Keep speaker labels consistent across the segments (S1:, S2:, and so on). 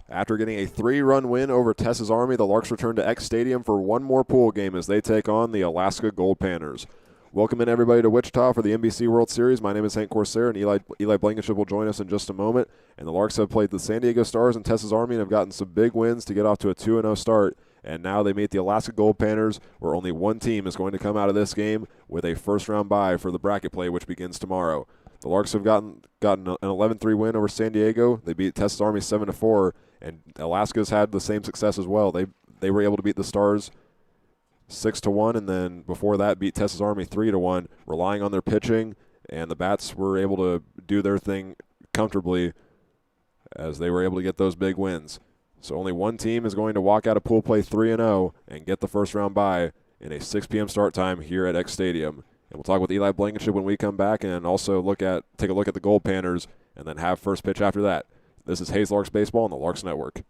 S1: After getting a 3-run win over Texas Army, the Larks return to X Stadium for one more pool game as they take on the Alaska Goldpanners. Welcome in everybody to Wichita for the NBC World Series. My name is Hank Corsair, and Eli Blankenship will join us in just a moment. And the Larks have played the San Diego Stars and Texas Army and have gotten some big wins to get off to a 2-0 start. And now they meet the Alaska Goldpanners, where only one team is going to come out of this game with a first-round bye for the bracket play, which begins tomorrow. The Larks have gotten an 11-3 win over San Diego. They beat Texas Army 7-4, and Alaska's had the same success as well. They were able to beat the Stars 6-1, and then before that beat Texas Army 3-1, relying on their pitching, and the bats were able to do their thing comfortably as they were able to get those big wins. So only one team is going to walk out of pool play 3-0 and get the first round bye in a 6 p.m. start time here at X Stadium. And we'll talk with Eli Blankenship when we come back, and also take a look at the Goldpanners, and then have first pitch after that. This is Hayes Larks Baseball on the Larks Network.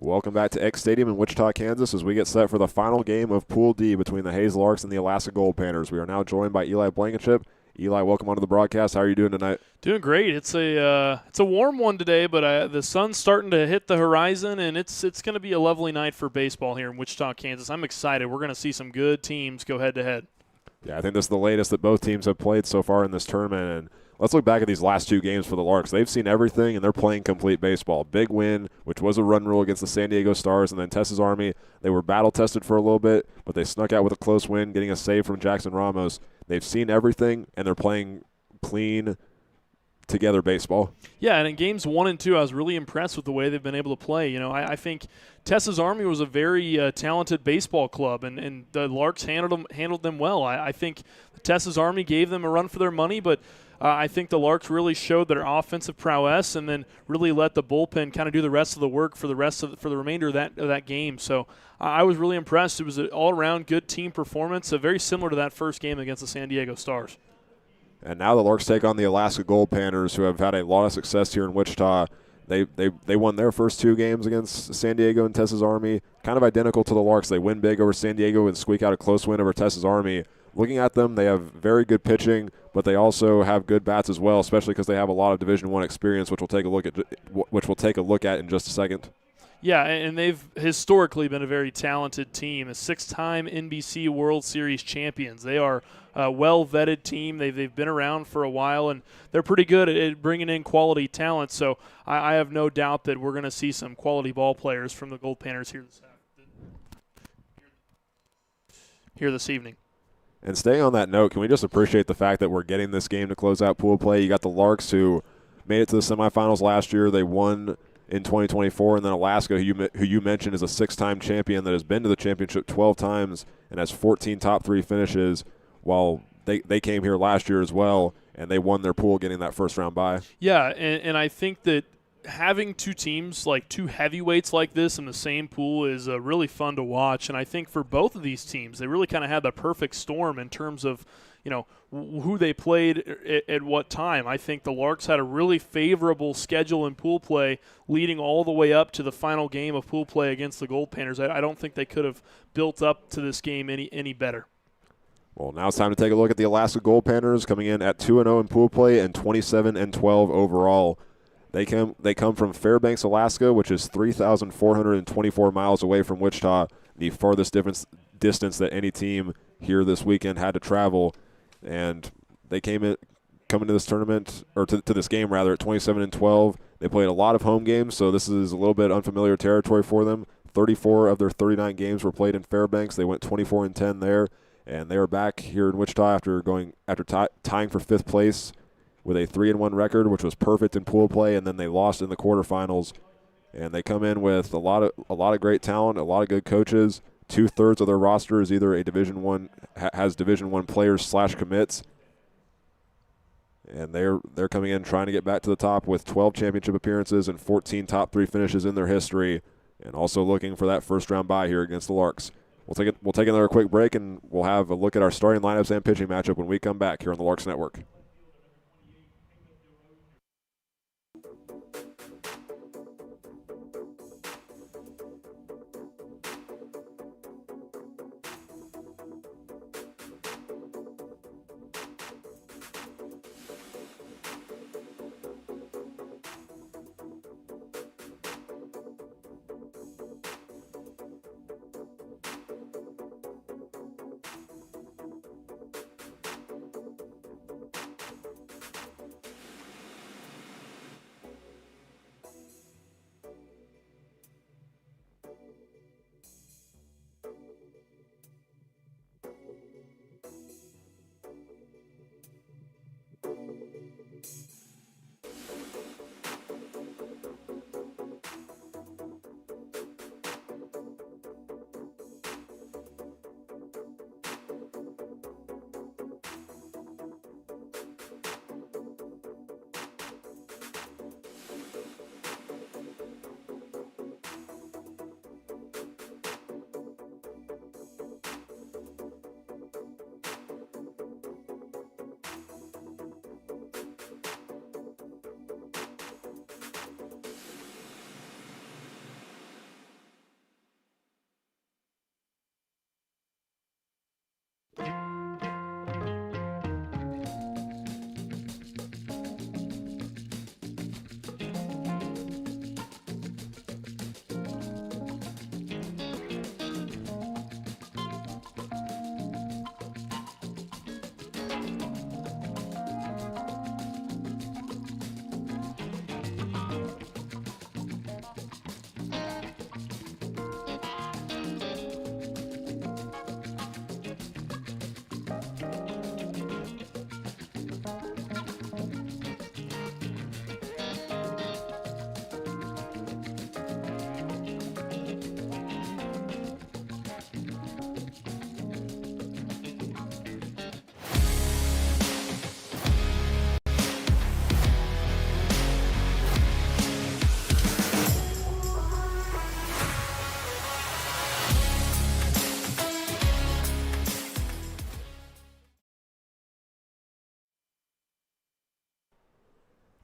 S1: Welcome back to X Stadium in Wichita, Kansas, as we get set for the final game of Pool D between the Hayes Larks and the Alaska Goldpanners. We are now joined by Eli Blankenship. Eli, welcome onto the broadcast. How are you doing tonight?
S2: Doing great. It's a warm one today, but the sun's starting to hit the horizon, and it's going to be a lovely night for baseball here in Wichita, Kansas. I'm excited. We're going to see some good teams go head-to-head.
S1: Yeah, I think this is the latest that both teams have played so far in this tournament, and let's look back at these last two games for the Larks. They've seen everything, and they're playing complete baseball. Big win, which was a run rule against the San Diego Stars, and then Texas Army. They were battle-tested for a little bit, but they snuck out with a close win, getting a save from Jackson Ramos. They've seen everything, and they're playing clean, together baseball.
S2: Yeah, and in games 1 and 2, I was really impressed with the way they've been able to play. You know, I think Texas Army was a very talented baseball club, and the Larks handled them well. I think Texas Army gave them a run for their money, but I think the Larks really showed their offensive prowess, and then really let the bullpen kind of do the rest of the work for the remainder of that game. So I was really impressed. It was an all-around good team performance, very similar to that first game against the San Diego Stars.
S1: And now the Larks take on the Alaska Goldpanners, who have had a lot of success here in Wichita. They won their first two games against San Diego and Texas Army, kind of identical to the Larks. They win big over San Diego and squeak out a close win over Texas Army. Looking at them, they have very good pitching, but they also have good bats as well, especially because they have a lot of Division I experience, which we'll take a look at in just a second.
S2: Yeah, and they've historically been a very talented team, a 6-time NBC World Series champions. They are a well-vetted team. They've been around for a while, and they're pretty good at bringing in quality talent. So I have no doubt that we're going to see some quality ball players from the Goldpanners here this evening.
S1: And staying on that note, can we just appreciate the fact that we're getting this game to close out pool play? You got the Larks, who made it to the semifinals last year. They won in 2024, and then Alaska, who you mentioned is a 6-time champion that has been to the championship 12 times and has 14 top 3 finishes, while they came here last year as well, and they won their pool getting that first-round bye.
S2: Yeah, and I think that having two teams, like two heavyweights like this in the same pool is really fun to watch. And I think for both of these teams, they really kind of had the perfect storm in terms of, who they played at what time. I think the Larks had a really favorable schedule in pool play leading all the way up to the final game of pool play against the Goldpanners. I don't think they could have built up to this game any better.
S1: Well, now it's time to take a look at the Alaska Goldpanners, coming in at 2-0 in pool play and 27-12 overall. They come from Fairbanks, Alaska, which is 3,424 miles away from Wichita, the farthest distance that any team here this weekend had to travel. And they coming into this tournament, or to this game rather, at 27-12. They played a lot of home games, so this is a little bit unfamiliar territory for them. 34 of their 39 games were played in Fairbanks. They went 24-10 there, and they are back here in Wichita after tying for 5th place with a 3-1 record, which was perfect in pool play, and then they lost in the quarterfinals. And they come in with a lot of great talent, a lot of good coaches. 2/3 of their roster is either a Division I players / commits, and they're coming in trying to get back to the top with 12 championship appearances and 14 top 3 finishes in their history, and also looking for that first-round bye here against the Larks. We'll take another quick break, and we'll have a look at our starting lineups and pitching matchup when we come back here on the Larks Network.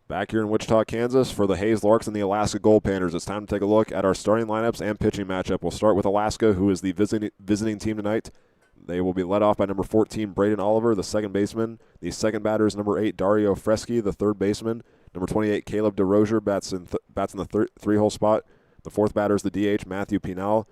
S1: Back here in Wichita, Kansas, for the Hayes Larks and the Alaska Goldpanners, it's time to take a look at our starting lineups and pitching matchup. We'll start with Alaska, who is the visiting team tonight. They will be led off by number 14, Braden Oliver, the second baseman. The second batter is number 8, Dario Freschi, the third baseman. Number 28, Caleb DeRozier, bats in the three-hole spot. The fourth batter is the DH, Matthew Pinal.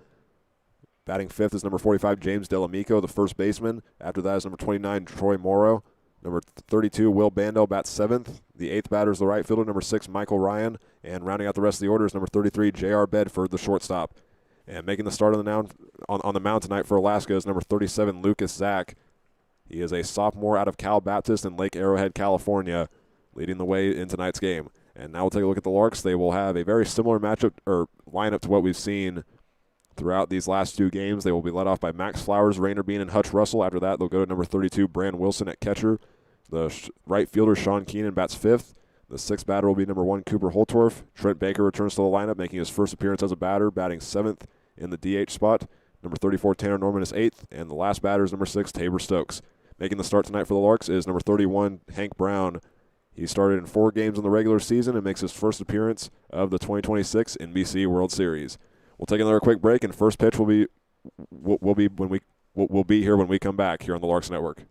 S1: Batting fifth is number 45, James Delamico, the first baseman. After that is number 29, Troy Morrow. Number 32, Will Bandel, bats seventh. The eighth batter is the right fielder, number 6, Michael Ryan. And rounding out the rest of the order is number 33, J.R. Bedford, the shortstop. And making the start on the mound tonight for Alaska is number 37, Lucas Zach. He is a sophomore out of Cal Baptist in Lake Arrowhead, California, leading the way in tonight's game. And now we'll take a look at the Larks. They will have a very similar matchup or lineup to what we've seen throughout these last 2 games. They will be led off by Max Flowers, Rainer Bean, and Hutch Russell. After that, they'll go to number 32, Bran Wilson at catcher. The right fielder, Sean Keenan, bats 5th. The 6th batter will be number 1, Cooper Holtorf. Trent Baker returns to the lineup, making his first appearance as a batter, batting 7th in the DH spot. Number 34, Tanner Norman, is 8th. And the last batter is number 6, Tabor Stokes. Making the start tonight for the Larks is number 31, Hank Brown. He started in 4 games in the regular season and makes his first appearance of the 2026 NBC World Series. We'll take another quick break, and first pitch will be here when we come back here on the Larks Network.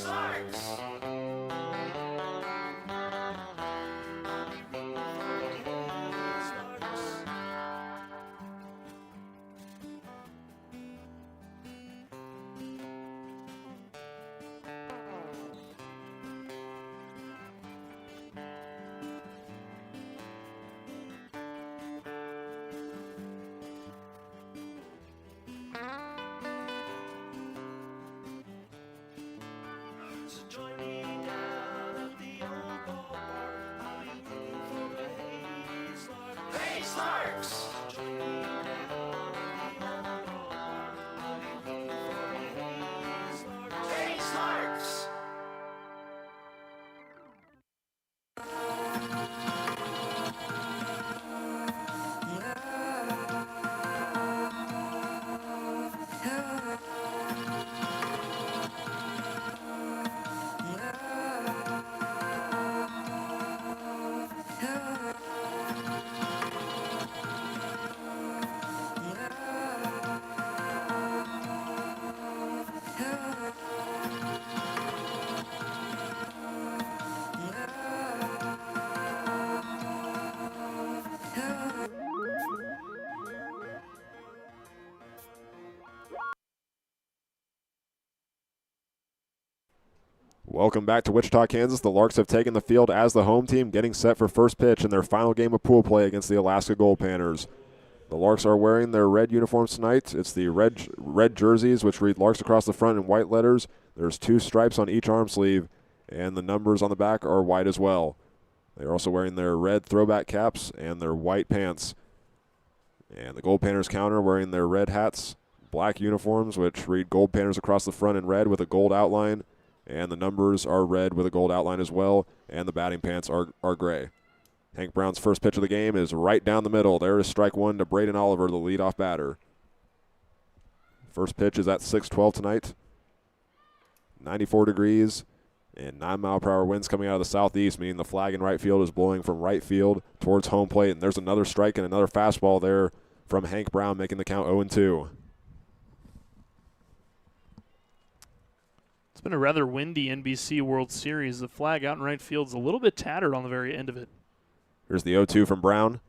S3: Larks! So join me down at the old ballpark. I'll be rooting for the Hayes Larks. Hayes Larks! Join me down at the old ballpark. I'll be rooting for the Hayes Larks. Hayes Larks!
S1: Welcome back to Wichita, Kansas. The Larks have taken the field as the home team, getting set for first pitch in their final game of pool play against the Alaska Goldpanners. The Larks are wearing their red uniforms tonight. It's the red jerseys, which read Larks across the front in white letters. There's 2 stripes on each arm sleeve, and the numbers on the back are white as well. They're also wearing their red throwback caps and their white pants. And the Goldpanners counter wearing their red hats, black uniforms, which read Goldpanners across the front in red with a gold outline. And the numbers are red with a gold outline as well, and the batting pants are gray. Hank Brown's first pitch of the game is right down the middle. There is strike 1 to Braden Oliver, the leadoff batter. First pitch is at 6:12 tonight. 94 degrees and 9-mile-per-hour winds coming out of the southeast, meaning the flag in right field is blowing from right field towards home plate. And there's another strike and another fastball there from Hank Brown, making the count 0-2.
S2: It's been a rather windy NBC World Series. The flag out in right field is a little bit tattered on the very end of it.
S1: Here's the 0-2 from Brown.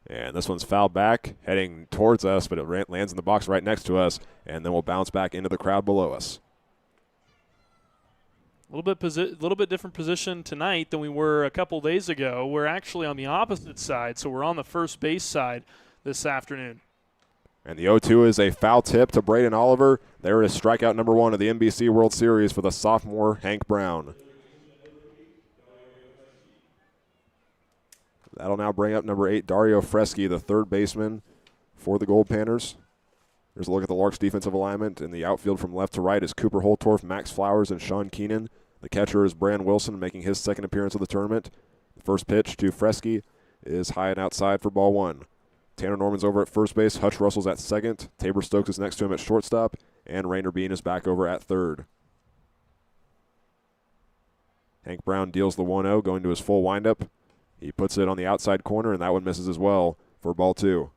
S1: And this one's fouled back, heading towards us, but it lands in the box right next to us, and then we'll bounce back into the crowd below us.
S2: A little bit different position tonight than we were a couple days ago. We're actually on the opposite side, so we're on the first base side this afternoon.
S1: And the 0-2 is a foul tip to Braden Oliver. There is strikeout number 1 of the NBC World Series for the sophomore Hank Brown. That'll now bring up number 8, Dario Freschi, the third baseman for the Goldpanners. There's a look at the Larks' defensive alignment. In the outfield from left to right is Cooper Holtorf, Max Flowers, and Sean Keenan. The catcher is Bran Wilson, making his second appearance of the tournament. The first pitch to Freschi is high and outside for ball 1. Tanner Norman's over at first base, Hutch Russell's at second, Tabor Stokes is next to him at shortstop, and Rainer Bean is back over at third. Hank Brown deals the 1-0, going to his full windup. He puts it on the outside corner, and that one misses as well for ball 2.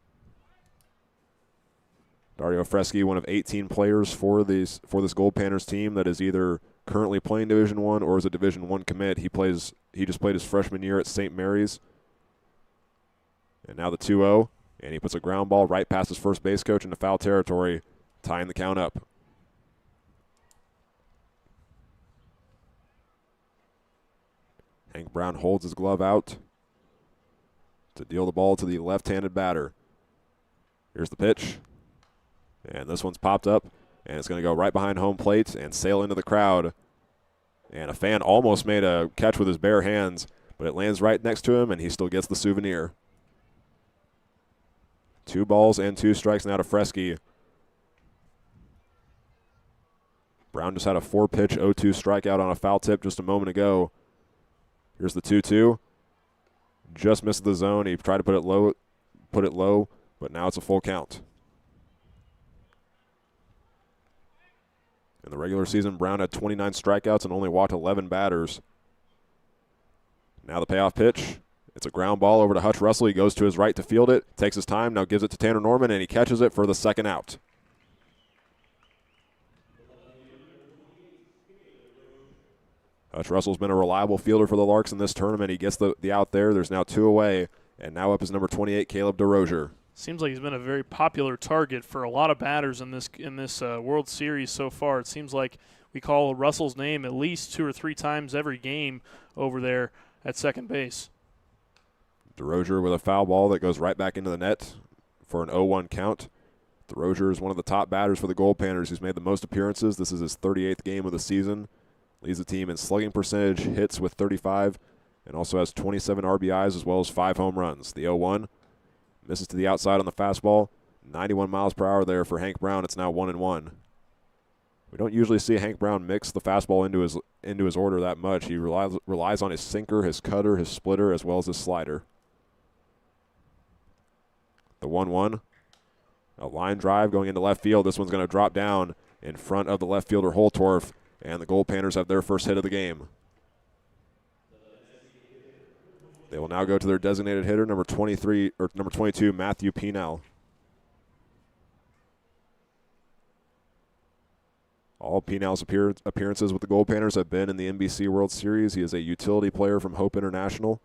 S1: Dario Freschi, one of 18 players for this Goldpanners team that is either currently playing Division I or is a Division I commit. He just played his freshman year at St. Mary's. And now the 2-0, and he puts a ground ball right past his first base coach into foul territory, tying the count up. Hank Brown holds his glove out to deal the ball to the left-handed batter. Here's the pitch. And this one's popped up, and it's going to go right behind home plate and sail into the crowd. And a fan almost made a catch with his bare hands, but it lands right next to him, and he still gets the souvenir. 2 balls and 2 strikes now to Freschi. Brown just had a 4-pitch 0-2 strikeout on a foul tip just a moment ago. Here's the 2-2. Just missed the zone. He tried to put it low, but now it's a full count. In the regular season, Brown had 29 strikeouts and only walked 11 batters. Now the payoff pitch. It's a ground ball over to Hutch Russell. He goes to his right to field it, takes his time, now gives it to Tanner Norman, and he catches it for the second out. Hutch Russell's been a reliable fielder for the Larks in this tournament. He gets the out there. There's now 2 away, and now up is number 28, Caleb DeRozier.
S2: Seems like he's been a very popular target for a lot of batters in this World Series so far. It seems like we call Russell's name at least 2 or 3 times every game over there at second base.
S1: DeRozier with a foul ball that goes right back into the net for an 0-1 count. DeRozier is one of the top batters for the Goldpanners. He's made the most appearances. This is his 38th game of the season. Leads the team in slugging percentage, hits with 35, and also has 27 RBIs as well as 5 home runs. The 0-1 misses to the outside on the fastball. 91 miles per hour there for Hank Brown. It's now 1-1. We don't usually see Hank Brown mix the fastball into his order that much. He relies on his sinker, his cutter, his splitter, as well as his slider. The 1-1. A line drive going into left field. This one's going to drop down in front of the left fielder Holtorf, and the Goldpanners have their first hit of the game. They will now go to their designated hitter, number 22, Matthew Pinal. All Pinal's appearances with the Goldpanners have been in the NBC World Series. He is a utility player from Hope International.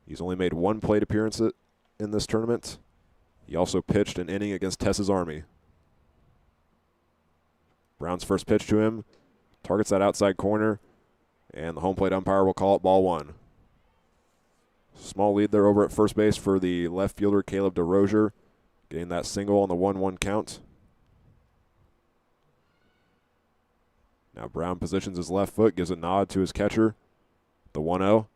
S1: He's only made 1 plate appearance in this tournament. He also pitched an inning against Tess's Army. Brown's first pitch to him targets that outside corner, and the home plate umpire will call it ball 1. Small lead there over at first base for the left fielder Caleb DeRozier, getting that single on the 1-1 count. Now Brown positions his left foot, gives a nod to his catcher. The 1-0.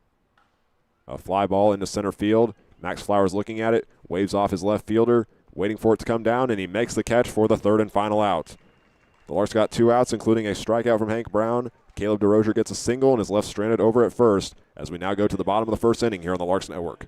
S1: A fly ball into center field. Max Flowers looking at it, waves off his left fielder, waiting for it to come down, and he makes the catch for the third and final out. The Larks got 2 outs, including a strikeout from Hank Brown. Caleb DeRozier gets a single and is left stranded over at first as we now go to the bottom of the first inning here on the Larks Network.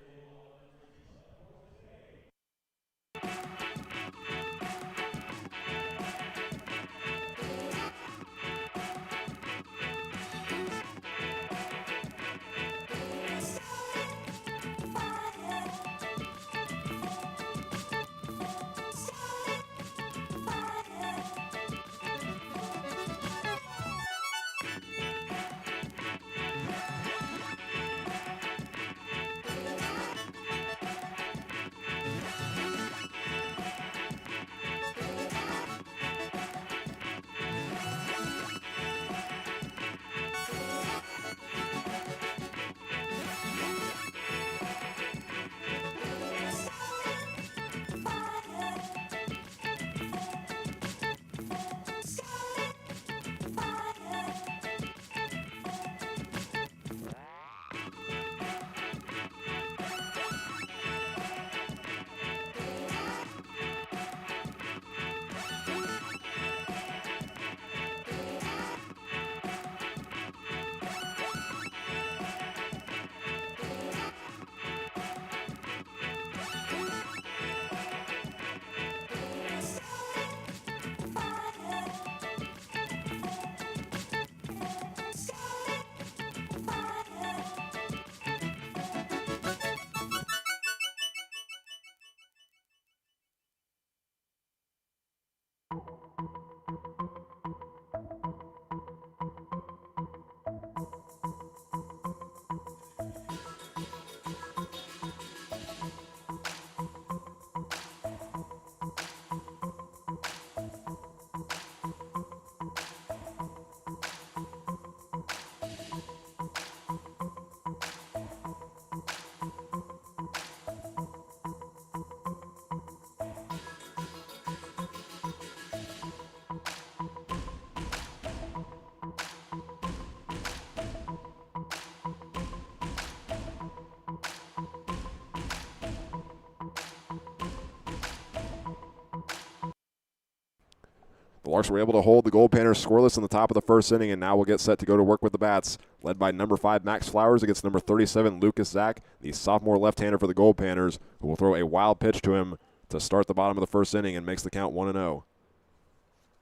S1: The Larks were able to hold the Goldpanners scoreless in the top of the first inning, and now will get set to go to work with the bats, led by number 5 Max Flowers against number 37 Lucas Zach, the sophomore left-hander for the Goldpanners, who will throw a wild pitch to him to start the bottom of the first inning and makes the count 1-0.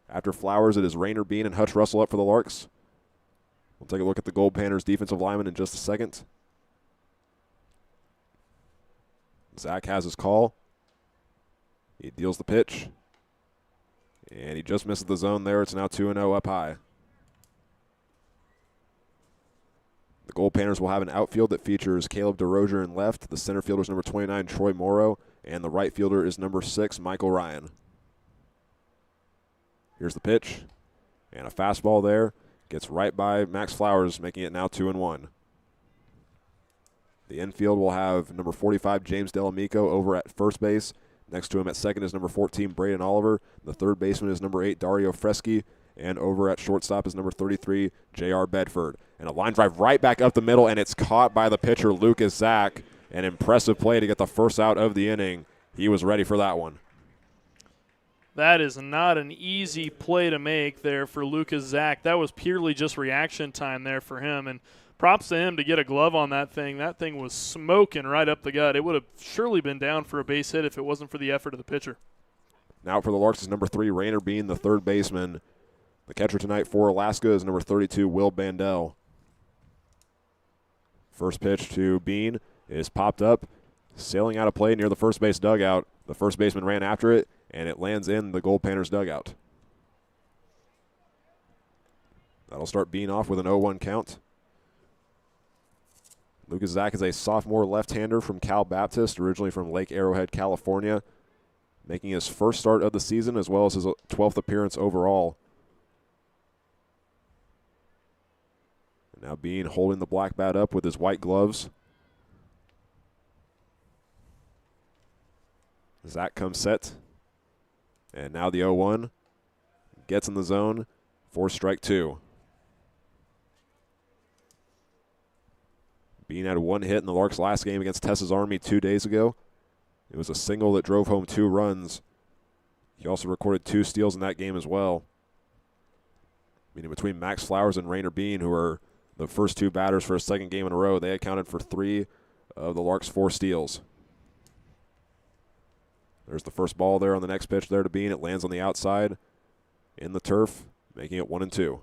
S1: After Flowers, it is Rainer Bean and Hutch Russell up for the Larks. We'll take a look at the Goldpanners defensive lineman in just a second. Zach has his call. He deals the pitch. And he just misses the zone there. It's now 2-0 up high. The Goldpanners will have an outfield that features Caleb DeRozier in left. The center fielder is number 29, Troy Morrow. And the right fielder is number 6, Michael Ryan. Here's the pitch. And a fastball there. Gets right by Max Flowers, making it now 2-1. The infield will have number 45, James Delamico, over at first base. Next to him at second is number 14, Braden Oliver. The third baseman is number 8, Dario Freschi. And over at shortstop is number 33, J.R. Bedford. And a line drive right back up the middle, and it's caught by the pitcher, Lucas Zach. An impressive play to get the first out of the inning. He was ready for that one.
S2: That is not an easy play to make there for Lucas Zach. That was purely just reaction time there for him. And props to him to get a glove on that thing. That thing was smoking right up the gut. It would have surely been down for a base hit if it wasn't for the effort of the pitcher.
S1: Now for the Larks is number 3, Rainer Bean, the third baseman. The catcher tonight for Alaska is number 32, Will Bandel. First pitch to Bean is popped up, sailing out of play near the first base dugout. The first baseman ran after it, and it lands in the Goldpanners dugout. That'll start Bean off with an 0-1 count. Lucas Zach is a sophomore left-hander from Cal Baptist, originally from Lake Arrowhead, California, making his first start of the season as well as his 12th appearance overall. And now Bean holding the black bat up with his white gloves. Zach comes set. And now the 0-1 gets in the zone for strike 2. Bean had 1 hit in the Larks' last game against Texas Army 2 days ago. It was a single that drove home 2 runs. He also recorded 2 steals in that game as well. Meaning between Max Flowers and Rainer Bean, who are the first 2 batters for a second game in a row, they accounted for 3 of the Larks' 4 steals. There's the first ball there on the next pitch there to Bean. It lands on the outside in the turf, making it 1-2.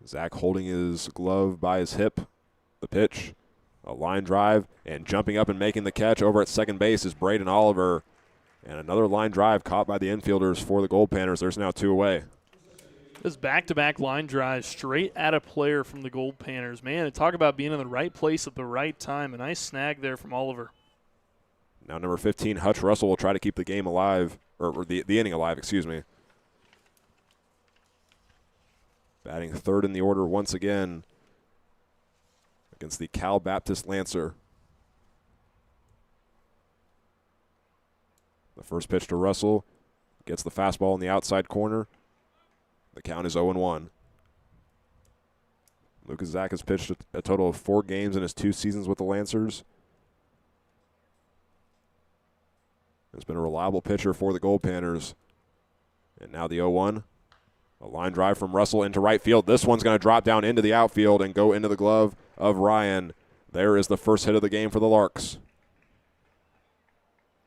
S1: Zach holding his glove by his hip. The pitch, a line drive, and jumping up and making the catch over at second base is Braden Oliver. And another line drive caught by the infielders for the Goldpanners. There's now 2 away.
S2: This back-to-back line drive straight at a player from the Goldpanners. Man, talk about being in the right place at the right time. A nice snag there from Oliver.
S1: Now number 15, Hutch Russell, will try to keep the game alive, or the inning alive, excuse me. Batting third in the order once again against the Cal Baptist Lancer. The first pitch to Russell gets the fastball in the outside corner. The count is 0-1. Lucas Zach has pitched a total of 4 games in his 2 seasons with the Lancers. Has been a reliable pitcher for the Goldpanners. And now the 0-1. A line drive from Russell into right field. This one's going to drop down into the outfield and go into the glove of Ryan. There is the first hit of the game for the Larks.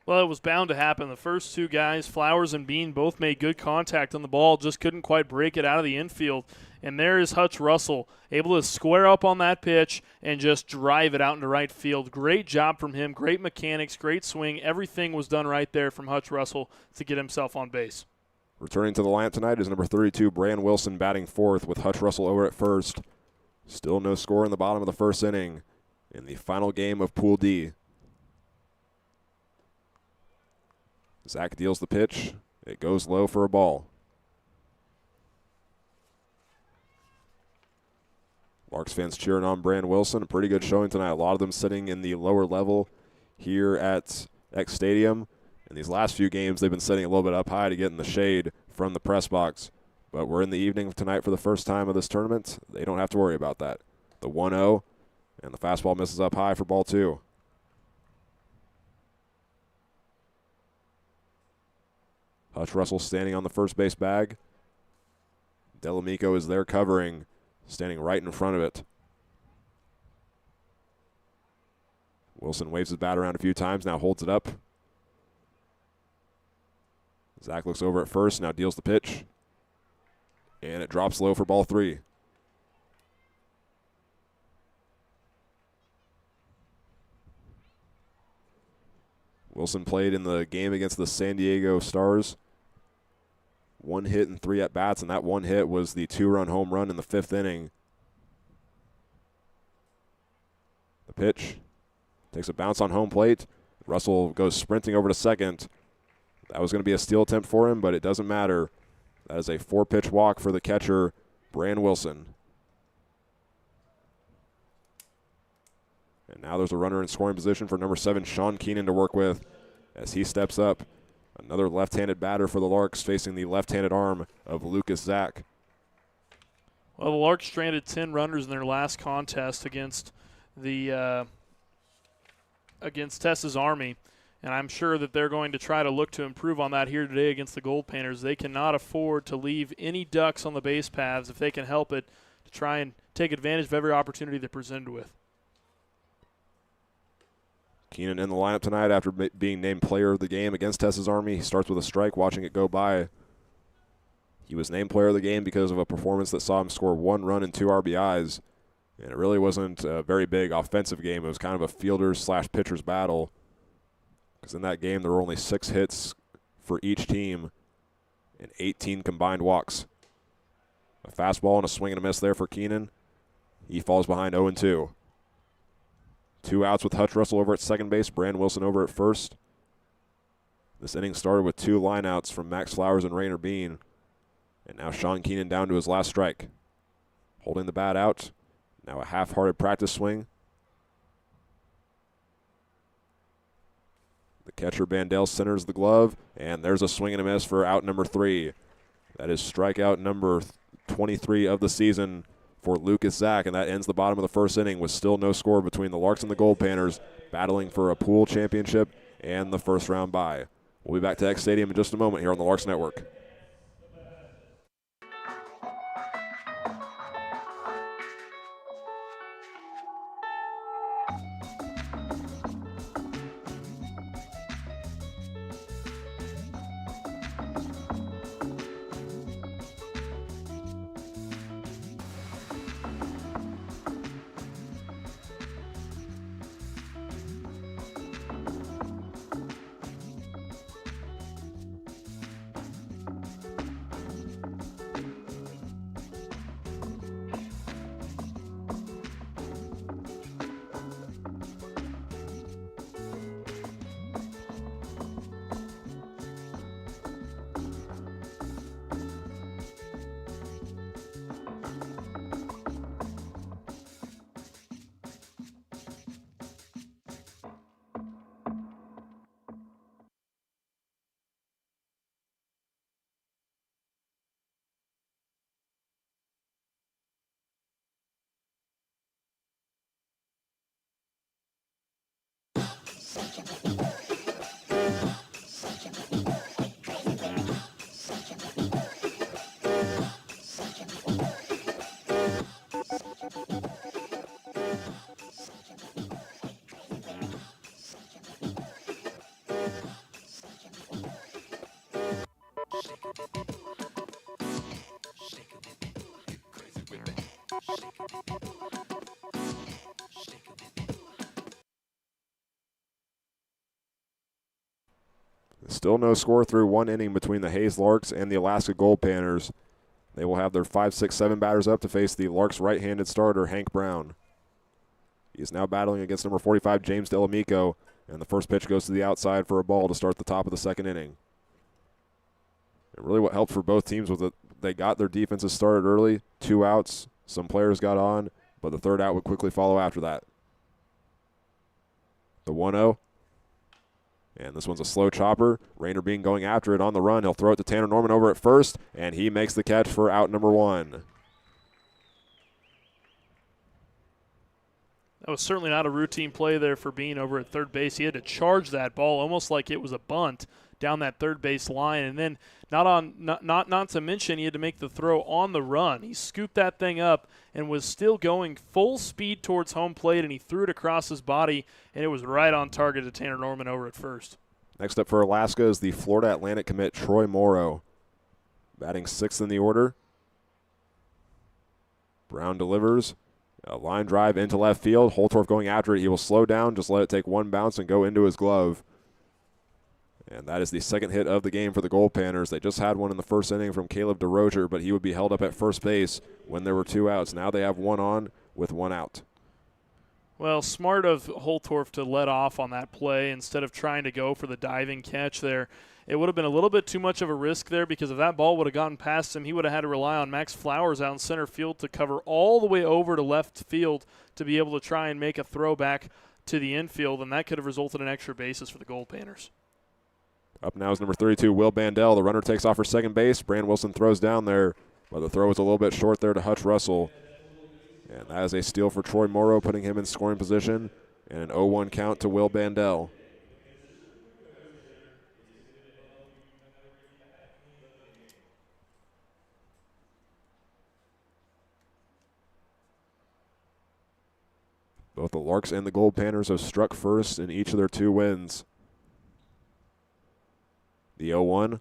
S2: Well, it was bound to happen. The first 2 guys, Flowers and Bean, both made good contact on the ball, just couldn't quite break it out of the infield. And there is Hutch Russell, able to square up on that pitch and just drive it out into right field. Great job from him, great mechanics, great swing. Everything was done right there from Hutch Russell to get himself on base.
S1: Returning to the lamp tonight is number 32, Bran Wilson, batting fourth with Hutch Russell over at first. Still no score in the bottom of the first inning in the final game of Pool D. Zach deals the pitch. It goes low for a ball. Larks fans cheering on Bran Wilson. A pretty good showing tonight. A lot of them sitting in the lower level here at X Stadium. In these last few games, they've been sitting a little bit up high to get in the shade from the press box. But we're in the evening tonight for the first time of this tournament. They don't have to worry about that. The 1-0 And the fastball misses up high for ball 2. Hutch Russell standing on the first base bag. Delamico is there covering, standing right in front of it. Wilson waves his bat around a few times, now holds it up. Zach looks over at first, now deals the pitch. And it drops low for ball 3. Wilson played in the game against the San Diego Stars. 1 hit and 3 at-bats, and that 1 hit was the 2-run home run in the 5th inning. The pitch takes a bounce on home plate. Russell goes sprinting over to second. That was going to be a steal attempt for him, but it doesn't matter. That is a 4-pitch walk for the catcher, Bran Wilson. And now there's a runner in scoring position for number 7, Sean Keenan, to work with as he steps up. Another left-handed batter for the Larks facing the left-handed arm of Lucas Zach.
S2: Well, the Larks stranded 10 runners in their last contest against the against Tessa's Army, and I'm sure that they're going to try to look to improve on that here today against the Goldpanners. They cannot afford to leave any ducks on the base paths if they can help it, to try and take advantage of every opportunity they're presented with.
S1: Keenan in the lineup tonight after being named player of the game against Tessa's Army. He starts with a strike, watching it go by. He was named player of the game because of a performance that saw him score 1 run and 2 RBIs. And it really wasn't a very big offensive game. It was kind of a fielders/pitchers battle. Because in that game, there were only 6 hits for each team and 18 combined walks. A fastball and a swing and a miss there for Keenan. He falls behind 0-2. 2 outs with Hutch Russell over at second base, Bran Wilson over at first. This inning started with 2 lineouts from Max Flowers and Rainer Bean. And now Sean Keenan down to his last strike. Holding the bat out. Now a half-hearted practice swing. The catcher Bandel centers the glove, and there's a swing and a miss for out number 3. That is strikeout number 23 of the season for Lucas Zach, and that ends the bottom of the first inning with still no score between the Larks and the Goldpanners, battling for a pool championship and the first round bye. We'll be back to X Stadium in just a moment here on the Larks Network. Still no score through 1 inning between the Hayes Larks and the Alaska Goldpanners. They will have their 5, 6, 7 batters up to face the Larks right-handed starter, Hank Brown. He is now battling against number 45, James Delamico, and the first pitch goes to the outside for a ball to start the top of the second inning. And really what helped for both teams was that they got their defenses started early, 2 outs, some players got on, but the third out would quickly follow after that. The 1-0. And this one's a slow chopper. Rainer Bean going after it on the run. He'll throw it to Tanner Norman over at first, and he makes the catch for out number 1.
S2: That was certainly not a routine play there for Bean over at third base. He had to charge that ball almost like it was a bunt down that third base line. And then not to mention he had to make the throw on the run. He scooped that thing up and was still going full speed towards home plate, and he threw it across his body, and it was right on target to Tanner Norman over at first.
S1: Next up for Alaska is the Florida Atlantic commit Troy Morrow, batting sixth in the order. Brown delivers. A line drive into left field. Holtorf going after it. He will slow down, just let it take one bounce and go into his glove. And that is the second hit of the game for the Goldpanners. They just had one in the first inning from Caleb DeRoger, but he would be held up at first base when there were 2 outs. Now they have one on with 1 out.
S2: Well, smart of Holtorf to let off on that play instead of trying to go for the diving catch there. It would have been a little bit too much of a risk there, because if that ball would have gotten past him, he would have had to rely on Max Flowers out in center field to cover all the way over to left field to be able to try and make a throw back to the infield, and that could have resulted in extra bases for the Goldpanners.
S1: Up now is number 32, Will Bandel. The runner takes off for second base. Brand Wilson throws down there, but the throw was a little bit short there to Hutch Russell. And that is a steal for Troy Morrow, putting him in scoring position, and an 0-1 count to Will Bandel. Both the Larks and the Goldpanners have struck first in each of their 2 wins. The 0-1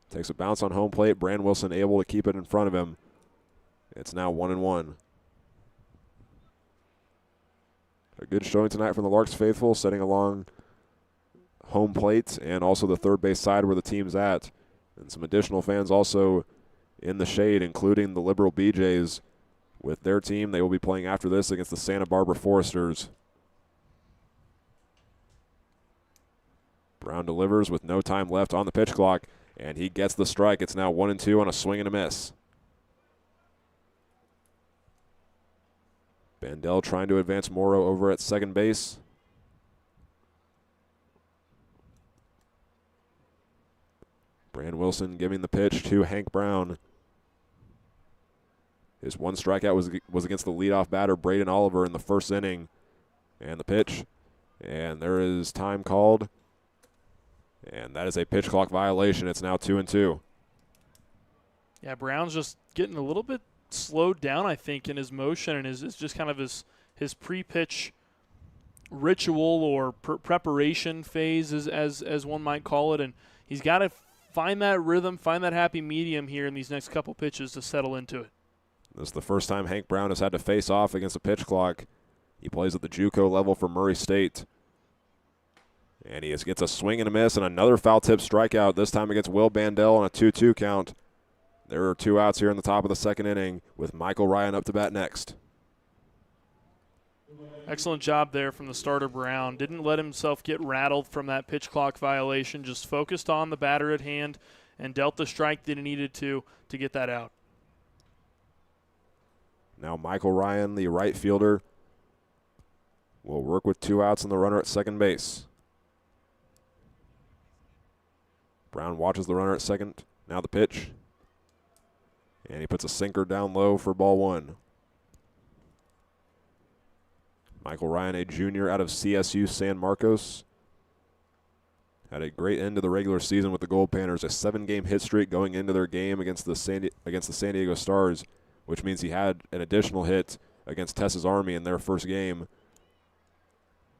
S1: takes a bounce on home plate. Brand Wilson able to keep it in front of him. It's now 1-1. A good showing tonight from the Larks faithful, setting along home plate and also the third base side where the team's at. And some additional fans also in the shade, including the Liberal BJs. With their team, they will be playing after this against the Santa Barbara Foresters. Brown delivers with no time left on the pitch clock, and he gets the strike. It's now 1-2 on a swing and a miss. Bandel trying to advance Morrow over at second base. Brand Wilson giving the pitch to Hank Brown. His one strikeout was against the leadoff batter, Braden Oliver, in the first inning. And the pitch. And there is time called. And that is a pitch clock violation. It's now 2-2.
S2: Yeah, Brown's just getting a little bit slowed down, I think, in his motion, and is just kind of his pre-pitch ritual or preparation phase, as one might call it. And he's got to find that rhythm, find that happy medium here in these next couple pitches to settle into it.
S1: This is the first time Hank Brown has had to face off against a pitch clock. He plays at the JUCO level for Murray State. And he gets a swing and a miss and another foul tip strikeout, this time against Will Bandel on a 2-2 count. There are 2 outs here in the top of the second inning with Michael Ryan up to bat next.
S2: Excellent job there from the starter Brown. Didn't let himself get rattled from that pitch clock violation, just focused on the batter at hand and dealt the strike that he needed to get that out.
S1: Now Michael Ryan, the right fielder, will work with 2 outs and the runner at second base. Brown watches the runner at second. Now the pitch. And he puts a sinker down low for ball 1. Michael Ryan, a junior out of CSU San Marcos, had a great end to the regular season with the Goldpanners, a 7-game hit streak going into their game against the San Diego Stars, which means he had an additional hit against Texas Army in their first game.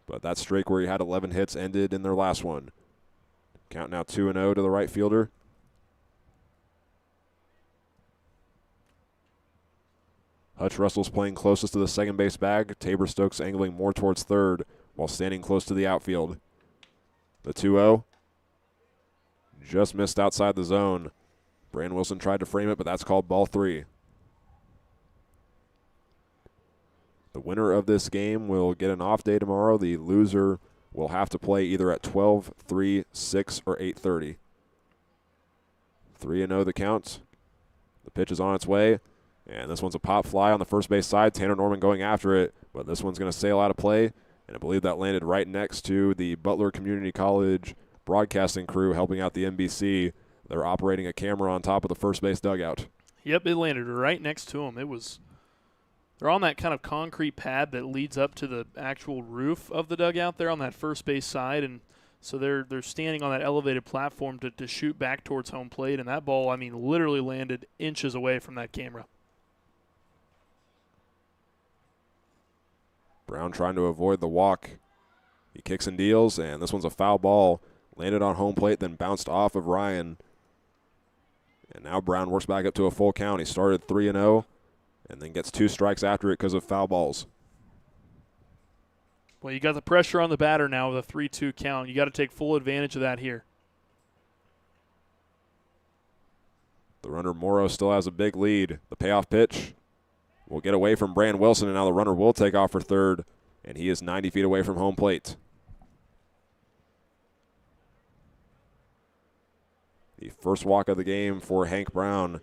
S1: But that streak where he had 11 hits ended in their last one. Count now 2-0 to the right fielder. Hutch Russell's playing closest to the second base bag. Tabor Stokes angling more towards third while standing close to the outfield. The 2-0 just missed outside the zone. Brand Wilson tried to frame it, but that's called ball 3. The winner of this game will get an off day tomorrow. The loser will have to play either at 12, 3, 6, or 8:30. 3-0 the count. The pitch is on its way, and this one's a pop fly on the first base side. Tanner Norman going after it, but this one's going to sail out of play, and I believe that landed right next to the Butler Community College broadcasting crew helping out the NBC. They're operating a camera on top of the first base dugout.
S2: Yep, it landed right next to him. They're on that kind of concrete pad that leads up to the actual roof of the dugout there on that first base side, and so they're standing on that elevated platform to shoot back towards home plate, and that ball, I mean, literally landed inches away from that camera.
S1: Brown trying to avoid the walk. He kicks and deals, and this one's a foul ball. Landed on home plate, then bounced off of Ryan. And now Brown works back up to a full count. He started 3-0 and then gets 2 strikes after it because of foul balls.
S2: Well, you got the pressure on the batter now with a 3-2 count. You got to take full advantage of that here.
S1: The runner Morrow still has a big lead. The payoff pitch will get away from Brand Wilson, and now the runner will take off for third, and he is 90 feet away from home plate. The first walk of the game for Hank Brown.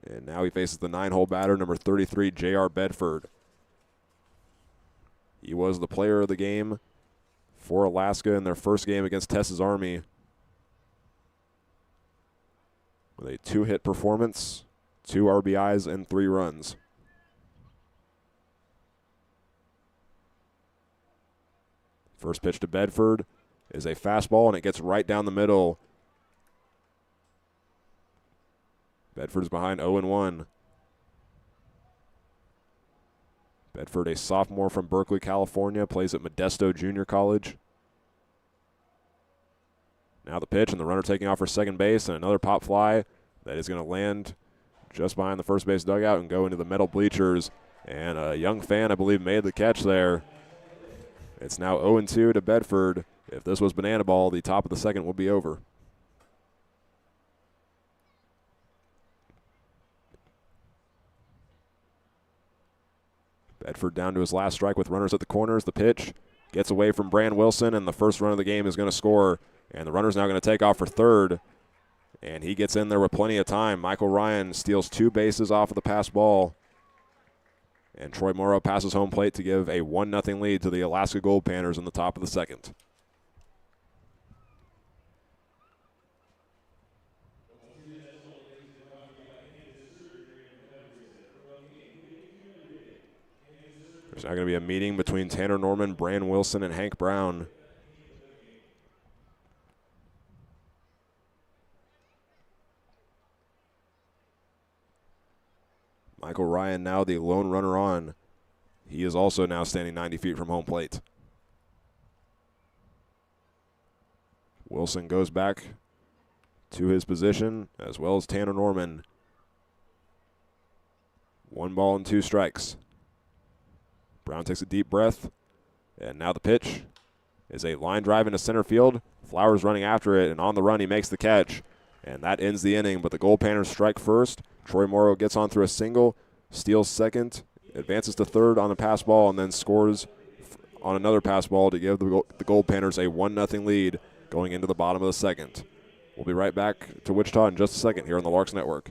S1: And now he faces the 9-hole batter, number 33, J.R. Bedford. He was the player of the game for Alaska in their first game against Texas Army with a 2-hit performance, 2 RBIs, and 3 runs. First pitch to Bedford is a fastball, and it gets right down the middle. Bedford's behind 0-1. Bedford, a sophomore from Berkeley, California, plays at Modesto Junior College. Now the pitch, and the runner taking off for second base, and another pop fly that is going to land just behind the first base dugout and go into the metal bleachers. And a young fan, I believe, made the catch there. It's now 0-2 to Bedford. If this was banana ball, the top of the second will be over. Bedford down to his last strike with runners at the corners. The pitch gets away from Brand Wilson, and the first run of the game is going to score. And the runner's now going to take off for third. And he gets in there with plenty of time. Michael Ryan steals 2 bases off of the pass ball. And Troy Morrow passes home plate to give a 1-0 lead to the Alaska Goldpanners in the top of the second. There's now going to be a meeting between Tanner Norman, Brand Wilson, and Hank Brown. Michael Ryan now the lone runner on. He is also now standing 90 feet from home plate. Wilson goes back to his position, as well as Tanner Norman. 1 ball and 2 strikes. Brown takes a deep breath, and now the pitch is a line drive into center field. Flowers running after it, and on the run he makes the catch, and that ends the inning. But the Goldpanners strike first. Troy Morrow gets on through a single, steals second, advances to third on a pass ball, and then scores on another pass ball to give the Goldpanners a 1-0 lead going into the bottom of the second. We'll be right back to Wichita in just a second here on the Larks Network.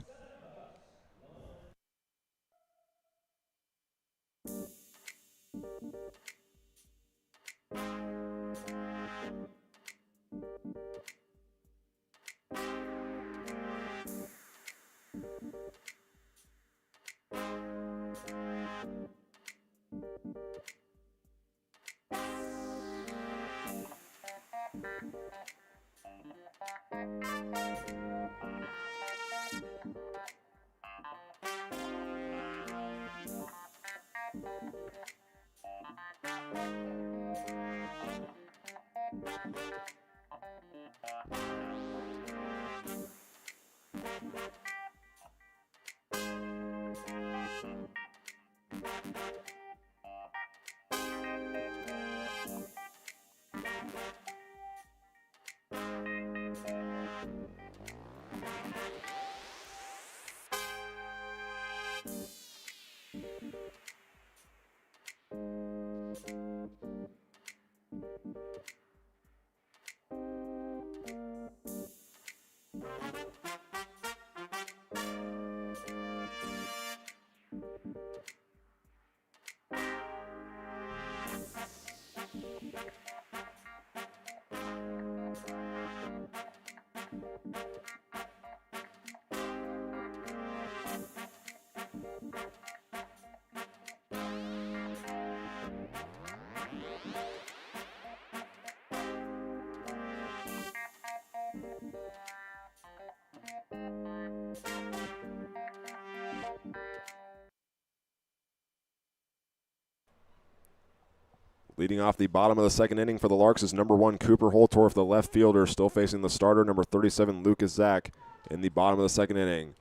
S1: Leading off the bottom of the second inning for the Larks is number 1 Cooper Holtorf, the left fielder, still facing the starter, number 37 Lucas Zach, in the bottom of the second inning.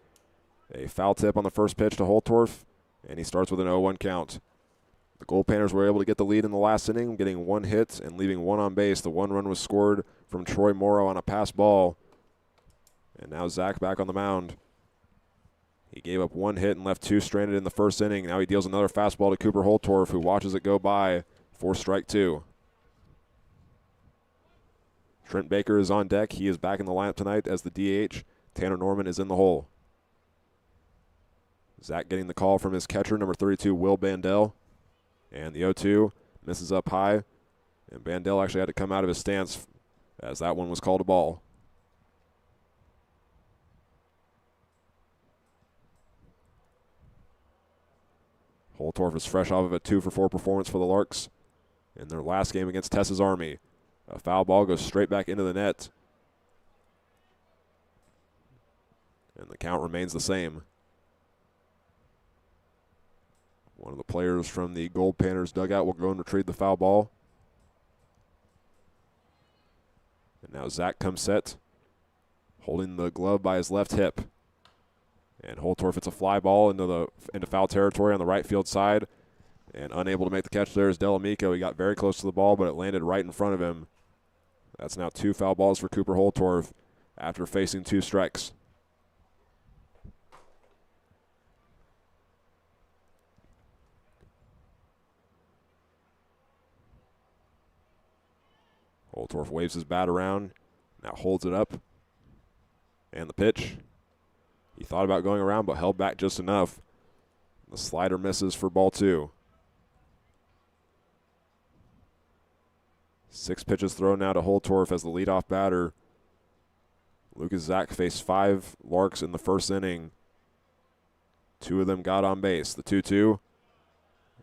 S1: A foul tip on the first pitch to Holtorf, and he starts with an 0-1 count. The Goldpanners were able to get the lead in the last inning, getting 1 hit and leaving 1 on base. The 1 run was scored from Troy Morrow on a pass ball. And now Zach back on the mound. He gave up 1 hit and left 2 stranded in the first inning. Now he deals another fastball to Cooper Holtorf, who watches it go by for strike 2. Trent Baker is on deck. He is back in the lineup tonight as the DH. Tanner Norman is in the hole. Zach getting the call from his catcher, number 32, Will Bandel. And the 0-2 misses up high. And Bandel actually had to come out of his stance as that one was called a ball. Holtorf is fresh off of a 2-for-4 performance for the Larks in their last game against Texas Army. A foul ball goes straight back into the net. And the count remains the same. One of the players from the Goldpanners dugout will go and retrieve the foul ball. And now Zach comes set, holding the glove by his left hip. And Holtorf hits a fly ball into foul territory on the right field side. And unable to make the catch there is Delamico. He got very close to the ball, but it landed right in front of him. That's now 2 foul balls for Cooper Holtorf after facing 2 strikes. Holtorf waves his bat around, now holds it up. And the pitch. He thought about going around, but held back just enough. The slider misses for ball 2. 6 pitches thrown now to Holtorf as the leadoff batter. Lucas Zach faced 5 Larks in the first inning. 2 of them got on base. The 2-2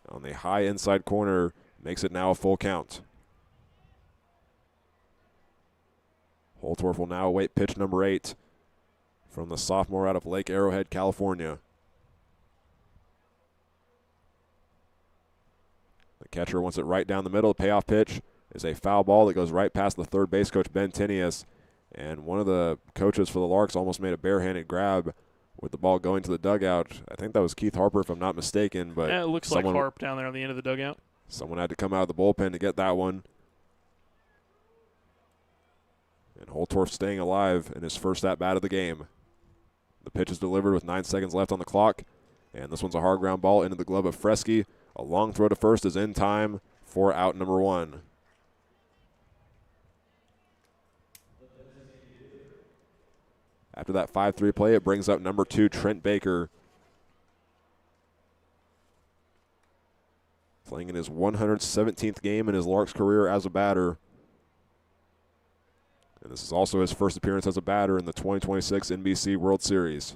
S1: on the high inside corner makes it now a full count. Holtorf will now await pitch number 8 from the sophomore out of Lake Arrowhead, California. The catcher wants it right down the middle. The payoff pitch is a foul ball that goes right past the third base coach, Ben Tinius. And one of the coaches for the Larks almost made a barehanded grab with the ball going to the dugout. I think that was Keith Harper, if I'm not mistaken. But
S2: yeah, it looks like Harp down there on the end of the dugout.
S1: Someone had to come out of the bullpen to get that one. And Holtorf staying alive in his first at-bat of the game. The pitch is delivered with 9 seconds left on the clock. And this one's a hard ground ball into the glove of Fresky. A long throw to first is in time for out number 1. After that 5-3 play, it brings up number 2, Trent Baker. Playing in his 117th game in his Larks career as a batter. And this is also his first appearance as a batter in the 2026 NBC World Series.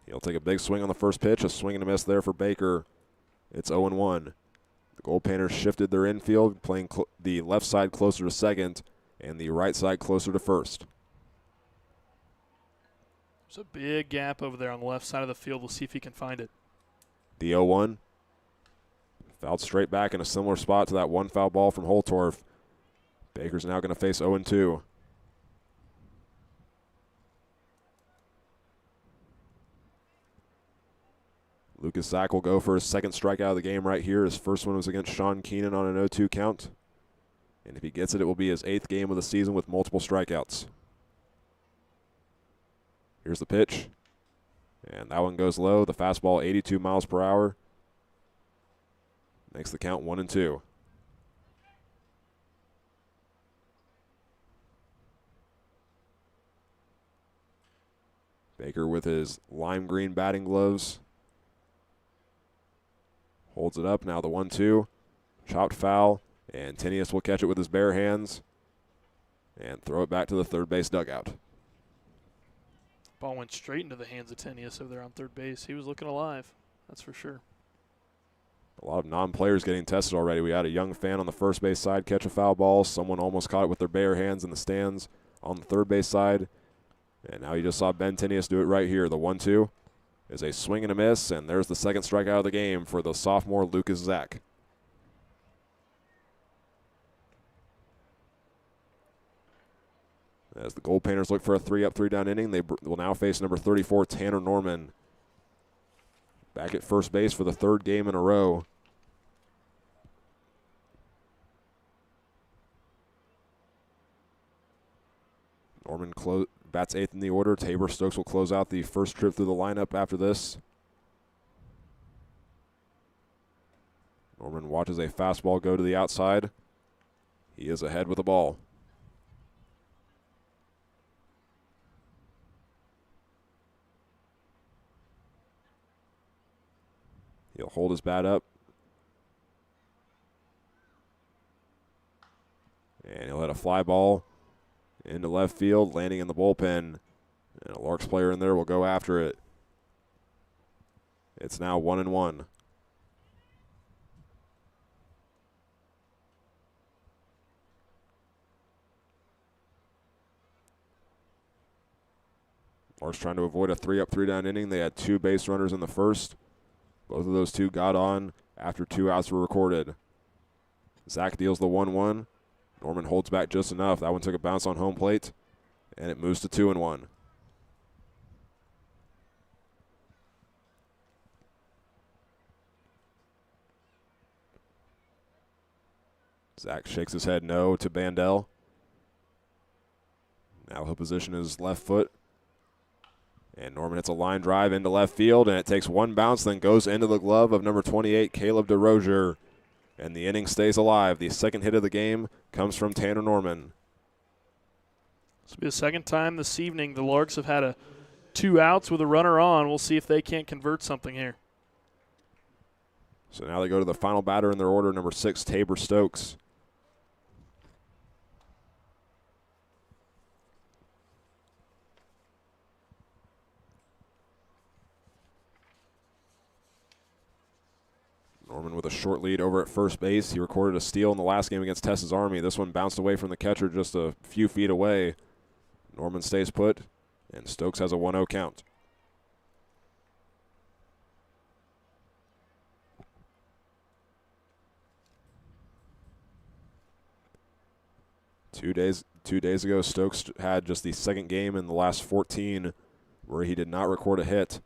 S1: He'll take a big swing on the first pitch, a swing and a miss there for Baker. It's 0-1. The Goldpanners shifted their infield, playing the left side closer to second and the right side closer to first.
S2: There's a big gap over there on the left side of the field. We'll see if he can find it.
S1: The 0-1. Fouled straight back in a similar spot to that 1 foul ball from Holtorf. Baker's now going to face 0-2. Lucas Zach will go for his second strikeout of the game right here. His first one was against Sean Keenan on an 0-2 count. And if he gets it, it will be his 8th game of the season with multiple strikeouts. Here's the pitch. And that one goes low. The fastball 82 miles per hour. Makes the count 1-2. Baker with his lime green batting gloves. Holds it up. Now the 1-2. Chopped foul. And Tinius will catch it with his bare hands and throw it back to the third base dugout.
S2: Ball went straight into the hands of Tenius over there on third base. He was looking alive, that's for sure.
S1: A lot of non-players getting tested already. We had a young fan on the first base side catch a foul ball. Someone almost caught it with their bare hands in the stands on the third base side. And now you just saw Ben Tinius do it right here. The 1-2. is a swing and a miss, and there's the second strikeout of the game for the sophomore Lucas Zach. As the Goldpanners look for a 3-up, 3-down inning, they will now face number 34, Tanner Norman. Back at first base for the third game in a row. Norman bats eighth in the order. Tabor Stokes will close out the first trip through the lineup after this. Norman watches a fastball go to the outside. He is ahead with the ball. He'll hold his bat up. And he'll hit a fly ball into left field, landing in the bullpen. And a Larks player in there will go after it. It's now 1-1. Larks trying to avoid a 3-up, 3-down inning. They had 2 base runners in the first. Both of those 2 got on after 2 outs were recorded. Zach deals the 1-1. Norman holds back just enough. That one took a bounce on home plate, and it moves to 2-1. Zach shakes his head no to Bandel. Now he'll position his left foot. And Norman hits a line drive into left field, and it takes 1 bounce, then goes into the glove of number 28, Caleb DeRozier. And the inning stays alive. The second hit of the game comes from Tanner Norman.
S2: This will be the second time this evening the Larks have had 2 outs with a runner on. We'll see if they can't convert something here.
S1: So now they go to the final batter in their order, number 6, Tabor Stokes. Norman with a short lead over at first base. He recorded a steal in the last game against Texas Army. This one bounced away from the catcher just a few feet away. Norman stays put, and Stokes has a 1-0 count. Two days ago, Stokes had just the second game in the last 14 where he did not record a hit.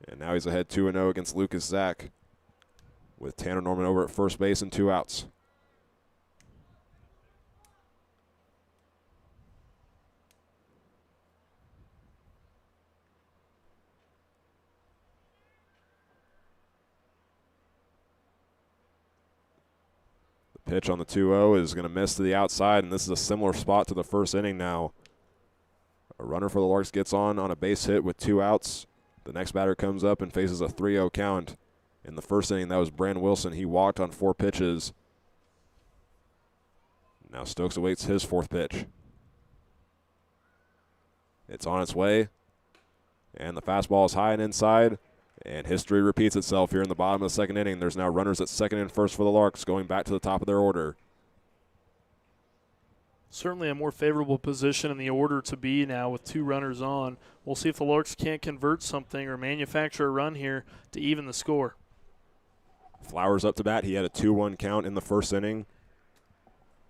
S1: And now he's ahead 2-0 against Lucas Zach, with Tanner Norman over at first base and 2 outs. The pitch on the 2-0 is going to miss to the outside, and this is a similar spot to the first inning now. A runner for the Larks gets on a base hit with 2 outs. The next batter comes up and faces a 3-0 count. In the first inning, that was Brand Wilson. He walked on 4 pitches. Now Stokes awaits his 4th pitch. It's on its way. And the fastball is high and inside. And history repeats itself here in the bottom of the second inning. There's now runners at second and first for the Larks, going back to the top of their order.
S2: Certainly a more favorable position in the order to be now with 2 runners on. We'll see if the Larks can't convert something or manufacture a run here to even the score.
S1: Flowers up to bat. He had a 2-1 count in the first inning.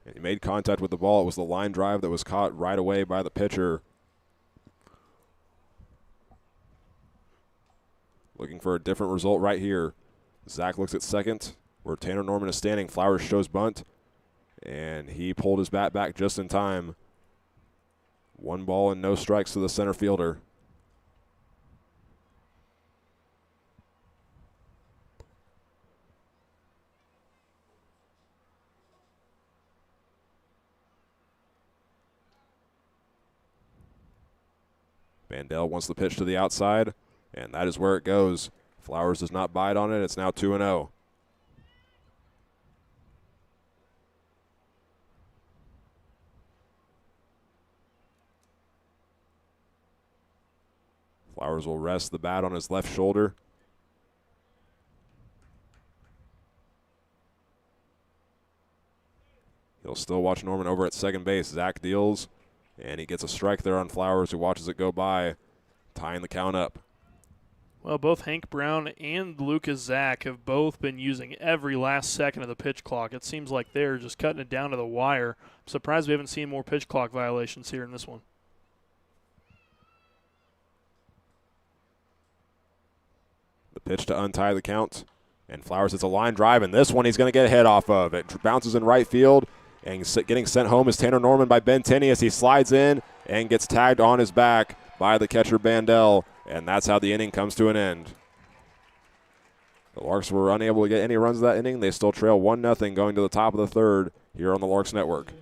S1: And he made contact with the ball. It was the line drive that was caught right away by the pitcher. Looking for a different result right here. Zach looks at second, where Tanner Norman is standing. Flowers shows bunt, and he pulled his bat back just in time. 1 ball and no strikes to the center fielder. Bandel wants the pitch to the outside, and that is where it goes. Flowers does not bite on it. It's now 2-0. Flowers will rest the bat on his left shoulder. He'll still watch Norman over at second base. Zach deals, and he gets a strike there on Flowers, who watches it go by, tying the count up.
S2: Well, both Hank Brown and Lucas Zach have both been using every last second of the pitch clock. It seems like they're just cutting it down to the wire. I'm surprised we haven't seen more pitch clock violations here in this one.
S1: The pitch to untie the count. And Flowers hits a line drive, and this one he's going to get a hit off of. It bounces in right field, and getting sent home is Tanner Norman by Ben Tinney as he slides in and gets tagged on his back by the catcher Bandel, and that's how the inning comes to an end. The Larks were unable to get any runs that inning. They still trail 1-0 going to the top of the third here on the Larks Network.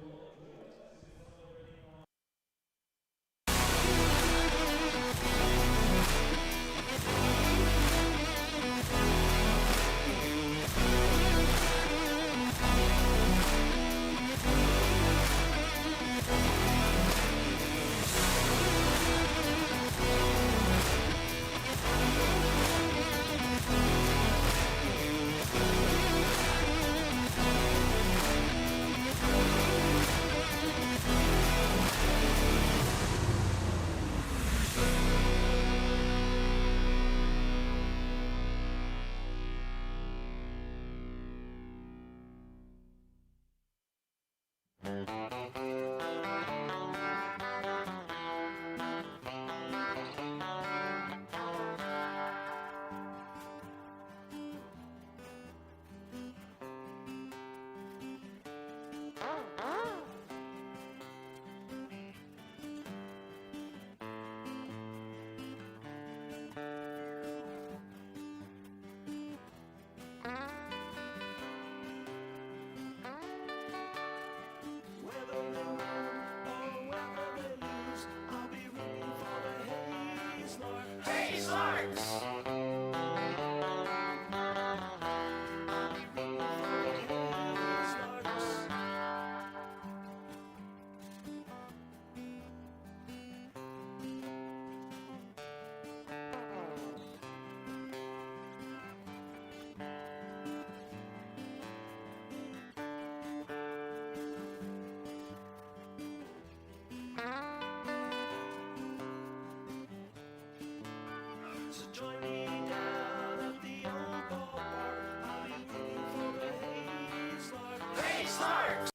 S3: So join me down at the old ballpark. I'll be rooting for the Hayes Larks.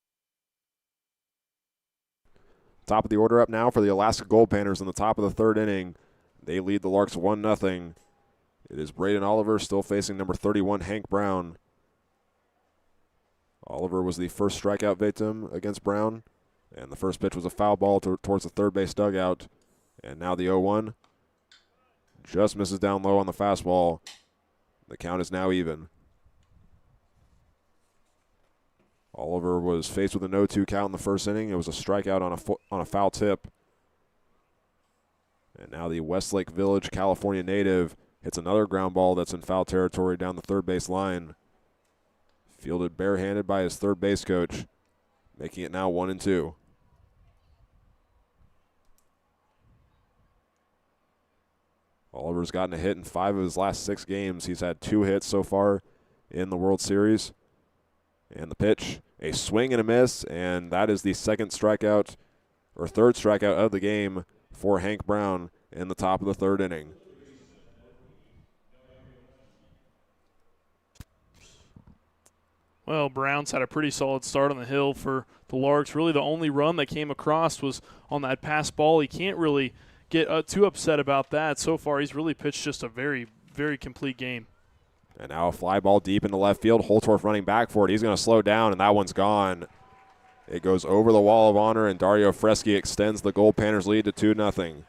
S1: Top of the order up now for the Alaska Goldpanners in the top of the third inning. They lead the Larks 1-0. It is Braden Oliver still facing number 31, Hank Brown. Oliver was the first strikeout victim against Brown, and the first pitch was a foul ball towards the third base dugout. And now the 0-1 just misses down low on the fastball. The count is now even. Oliver was faced with a 0-2 count in the first inning. It was a strikeout on a foul tip. And now the Westlake Village, California native hits another ground ball that's in foul territory down the third base line. Fielded barehanded by his third base coach, making it now 1-2. Oliver's gotten a hit in 5 of his last 6 games. He's had 2 hits so far in the World Series. And the pitch, a swing and a miss, and that is the third strikeout of the game for Hank Brown in the top of the third inning.
S2: Well, Brown's had a pretty solid start on the hill for the Larks. Really the only run that came across was on that pass ball. He can't really get too upset about that. So far, he's really pitched just a very, very complete game.
S1: And now a fly ball deep into left field. Holtorf running back for it. He's going to slow down, and that one's gone. It goes over the wall of honor, and Dario Freschi extends the Goldpanners lead to 2-0.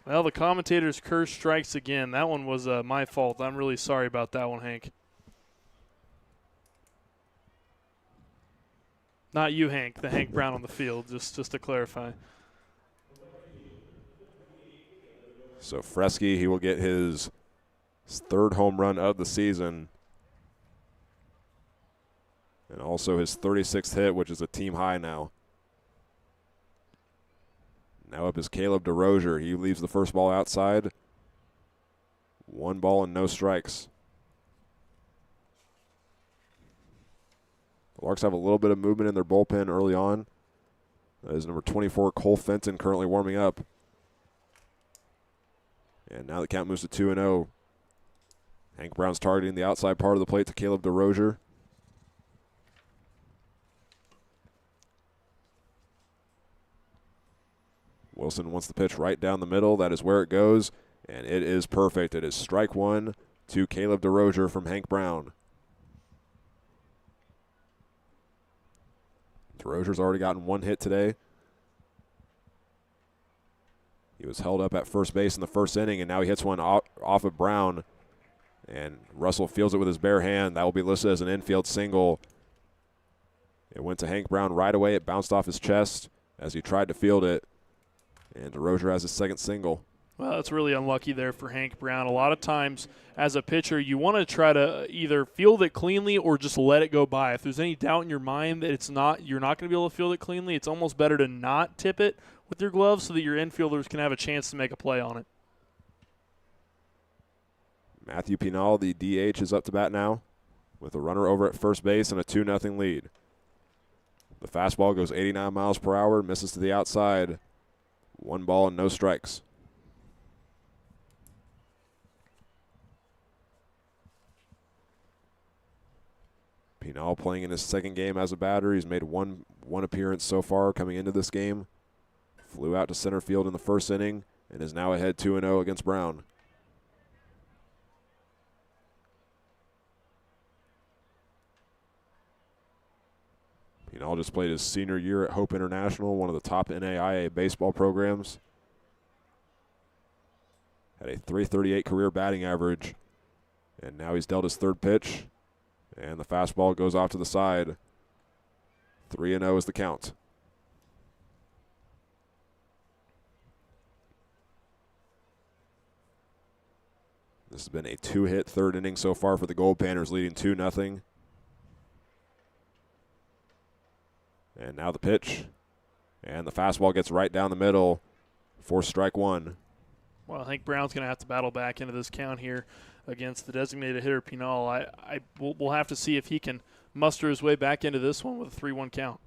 S2: Well, the commentator's curse strikes again. That one was my fault. I'm really sorry about that one, Hank. Not you, Hank. The Hank Brown on the field, just to clarify.
S1: So Freschi, he will get his 3rd home run of the season. And also his 36th hit, which is a team high now. Now up is Caleb DeRozier. He leaves the first ball outside. 1 ball and no strikes. The Larks have a little bit of movement in their bullpen early on. That is number 24, Cole Fenton, currently warming up. And now the count moves to 2-0. Hank Brown's targeting the outside part of the plate to Caleb DeRozier. Wilson wants the pitch right down the middle. That is where it goes, and it is perfect. It is strike one to Caleb DeRozier from Hank Brown. DeRozier's already gotten one hit today. He was held up at first base in the first inning, and now he hits one off of Brown. And Russell fields it with his bare hand. That will be listed as an infield single. It went to Hank Brown right away. It bounced off his chest as he tried to field it. And DeRozier has his second single.
S2: Well, it's really unlucky there for Hank Brown. A lot of times as a pitcher, you want to try to either field it cleanly or just let it go by. If there's any doubt in your mind that you're not going to be able to field it cleanly, it's almost better to not tip it with your glove so that your infielders can have a chance to make a play on it.
S1: Matthew Pinal, the DH, is up to bat now with a runner over at first base and a 2-0 lead. The fastball goes 89 miles per hour, misses to the outside. 1 ball and no strikes. Pinal playing in his second game as a batter. He's made one appearance so far coming into this game. Flew out to center field in the first inning and is now ahead 2-0 against Brown. Pinal just played his senior year at Hope International, one of the top NAIA baseball programs. Had a .338 career batting average, and now he's dealt his third pitch, and the fastball goes off to the side. 3-0 is the count. This has been a 2-hit third inning so far for the Goldpanners, leading 2-0. And now the pitch. And the fastball gets right down the middle for strike one.
S2: Well, Hank Brown's going to have to battle back into this count here against the designated hitter Pinal. We'll have to see if he can muster his way back into this one with a 3-1 count.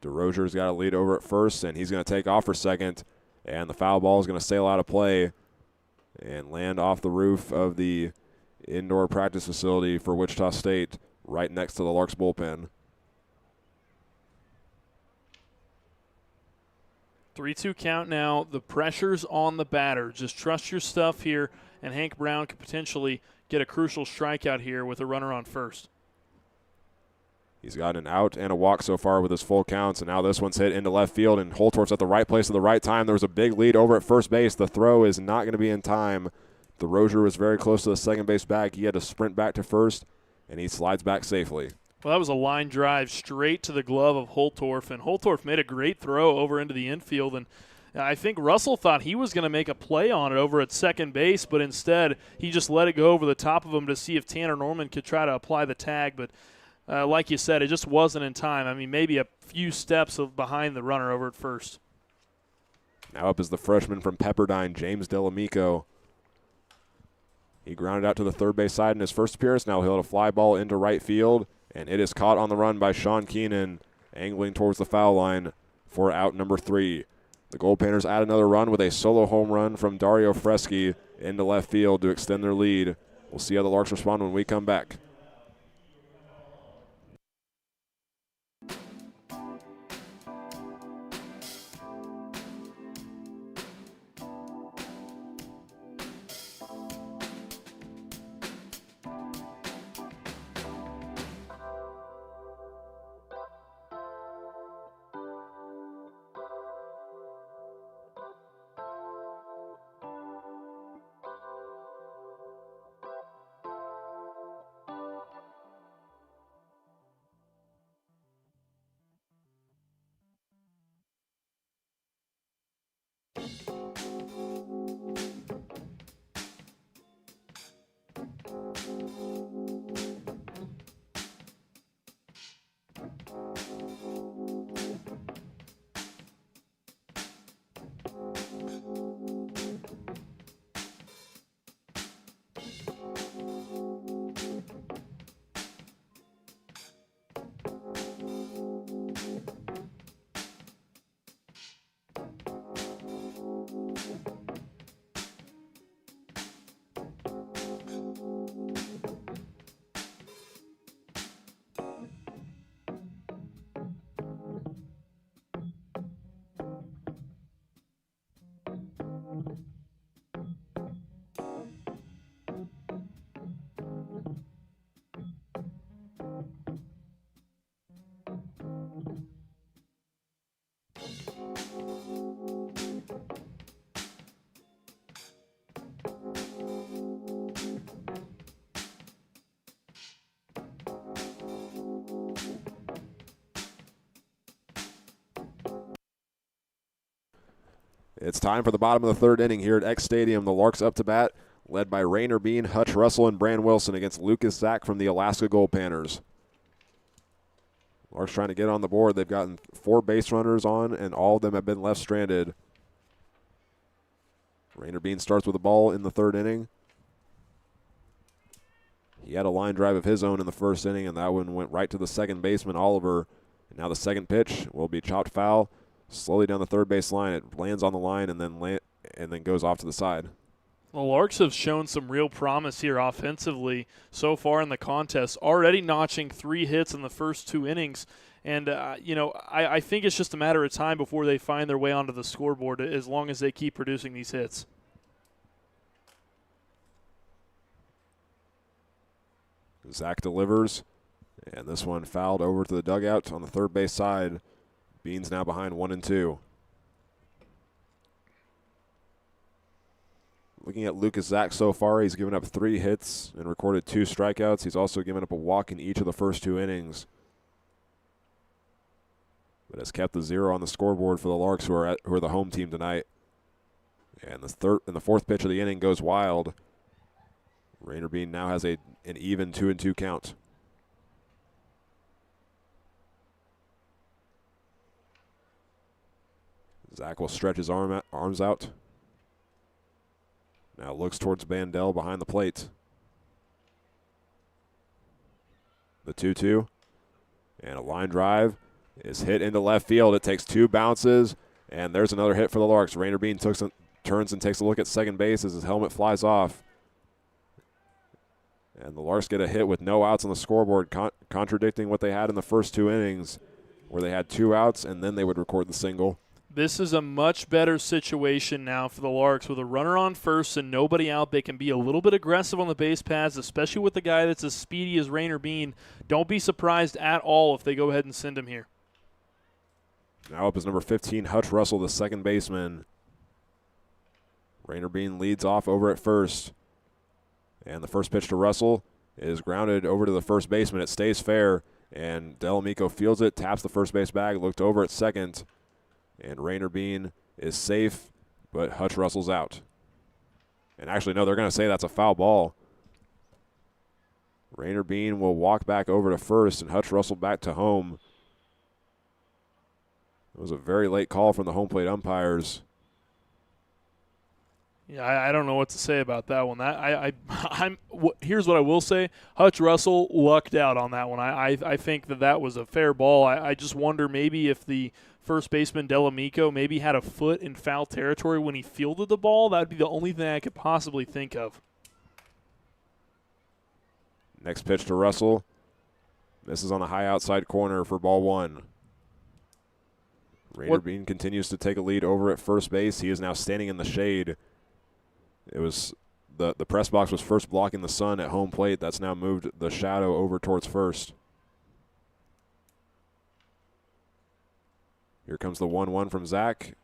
S1: DeRozier's got a lead over at first, and he's going to take off for second. And the foul ball is going to sail out of play and land off the roof of the indoor practice facility for Wichita State, right next to the Larks bullpen.
S2: 3-2 count now. The pressure's on the batter. Just trust your stuff here, and Hank Brown could potentially get a crucial strikeout here with a runner on first.
S1: He's got an out and a walk so far with his full counts, and now this one's hit into left field, and Holtorf's at the right place at the right time. There was a big lead over at first base. The throw is not going to be in time. DeRozier was very close to the second base bag. He had to sprint back to first, and he slides back safely.
S2: Well, that was a line drive straight to the glove of Holtorf, and Holtorf made a great throw over into the infield, and I think Russell thought he was going to make a play on it over at second base, but instead he just let it go over the top of him to see if Tanner Norman could try to apply the tag, but like you said, it just wasn't in time. I mean, maybe a few steps behind the runner over at first.
S1: Now up is the freshman from Pepperdine, James Delamico. He grounded out to the third base side in his first appearance. Now he'll hit a fly ball into right field, and it is caught on the run by Sean Keenan, angling towards the foul line for out number 3. The Goldpanners add another run with a solo home run from Dario Freschi into left field to extend their lead. We'll see how the Larks respond when we come back. It's time for the bottom of the third inning here at X Stadium. The Larks up to bat, led by Rainer Bean, Hutch Russell, and Bran Wilson against Lucas Zach from the Alaska Goldpanners. Larks trying to get on the board. They've gotten 4 base runners on, and all of them have been left stranded. Rainer Bean starts with the ball in the third inning. He had a line drive of his own in the first inning, and that one went right to the second baseman, Oliver. And now the second pitch will be chopped foul. Slowly down the third base line. It lands on the line and then goes off to the side.
S2: The Larks have shown some real promise here offensively so far in the contest, already notching 3 hits in the first 2 innings. And, I think it's just a matter of time before they find their way onto the scoreboard as long as they keep producing these hits.
S1: Zach delivers, and this one fouled over to the dugout on the third base side. Bean's now behind 1-2. Looking at Lucas Zach so far, he's given up 3 hits and recorded 2 strikeouts. He's also given up a walk in each of the first 2 innings, but has kept the 0 on the scoreboard for the Larks, who are the home team tonight. And the fourth pitch of the inning goes wild. Rainer Bean now has an even 2-2 count. Zach will stretch his arms out. Now looks towards Bandel behind the plate. The 2-2. And a line drive is hit into left field. It takes 2 bounces, and there's another hit for the Larks. Rainer Bean turns and takes a look at second base as his helmet flies off. And the Larks get a hit with no outs on the scoreboard, contradicting what they had in the first 2 innings, where they had 2 outs and then they would record the single.
S2: This is a much better situation now for the Larks. With a runner on first and nobody out, they can be a little bit aggressive on the base paths, especially with the guy that's as speedy as Rainer Bean. Don't be surprised at all if they go ahead and send him here.
S1: Now up is number 15, Hutch Russell, the second baseman. Rainer Bean leads off over at first. And the first pitch to Russell is grounded over to the first baseman. It stays fair, and Delamico fields it, taps the first base bag, looked over at second, and Rainer Bean is safe, but Hutch Russell's out. And actually, no, they're going to say that's a foul ball. Rainer Bean will walk back over to first, and Hutch Russell back to home. It was a very late call from the home plate umpires.
S2: Yeah, I don't know what to say about that one. Here's what I will say: Hutch Russell lucked out on that one. I think that was a fair ball. I just wonder maybe if the first baseman Delamico maybe had a foot in foul territory when he fielded the ball. That would be the only thing I could possibly think of.
S1: Next pitch to Russell. This is on the high outside corner for ball 1. Rainer Bean continues to take a lead over at first base. He is now standing in the shade. It was the press box was first blocking the sun at home plate. That's now moved the shadow over towards first. Here comes the 1-1 from Zach,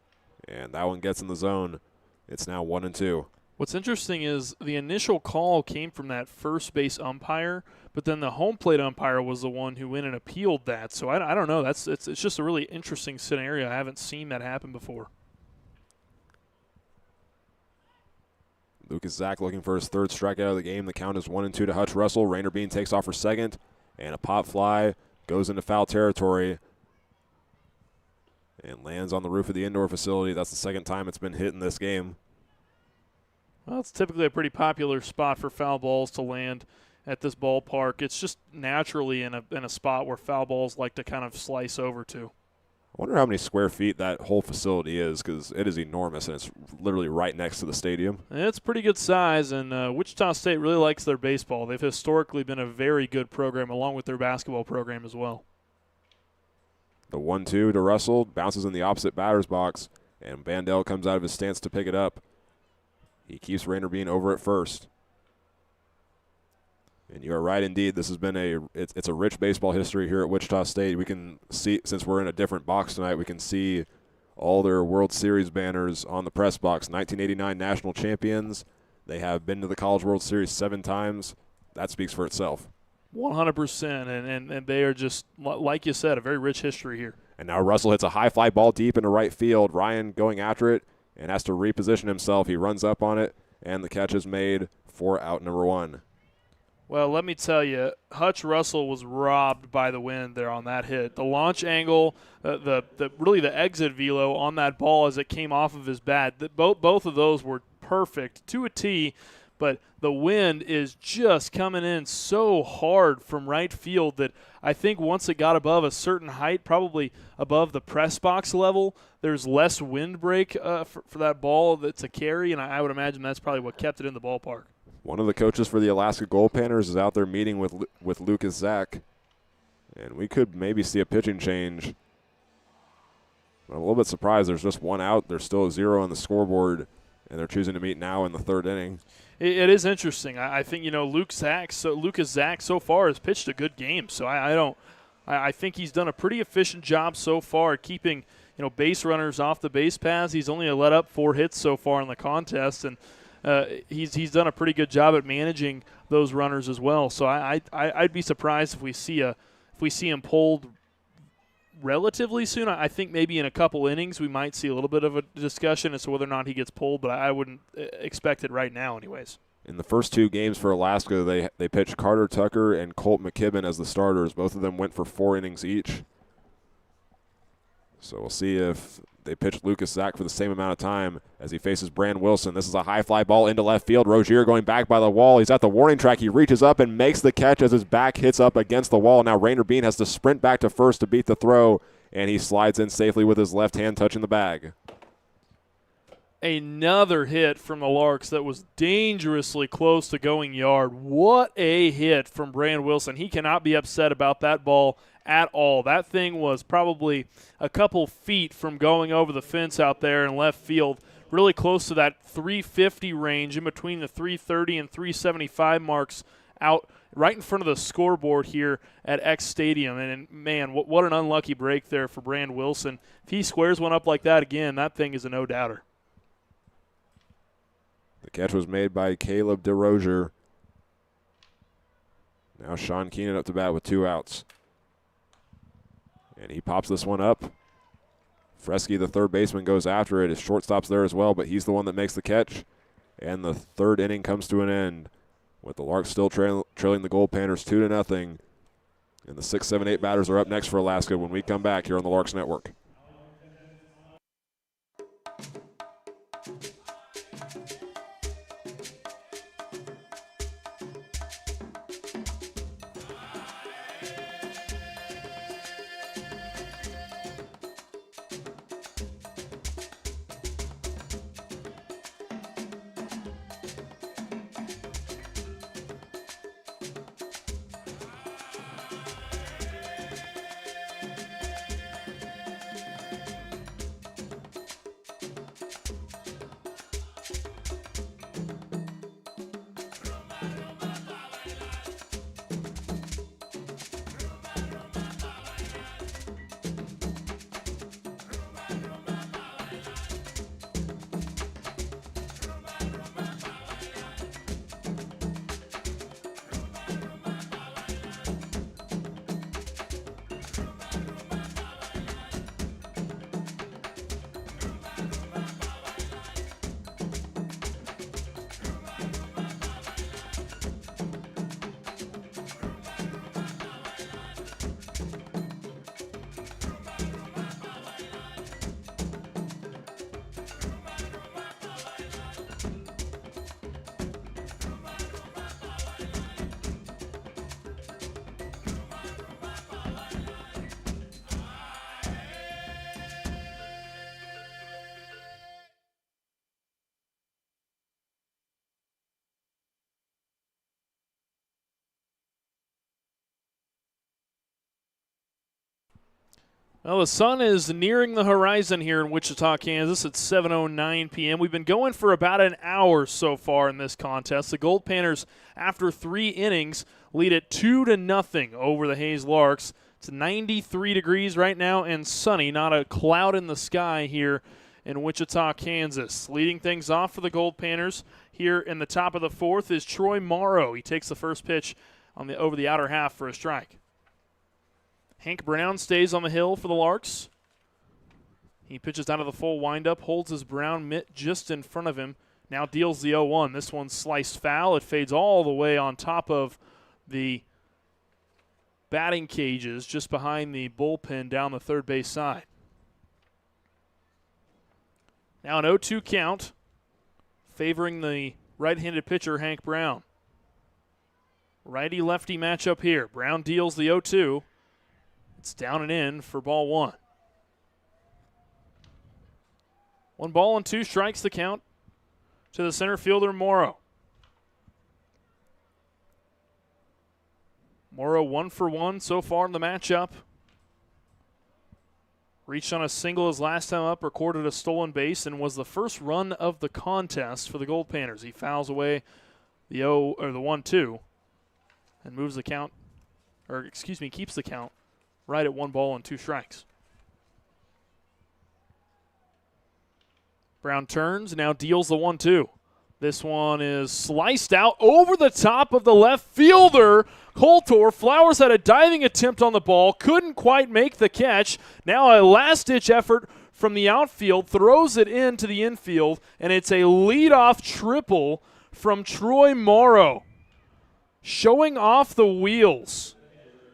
S1: and that one gets in the zone. It's now 1-2.
S2: What's interesting is the initial call came from that first base umpire, but then the home plate umpire was the one who went and appealed that. So I don't know. It's just a really interesting scenario. I haven't seen that happen before.
S1: Lucas Zach looking for his 3rd strikeout of the game. The count is 1-2 to Hutch Russell. Rainer Bean takes off for second, and a pop fly goes into foul territory and lands on the roof of the indoor facility. That's the second time it's been hit in this game.
S2: Well, it's typically a pretty popular spot for foul balls to land at this ballpark. It's just naturally in a spot where foul balls like to kind of slice over to.
S1: I wonder how many square feet that whole facility is, because it is enormous, and it's literally right next to the stadium.
S2: It's pretty good size, and Wichita State really likes their baseball. They've historically been a very good program, along with their basketball program as well.
S1: The 1-2 to Russell, bounces in the opposite batter's box, and Bandel comes out of his stance to pick it up. He keeps Rainer Bean over at first. And you are right indeed. This has been it's a rich baseball history here at Wichita State. We can see, since we're in a different box tonight, we can see all their World Series banners on the press box. 1989 national champions. They have been to the College World Series 7 times. That speaks for itself.
S2: 100%, and they are just, like you said, a very rich history here.
S1: And now Russell hits a high fly ball deep into right field. Ryan going after it, and has to reposition himself. He runs up on it, and the catch is made for out number 1.
S2: Well, let me tell you, Hutch Russell was robbed by the wind there on that hit. The launch angle, really the exit velo on that ball as it came off of his bat, both of those were perfect to a T, but the wind is just coming in so hard from right field that I think once it got above a certain height, probably above the press box level, there's less wind break for that ball to carry, and I would imagine that's probably what kept it in the ballpark.
S1: One of the coaches for the Alaska Goldpanners is out there meeting with Lucas Zach, and we could maybe see a pitching change. I'm a little bit surprised there's just one out. There's still a 0 on the scoreboard, and they're choosing to meet now in the 3rd inning.
S2: It is interesting. I think, Lucas Zach so far has pitched a good game, so I think he's done a pretty efficient job so far at keeping base runners off the base paths. He's only let up 4 hits so far in the contest, and he's done a pretty good job at managing those runners as well. So I'd be surprised if we see him pulled relatively soon. I think maybe in a couple innings we might see a little bit of a discussion as to whether or not he gets pulled, but I wouldn't expect it right now anyways.
S1: In the first 2 games for Alaska, they pitched Carter Tucker and Colt McKibben as the starters. Both of them went for 4 innings each. So we'll see if they pitch Lucas Zach for the same amount of time as he faces Brand Wilson. This is a high fly ball into left field. Rozier going back by the wall. He's at the warning track. He reaches up and makes the catch as his back hits up against the wall. Now Rainer Bean has to sprint back to first to beat the throw, and he slides in safely with his left hand touching the bag.
S2: Another hit from the Larks that was dangerously close to going yard. What a hit from Brand Wilson. He cannot be upset about that ball at all. That thing was probably a couple feet from going over the fence out there in left field, really close to that 350 range, in between the 330 and 375 marks, out right in front of the scoreboard here at X Stadium. And man, what an unlucky break there for Brand Wilson. If he squares one up like that again, that thing is a no-doubter.
S1: The catch was made by Caleb DeRozier. Now Sean Keenan up to bat with 2 outs. And he pops this one up. Fresky, the third baseman, goes after it. His shortstop's there as well, but he's the one that makes the catch. And the 3rd inning comes to an end with the Larks still trailing the Goldpanners 2-0. And the 6, 7, 8 batters are up next for Alaska when we come back here on the Larks Network.
S2: Well, the sun is nearing the horizon here in Wichita, Kansas at 7:09 p.m. We've been going for about an hour so far in this contest. The Goldpanners, after 3 innings, lead it 2-0 over the Hayes Larks. It's 93 degrees right now and sunny, not a cloud in the sky here in Wichita, Kansas. Leading things off for the Goldpanners here in the top of the 4th is Troy Morrow. He takes the first pitch over the outer half for a strike. Hank Brown stays on the hill for the Larks. He pitches down to the full windup, holds his brown mitt just in front of him. Now deals the 0-1. This one's sliced foul. It fades all the way on top of the batting cages just behind the bullpen down the third base side. Now an 0-2 count favoring the right-handed pitcher, Hank Brown. Righty-lefty matchup here. Brown deals the 0-2. It's down and in for ball one. 1 ball and 2 strikes the count to the center fielder, Morrow. Morrow 1 for 1 so far in the matchup. Reached on a single his last time up, recorded a stolen base, and was the first run of the contest for the Goldpanners. He fouls away the 1-2 and moves the count, keeps the count right at 1 ball and 2 strikes. Brown turns, now deals the 1-2. This one is sliced out over the top of the left fielder. Coulter. Flowers had a diving attempt on the ball, couldn't quite make the catch. Now a last-ditch effort from the outfield, throws it into the infield, and it's a leadoff triple from Troy Morrow. Showing off the wheels.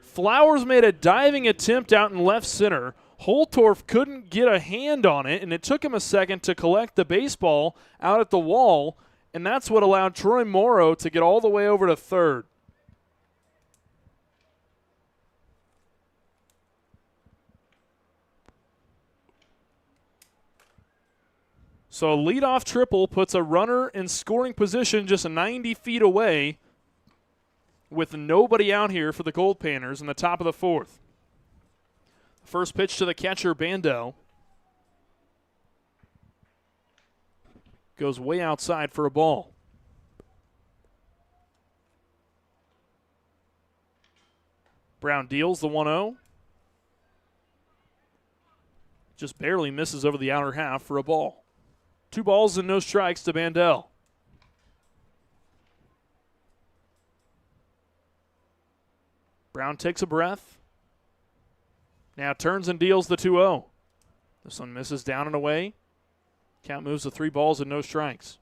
S2: Flowers made a diving attempt out in left center. Holtorf couldn't get a hand on it, and it took him a second to collect the baseball out at the wall, and that's what allowed Troy Morrow to get all the way over to third. So a leadoff triple puts a runner in scoring position just 90 feet away with nobody out here for the Goldpanners in the top of the fourth. First pitch to the catcher, Bandel. Goes way outside for a ball. Brown deals the 1-0. Just barely misses over the outer half for a ball. 2 balls and no strikes to Bandel. Brown takes a breath. Now turns and deals the 2-0. This one misses down and away. Count moves to 3 balls and no strikes.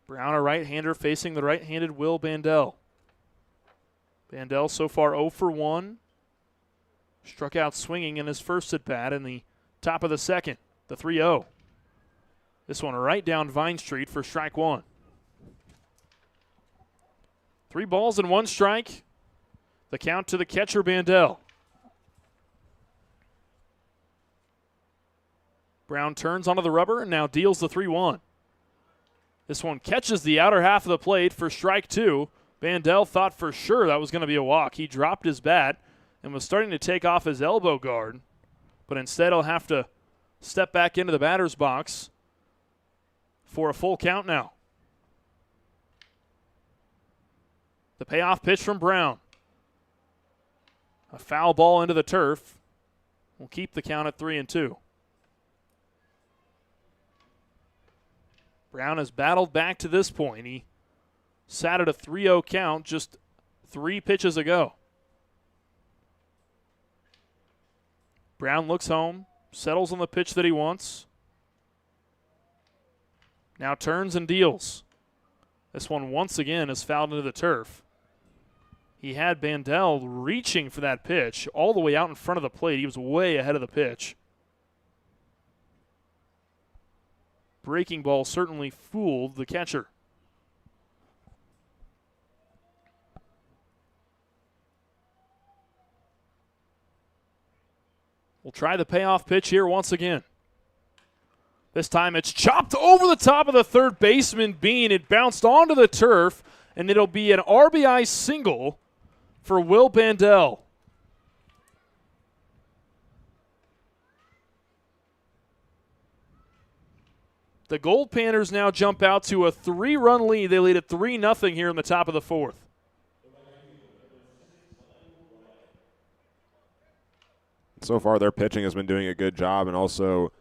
S2: Brown, a right-hander, facing the right-handed Will Bandel. Bandel so far 0 for 1. Struck out swinging in his first at-bat in the top of the second, the 3-0. This one right down Vine Street for strike 1. 3 balls and 1 strike. The count to the catcher, Bandel. Brown turns onto the rubber and now deals the 3-1. This one catches the outer half of the plate for strike 2. Bandel thought for sure that was going to be a walk. He dropped his bat and was starting to take off his elbow guard, but instead he'll have to step back into the batter's box for a full count now. The payoff pitch from Brown. A foul ball into the turf will keep the count at 3-2. Brown has battled back to this point. He sat at a 3-0 count just 3 pitches ago. Brown looks home, settles on the pitch that he wants. Now turns and deals. This one once again is fouled into the turf. He had Bandel reaching for that pitch all the way out in front of the plate. He was way ahead of the pitch. Breaking ball certainly fooled the catcher. We'll try the payoff pitch here once again. This time it's chopped over the top of the third baseman, Bean. It bounced onto the turf, and it'll be an RBI single for Will Bandel. The Goldpanners now jump out to a 3-run lead. They lead at 3-0 here in the top of the fourth.
S1: So far, their pitching has been doing a good job, and also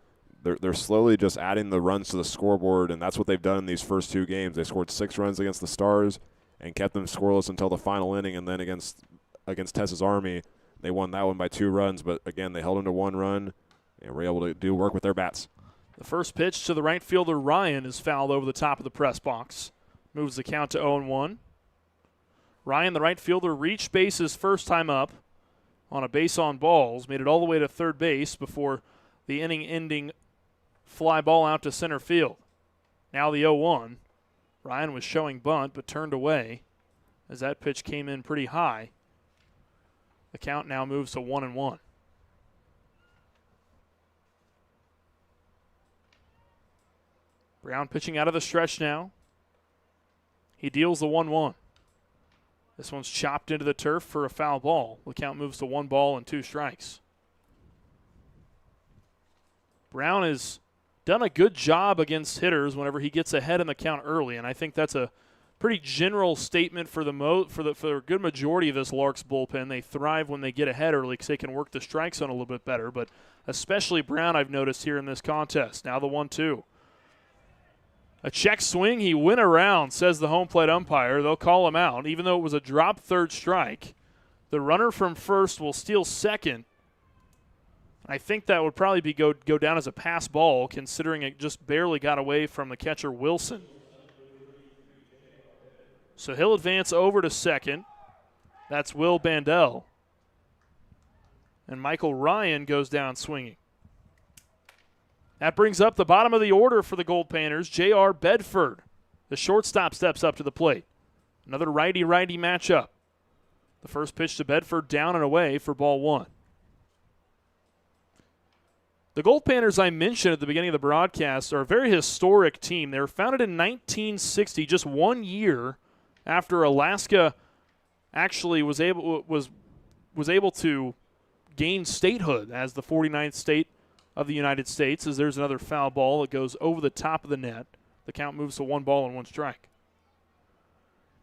S1: they're slowly just adding the runs to the scoreboard, and that's what they've done in these first 2 games. They scored 6 runs against the Stars and kept them scoreless until the final inning, and then against Tessa's Army, They won that one by 2 runs, but again, they held them to 1 run and were able to do work with their bats.
S2: The first pitch to the right fielder, Ryan, is fouled over the top of the press box. Moves the count to 0-1. Ryan, the right fielder, reached base his first time up on a base on balls, made it all the way to third base before the inning-ending fly ball out to center field. Now the 0-1. Ryan was showing bunt but turned away as that pitch came in pretty high. The count now moves to 1-1. Brown pitching out of the stretch now. He deals the 1-1. This one's chopped into the turf for a foul ball. The count moves to 1 ball and 2 strikes. Brown has done a good job against hitters whenever he gets ahead in the count early, and I think that's a pretty general statement for the good majority of this Larks bullpen. They thrive when they get ahead early because they can work the strike zone a little bit better, but especially Brown I've noticed here in this contest. Now the 1-2. A check swing, he went around, says the home plate umpire. They'll call him out, even though it was a drop third strike. The runner from first will steal second. I think that would probably go down as a pass ball, considering it just barely got away from the catcher Wilson. So he'll advance over to second. That's Will Bandel. And Michael Ryan goes down swinging. That brings up the bottom of the order for the Goldpanners. J.R. Bedford, the shortstop, steps up to the plate. Another righty-righty matchup. The first pitch to Bedford down and away for ball 1. The Goldpanners I mentioned at the beginning of the broadcast are a very historic team. They were founded in 1960, just 1 year after Alaska actually was able to gain statehood as the 49th state of the United States. As there's another foul ball that goes over the top of the net. The count moves to 1 ball and 1 strike.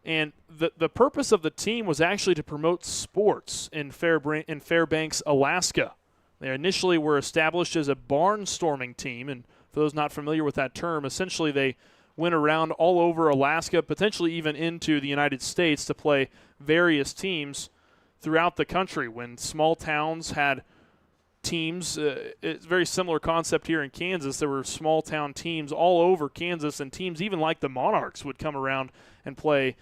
S2: And the purpose of the team was actually to promote sports in Fairbanks, Alaska. They initially were established as a barnstorming team, and for those not familiar with that term, essentially they went around all over Alaska, potentially even into the United States, to play various teams throughout the country. When small towns had teams, it's a very similar concept here in Kansas. There were small town teams all over Kansas, and teams even like the Monarchs would come around and play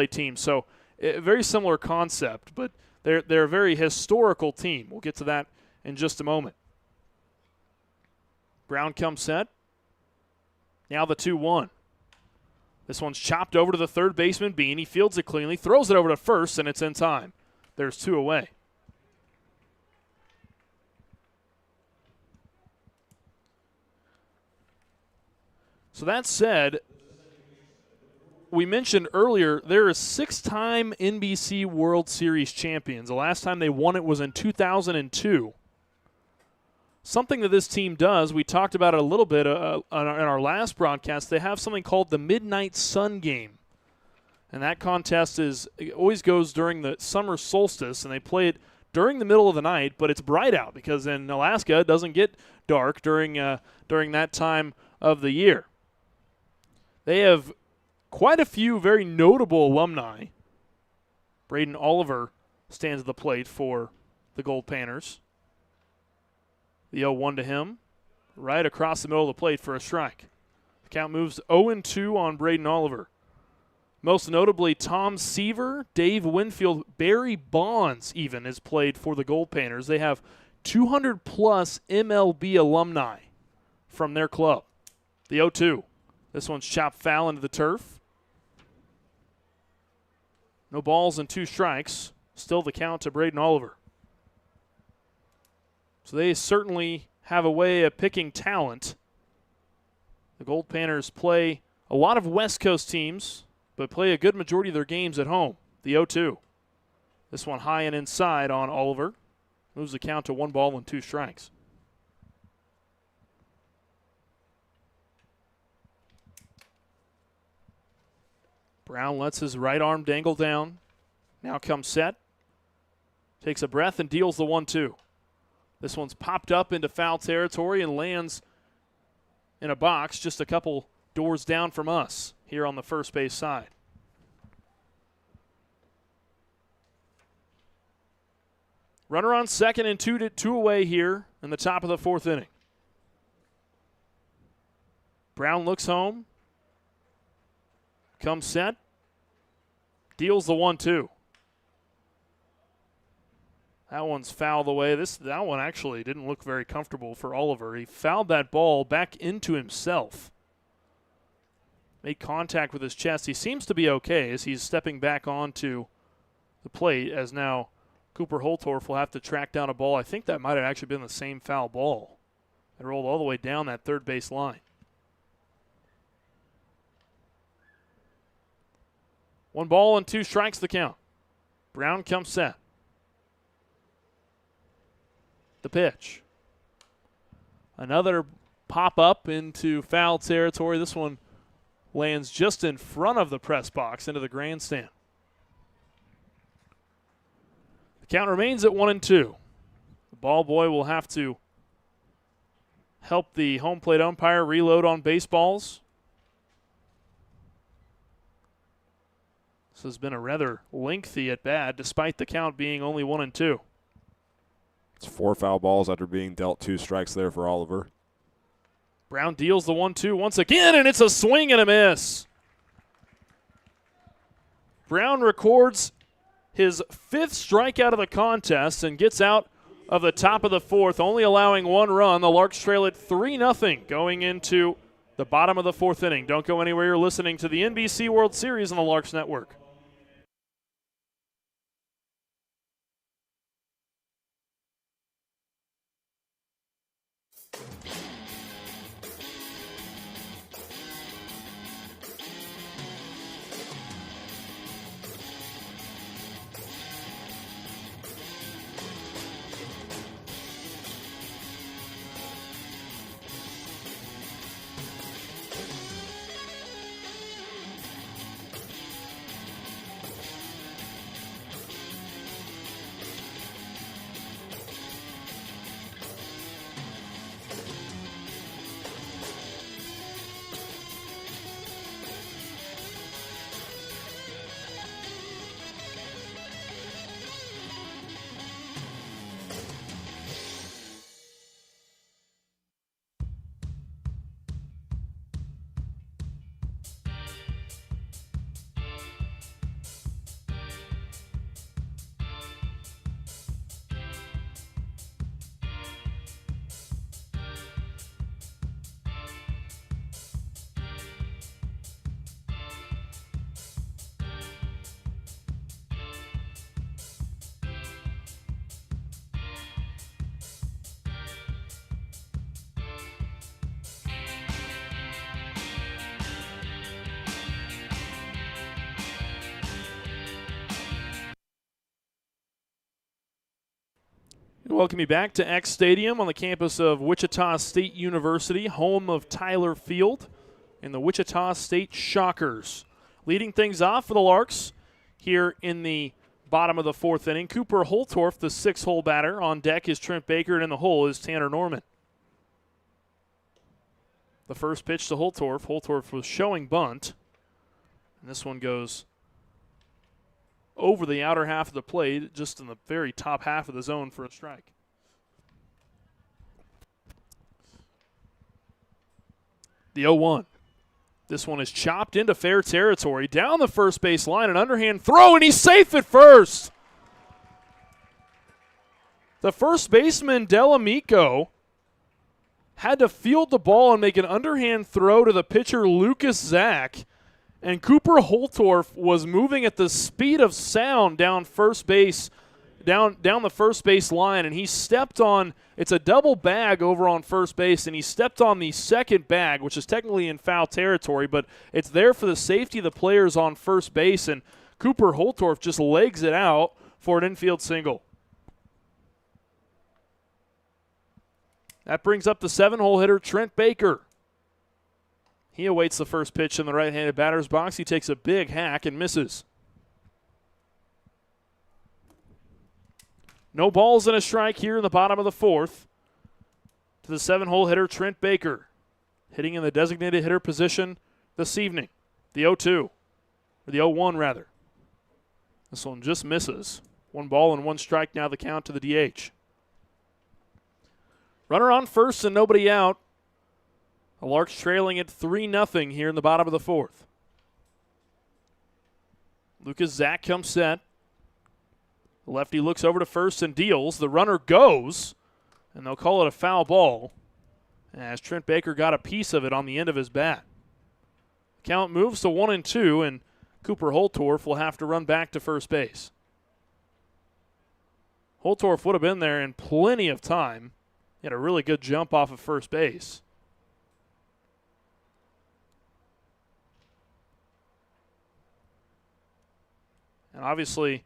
S2: teams. So a very similar concept, but they're a very historical team. We'll get to that in just a moment. Brown comes set. Now the 2-1. This one's chopped over to the third baseman, Bean. He fields it cleanly, throws it over to first, and it's in time. There's 2 away. So that said, we mentioned earlier there are 6-time NBC World Series champions. The last time they won it was in 2002. Something that this team does, we talked about it a little bit in our last broadcast, they have something called the Midnight Sun Game. And that contest it always goes during the summer solstice, and they play it during the middle of the night, but it's bright out because in Alaska it doesn't get dark during that time of the year. They have quite a few very notable alumni. Braden Oliver stands at the plate for the Goldpanners. The 0-1 to him, right across the middle of the plate for a strike. The count moves to 0-2 on Braden Oliver. Most notably, Tom Seaver, Dave Winfield, Barry Bonds even has played for the Goldpanners. They have 200-plus MLB alumni from their club. The 0-2. This one's chopped foul into the turf. No balls and 2 strikes. Still the count to Braden Oliver. So they certainly have a way of picking talent. The Goldpanners play a lot of West Coast teams, but play a good majority of their games at home. The 0-2. This one high and inside on Oliver. Moves the count to 1 ball and 2 strikes. Brown lets his right arm dangle down. Now comes set. Takes a breath and deals the 1-2. This one's popped up into foul territory and lands in a box just a couple doors down from us here on the first base side. Runner on second and two away here in the top of the fourth inning. Brown looks home. Comes set. Deals the 1-2. That one's fouled away. That one actually didn't look very comfortable for Oliver. He fouled that ball back into himself. Made contact with his chest. He seems to be okay as he's stepping back onto the plate, as now Cooper Holtorf will have to track down a ball. I think that might have actually been the same foul ball. It rolled all the way down that third base line. 1 ball and 2 strikes the count. Brown comes set. The pitch. Another pop up into foul territory. This one lands just in front of the press box into the grandstand. The count remains at 1-2. The ball boy will have to help the home plate umpire reload on baseballs. This has been a rather lengthy at bat, despite the count being only 1-2.
S1: It's 4 foul balls after being dealt 2 strikes there for Oliver.
S2: Brown deals the 1-2 once again, and it's a swing and a miss. Brown records his 5th strikeout of the contest and gets out of the top of the 4th, only allowing 1 run. The Larks trail it 3-0 going into the bottom of the 4th inning. Don't go anywhere. You're listening to the NBC World Series on the Larks Network. Welcome you back to X Stadium on the campus of Wichita State University, home of Tyler Field and the Wichita State Shockers. Leading things off for the Larks here in the bottom of the 4th inning. Cooper Holtorf, the 6-hole batter. On deck is Trent Baker, and in the hole is Tanner Norman. The first pitch to Holtorf. Holtorf was showing bunt. And this one goes over the outer half of the plate, just in the very top half of the zone for a strike. The 0-1. This one is chopped into fair territory, down the first base line, an underhand throw, and he's safe at first. The first baseman, Delamico, had to field the ball and make an underhand throw to the pitcher, Lucas Zach. And Cooper Holtorf was moving at the speed of sound down first base, down the first base line, and he stepped on, it's a double bag over on first base, and he stepped on the second bag, which is technically in foul territory, but it's there for the safety of the players on first base, and Cooper Holtorf just legs it out for an infield single. That brings up the 7-hole hitter, Trent Baker. He awaits the first pitch in the right-handed batter's box. He takes a big hack and misses. No balls and a strike here in the bottom of the 4th to the 7-hole hitter, Trent Baker, hitting in the designated hitter position this evening. The 0-2, or the 0-1 rather. This one just misses. 1 ball and 1 strike now the count to the DH. Runner on first and nobody out. The Larks trailing at 3-0 here in the bottom of the 4th. Lucas Zach comes set. The lefty looks over to first and deals. The runner goes, and they'll call it a foul ball as Trent Baker got a piece of it on the end of his bat. Count moves to 1-2, and Cooper Holtorf will have to run back to first base. Holtorf would have been there in plenty of time. He had a really good jump off of first base. And obviously,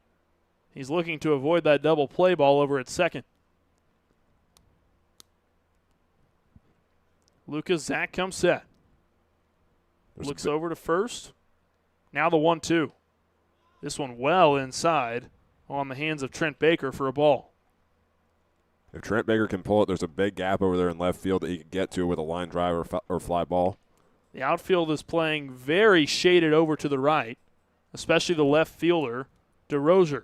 S2: he's looking to avoid that double play ball over at second. Lucas Zach comes set. Looks over to first. Now the 1-2. This one well inside on the hands of Trent Baker for a ball.
S1: If Trent Baker can pull it, there's a big gap over there in left field that he can get to with a line drive or fly ball.
S2: The outfield is playing very shaded over to the right, especially the left fielder, DeRozier.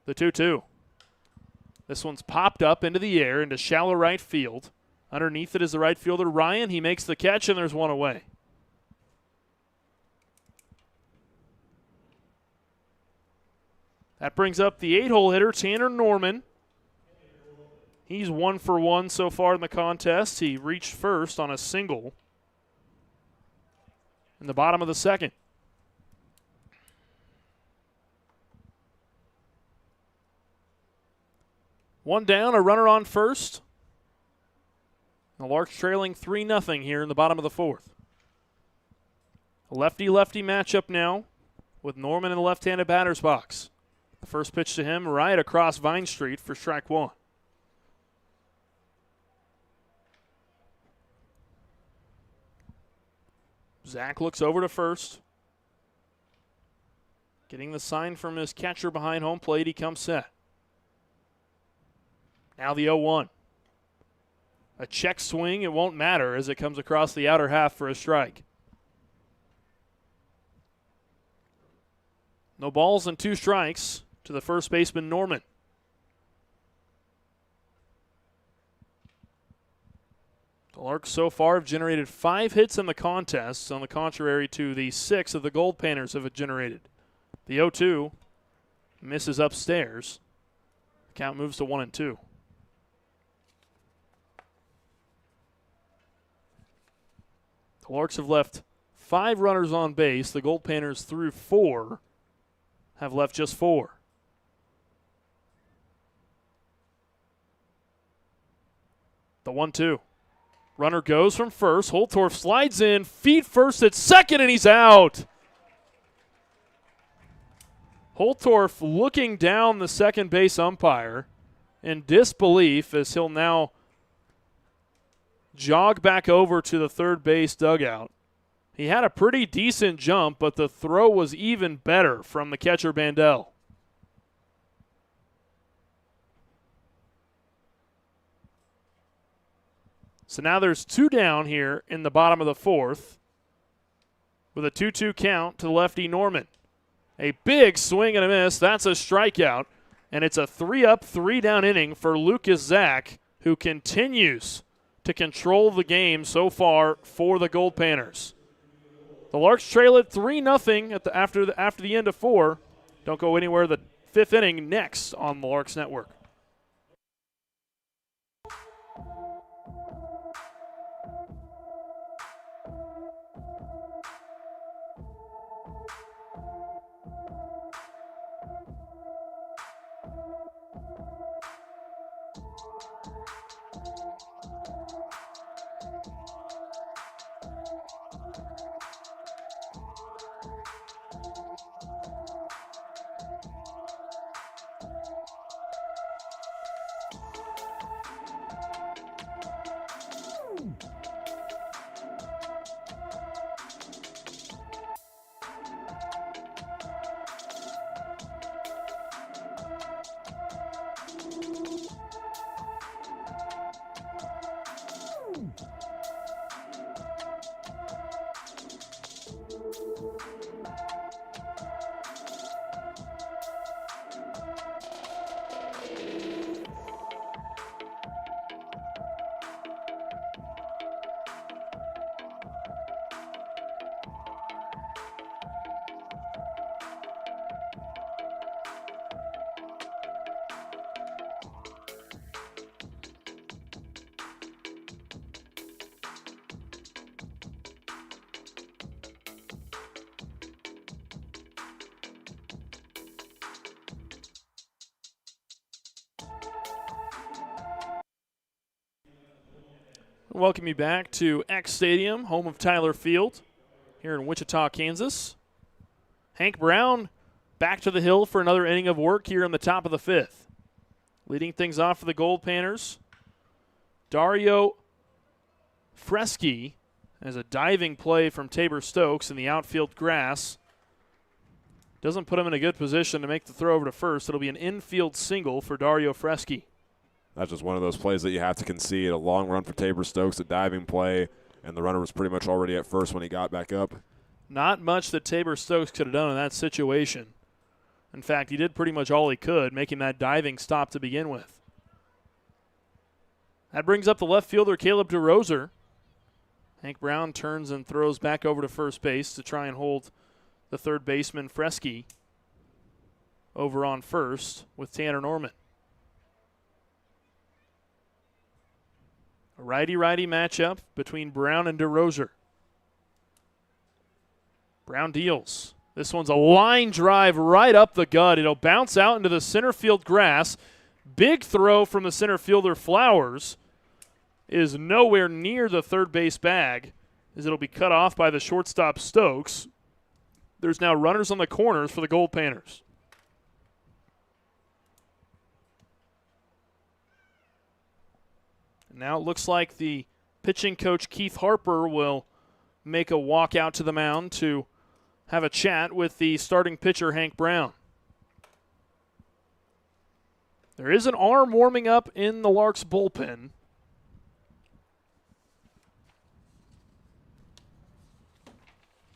S2: The 2-2. This one's popped up into the air into shallow right field. Underneath it is the right fielder, Ryan. He makes the catch, and there's one away. That brings up the 8-hole hitter, Tanner Norman. He's 1 for 1 so far in the contest. He reached first on a single in the bottom of the 2nd. One down, a runner on first. The Larks trailing 3-0 here in the bottom of the 4th. A lefty-lefty matchup now with Norman in the left-handed batter's box. The first pitch to him right across Vine Street for strike 1. Zach looks over to first. Getting the sign from his catcher behind home plate, he comes set. Now the 0-1. A check swing, it won't matter as it comes across the outer half for a strike. No balls and 2 strikes to the first baseman, Norman. The Larks so far have generated 5 hits in the contest, on the contrary to the 6 that the Goldpanners have generated. The 0-2 misses upstairs. The count moves to 1-2. The Larks have left 5 runners on base. The Goldpanners through 4 have left just 4. The 1-2. Runner goes from first. Holtorf slides in, feet first at second, and he's out. Holtorf looking down the second base umpire in disbelief as he'll now jog back over to the third base dugout. He had a pretty decent jump, but the throw was even better from the catcher, Bandel. So now there's 2 down here in the bottom of the 4th with a 2-2 count to the lefty, Norman. A big swing and a miss. That's a strikeout, and it's a 3-up, 3-down inning for Lucas Zach, who continues to control the game so far for the Goldpanners. The Larks trail it 3-0 after the end of 4. Don't go anywhere. The 5th inning next on the Larks Network. Welcome you back to X Stadium, home of Tyler Field, here in Wichita, Kansas. Hank Brown back to the hill for another inning of work here in the top of the fifth. Leading things off for the Goldpanners, Dario Fresky has a diving play from Tabor Stokes in the outfield grass. Doesn't put him in a good position to make the throw over to first. It'll be an infield single for Dario Fresky.
S1: That's just one of those plays that you have to concede. A long run for Tabor Stokes, a diving play, and the runner was pretty much already at first when he got back up.
S2: Not much that Tabor Stokes could have done in that situation. In fact, he did pretty much all he could, making that diving stop to begin with. That brings up the left fielder, Caleb DeRoser. Hank Brown turns and throws back over to first base to try and hold the third baseman, Fresky, over on first with Tanner Norman. A righty-righty matchup between Brown and DeRoser. Brown deals. This one's a line drive right up the gut. It'll bounce out into the center field grass. Big throw from the center fielder, Flowers, is nowhere near the third base bag as it'll be cut off by the shortstop, Stokes. There's now runners on the corners for the Goldpanners. Now it looks like the pitching coach, Keith Harper, will make a walk out to the mound to have a chat with the starting pitcher, Hank Brown. There is an arm warming up in the Larks bullpen.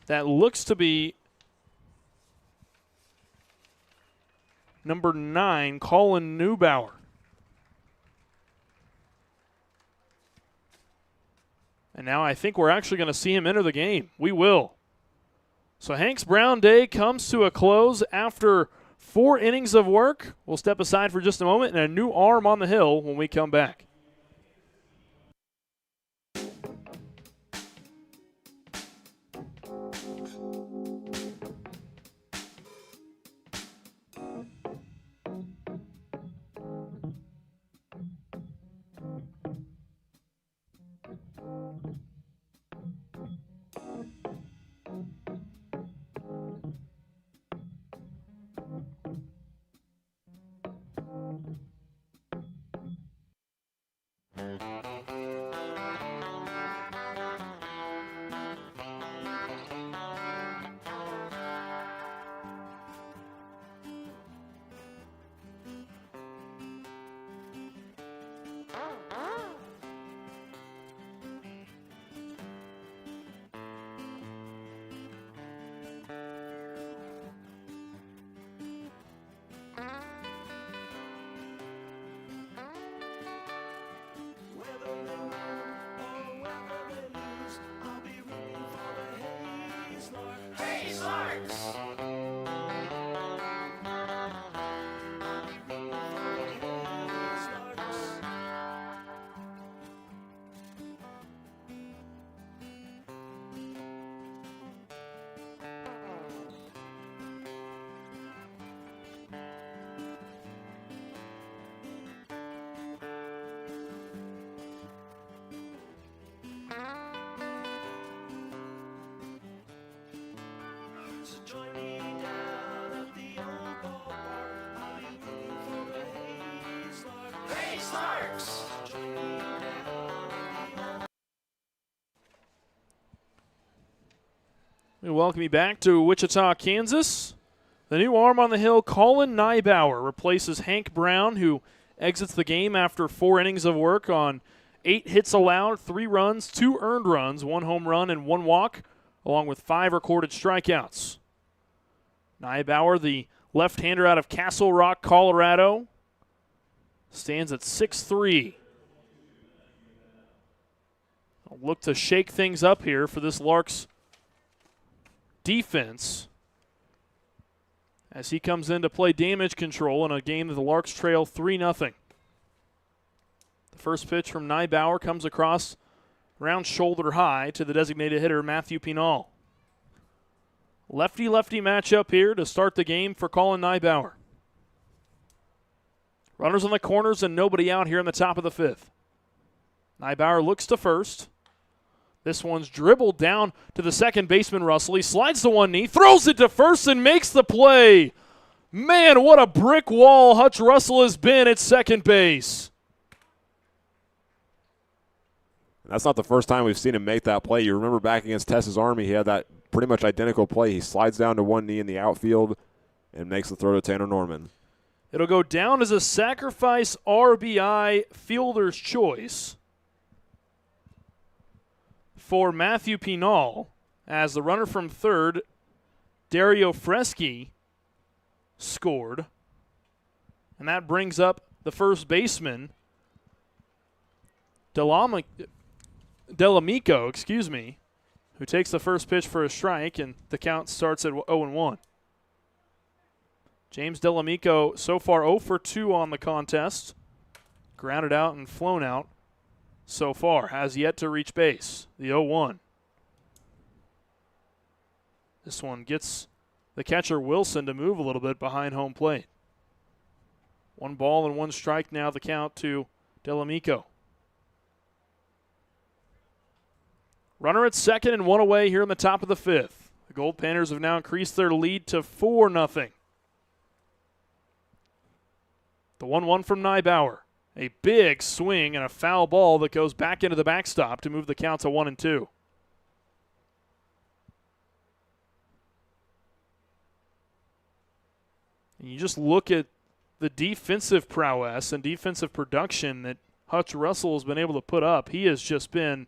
S2: That looks to be number 9, Colin Neubauer. And now I think we're actually going to see him enter the game. We will. So Hank's Brown day comes to a close after 4 innings of work. We'll step aside for just a moment and a new arm on the hill when we come back.
S3: Larks! So join me down at the old ballpark. I'll be rooting for the Hayes Larks. Hayes Larks! Join me down at the old.
S2: We welcome you back to Wichita, Kansas. The new arm on the hill, Colin Neubauer, replaces Hank Brown, who exits the game after 4 innings of work on 8 hits allowed, 3 runs, 2 earned runs, 1 home run, and 1 walk, along with 5 recorded strikeouts. Neubauer, the left-hander out of Castle Rock, Colorado, stands at 6'3". I'll look to shake things up here for this Larks defense as he comes in to play damage control in a game that the Larks trail 3-0. The first pitch from Neubauer comes across around shoulder high to the designated hitter, Matthew Pinal. Lefty-lefty matchup here to start the game for Colin Neubauer. Runners on the corners and nobody out here in the top of the 5th. Nybauer looks to first. This one's dribbled down to the second baseman, Russell. He slides to one knee, throws it to first, and makes the play. Man, what a brick wall Hutch Russell has been at second base.
S1: That's not the first time we've seen him make that play. You remember back against Texas Army, he had that pretty much identical play. He slides down to one knee in the outfield and makes the throw to Tanner Norman.
S2: It'll go down as a sacrifice RBI fielder's choice for Matthew Pinal, as the runner from third, Dario Freschi, scored. And that brings up the first baseman, Delamico, who takes the first pitch for a strike, and the count starts at 0-1. James Delamico so far 0 for 2 on the contest. Grounded out and flown out so far. Has yet to reach base. The 0-1. This one gets the catcher Wilson to move a little bit behind home plate. 1 ball and 1 strike now the count to Delamico. Runner at second and 1 away here in the top of the 5th. The Goldpanners have now increased their lead to 4-0. The 1-1 from Nybauer. A big swing and a foul ball that goes back into the backstop to move the count to 1-2. And you just look at the defensive prowess and defensive production that Hutch Russell has been able to put up. He has just been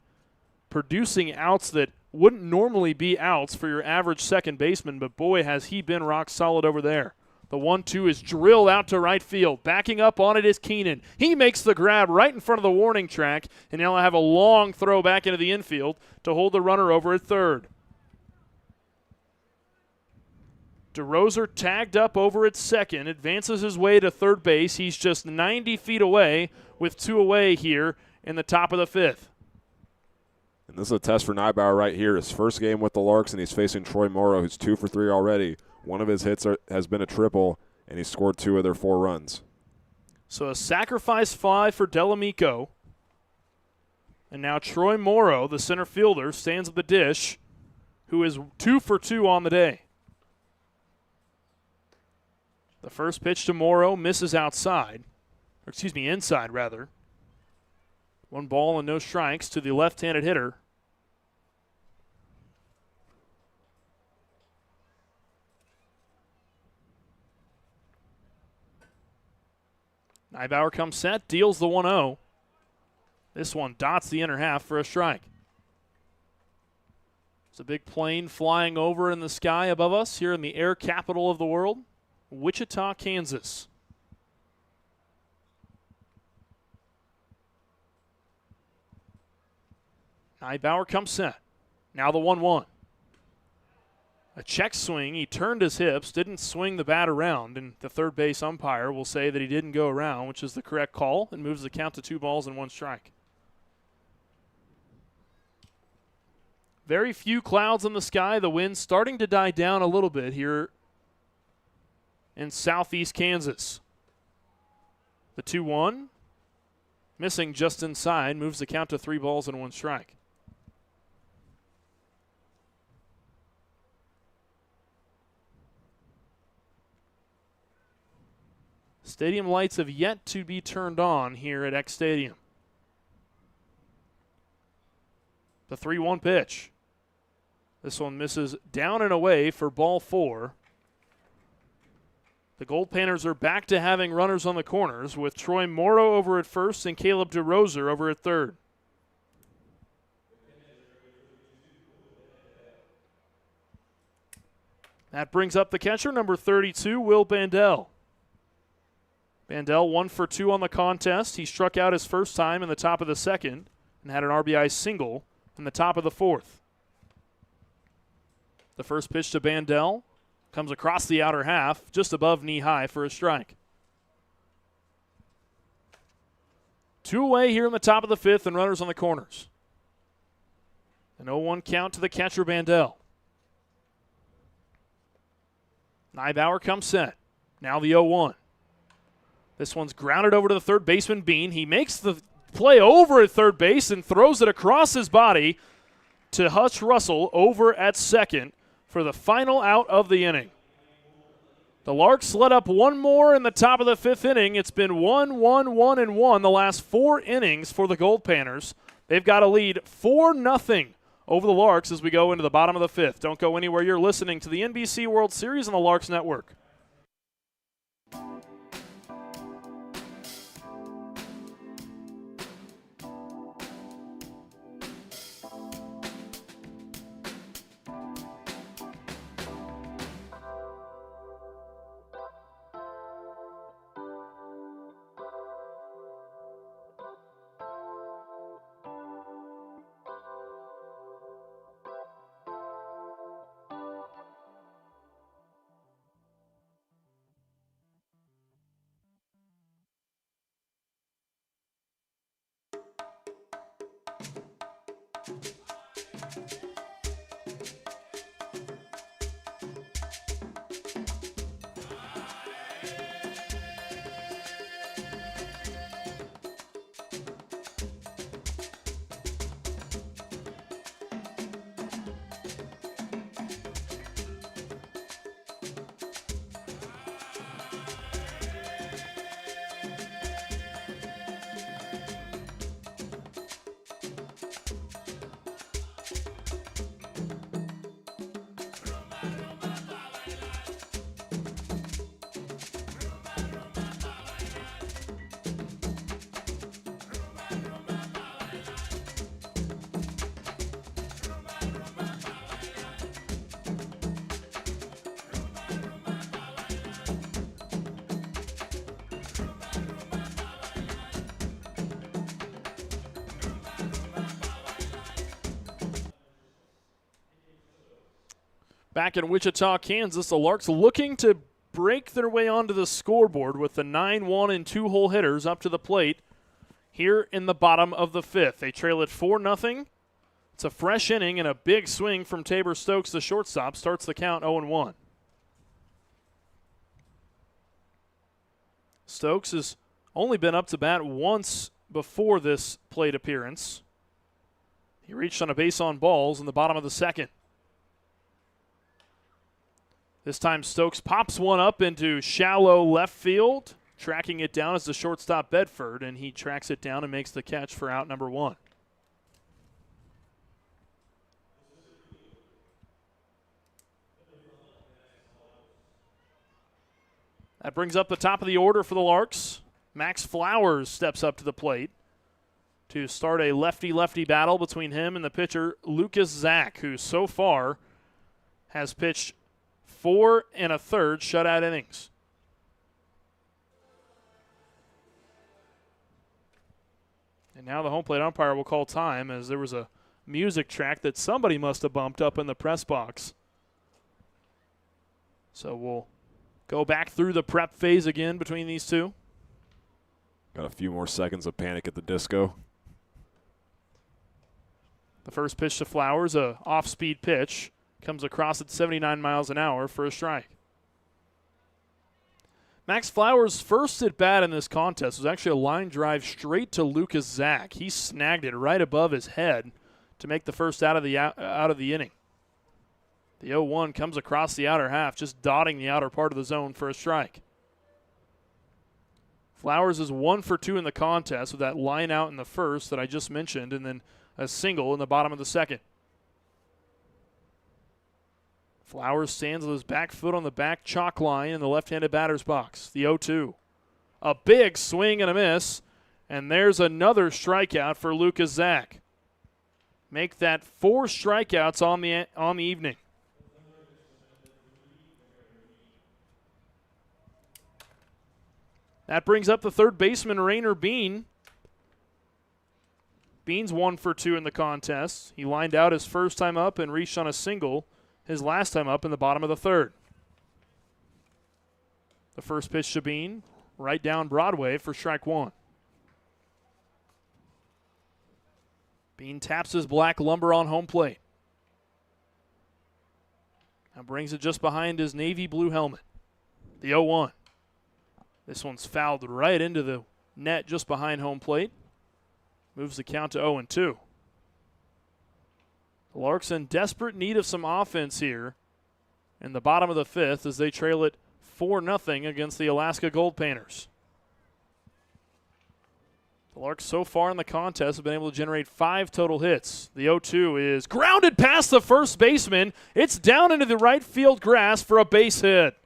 S2: producing outs that wouldn't normally be outs for your average second baseman, but boy, has he been rock solid over there. The 1-2 is drilled out to right field. Backing up on it is Keenan. He makes the grab right in front of the warning track, and now I have a long throw back into the infield to hold the runner over at third. DeRoser tagged up over at second, advances his way to third base. He's just 90 feet away with 2 away here in the top of the 5th.
S1: And this is a test for Nybauer right here. His first game with the Larks, and he's facing Troy Morrow, who's 2 for 3 already. One of his hits has been a triple, and he scored 2 of their 4 runs.
S2: So a sacrifice fly for Delamico. And now Troy Morrow, the center fielder, stands at the dish, who is 2 for 2 on the day. The first pitch to Morrow misses outside. Or excuse me, inside rather. 1 ball and no strikes to the left-handed hitter. Nybauer comes set, deals the 1-0. This one dots the inner half for a strike. It's a big plane flying over in the sky above us here in the air capital of the world, Wichita, Kansas. Nybauer comes set. Now the 1-1. A check swing. He turned his hips, didn't swing the bat around, and the third base umpire will say that he didn't go around, which is the correct call, and moves the count to 2 balls and 1 strike. Very few clouds in the sky. The wind starting to die down a little bit here in southeast Kansas. The 2-1, missing just inside, moves the count to 3 balls and 1 strike. Stadium lights have yet to be turned on here at X Stadium. The 3-1 pitch. This one misses down and away for ball 4. The Goldpanners are back to having runners on the corners with Troy Morrow over at first and Caleb DeRoser over at third. That brings up the catcher, number 32, Will Bandel. Bandel 1 for 2 on the contest. He struck out his first time in the top of the 2nd and had an RBI single in the top of the 4th. The first pitch to Bandel comes across the outer half, just above knee high for a strike. 2 away here in the top of the 5th and runners on the corners. An 0-1 count to the catcher Bandel. Nybauer comes set. Now the 0-1. This one's grounded over to the third baseman, Bean. He makes the play over at third base and throws it across his body to Hutch Russell over at second for the final out of the inning. The Larks let up one more in the top of the fifth inning. It's been 1-1-1-1 the last 4 innings for the Goldpanners. They've got a lead 4-0 over the Larks as we go into the bottom of the fifth. Don't go anywhere. You're listening to the NBC World Series on the Larks Network. Back in Wichita, Kansas, the Larks looking to break their way onto the scoreboard with the 9-1 and 2-hole hitters up to the plate here in the bottom of the fifth. They trail it 4-0. It's a fresh inning and a big swing from Tabor Stokes, the shortstop, starts the count 0-1. Stokes has only been up to bat once before this plate appearance. He reached on a base on balls in the bottom of the second. This time Stokes pops one up into shallow left field. Tracking it down is the shortstop Bedford, and he tracks it down and makes the catch for out number 1. That brings up the top of the order for the Larks. Max Flowers steps up to the plate to start a lefty-lefty battle between him and the pitcher Lucas Zach, who so far has pitched 4 1/3 shutout innings. And now the home plate umpire will call time, as there was a music track that somebody must have bumped up in the press box. So we'll go back through the prep phase again between these two.
S1: Got a few more seconds of Panic at the Disco.
S2: The first pitch to Flowers, a off-speed pitch, comes across at 79 miles an hour for a strike. Max Flowers' first at bat in this contest was actually a line drive straight to Lucas Zach. He snagged it right above his head to make the first out of the inning. The 0-1 comes across the outer half, just dotting the outer part of the zone for a strike. Flowers is 1 for 2 in the contest with that line out in the first that I just mentioned, and then a single in the bottom of the second. Flowers stands with his back foot on the back chalk line in the left-handed batter's box. The 0-2. A big swing and a miss, and there's another strikeout for Lucas Zach. Make that 4 strikeouts on the evening. That brings up the third baseman, Rainer Bean. Bean's 1 for 2 in the contest. He lined out his first time up and reached on a single his last time up in the bottom of the third. The first pitch to Bean, right down Broadway for strike 1. Bean taps his black lumber on home plate. Now brings it just behind his navy blue helmet. The 0-1. This one's fouled right into the net just behind home plate. Moves the count to 0-2. The Larks in desperate need of some offense here in the bottom of the fifth as they trail it 4-0 against the Alaska Goldpanners. The Larks so far in the contest have been able to generate 5 total hits. The 0-2 is grounded past the first baseman. It's down into the right field grass for a base hit.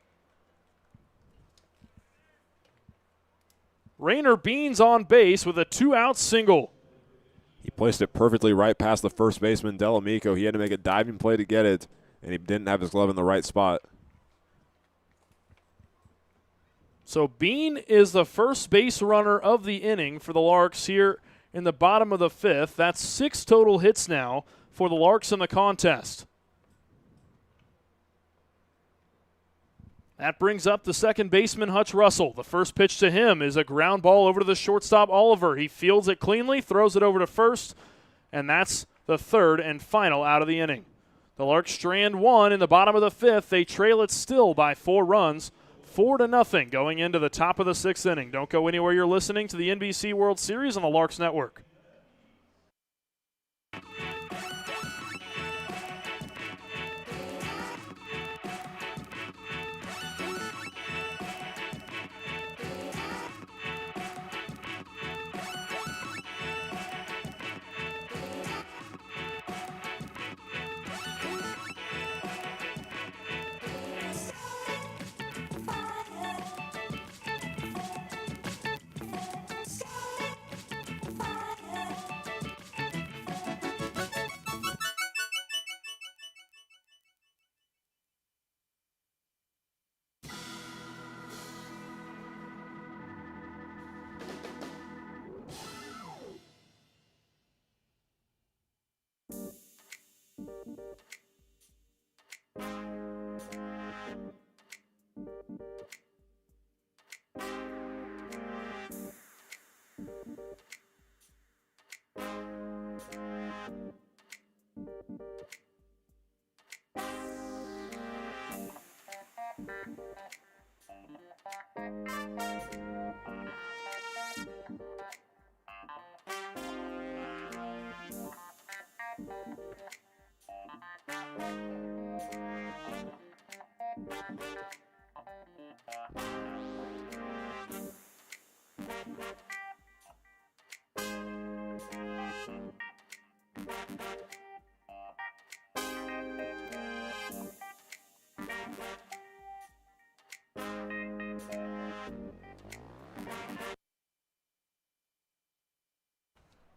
S2: Rainer Beans on base with a 2-out single.
S1: He placed it perfectly right past the first baseman, Delamico. He had to make a diving play to get it, and he didn't have his glove in the right spot.
S2: So Bean is the first base runner of the inning for the Larks here in the bottom of the fifth. That's 6 total hits now for the Larks in the contest. That brings up the second baseman, Hutch Russell. The first pitch to him is a ground ball over to the shortstop, Oliver. He fields it cleanly, throws it over to first, and that's the third and final out of the inning. The Larks strand 1 in the bottom of the fifth. They trail it still by 4 runs, 4-0 going into the top of the 6th inning. Don't go anywhere. You're listening to the NBC World Series on the Larks Network.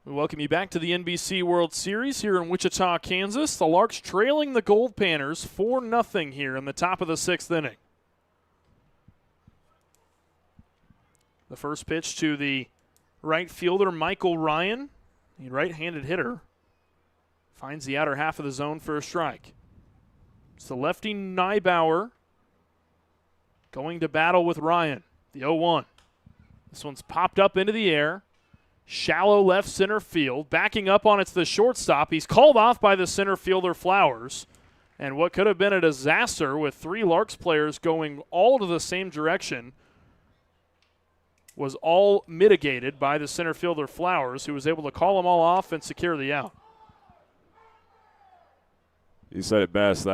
S2: We welcome you back to the NBC World Series here in Wichita, Kansas. The Larks trailing the Goldpanners 4-0 here in the top of the 6th inning. The first pitch to the right fielder, Michael Ryan, the right-handed hitter, finds the outer half of the zone for a strike. It's the lefty Neibauer going to battle with Ryan, the 0-1. This one's popped up into the air. Shallow left center field. Backing up on it's the shortstop. He's called off by the center fielder Flowers. And what could have been a disaster with 3 Larks players going all to the same direction was all mitigated by the center fielder Flowers, who was able to call them all off and secure the out.
S1: You said it best.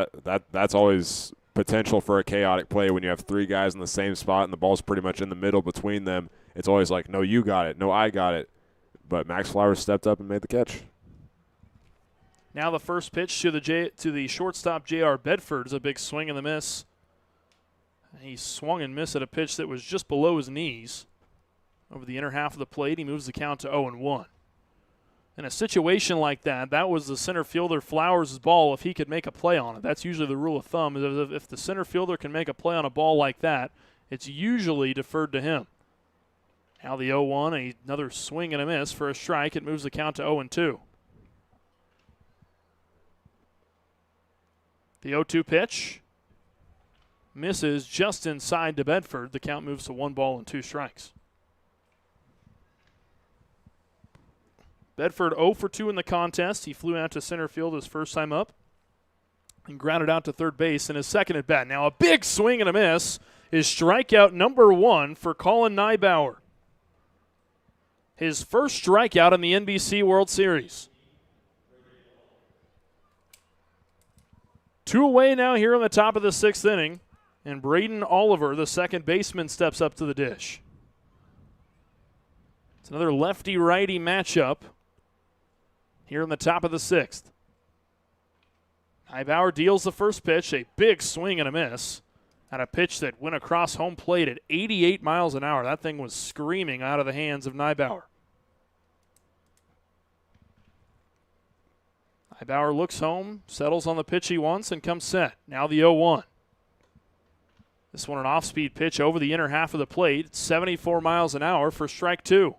S1: That's always potential for a chaotic play when you have 3 guys in the same spot and the ball's pretty much in the middle between them. It's always like, no, you got it. No, I got it. But Max Flowers stepped up and made the catch.
S2: Now the first pitch to the shortstop, J.R. Bedford, is a big swing and a miss. He swung and missed at a pitch that was just below his knees. Over the inner half of the plate, he moves the count to 0-1. In a situation like that, that was the center fielder Flowers' ball if he could make a play on it. That's usually the rule of thumb. If the center fielder can make a play on a ball like that, it's usually deferred to him. Now the 0-1, another swing and a miss for a strike. It moves the count to 0-2. The 0-2 pitch misses just inside to Bedford. The count moves to 1 ball and 2 strikes. Bedford 0 for 2 in the contest. He flew out to center field his first time up and grounded out to third base in his second at bat. Now a big swing and a miss is strikeout number 1 for Colin Neibauer. His first strikeout in the NBC World Series. 2 away now here on the top of the 6th inning. And Braden Oliver, the second baseman, steps up to the dish. It's another lefty-righty matchup here in the top of the 6th. Highbauer deals the first pitch, a big swing and a miss, at a pitch that went across home plate at 88 miles an hour. That thing was screaming out of the hands of Highbauer. Highbauer looks home, settles on the pitch he wants, and comes set. Now the 0-1. This one an off-speed pitch over the inner half of the plate, 74 miles an hour for strike 2.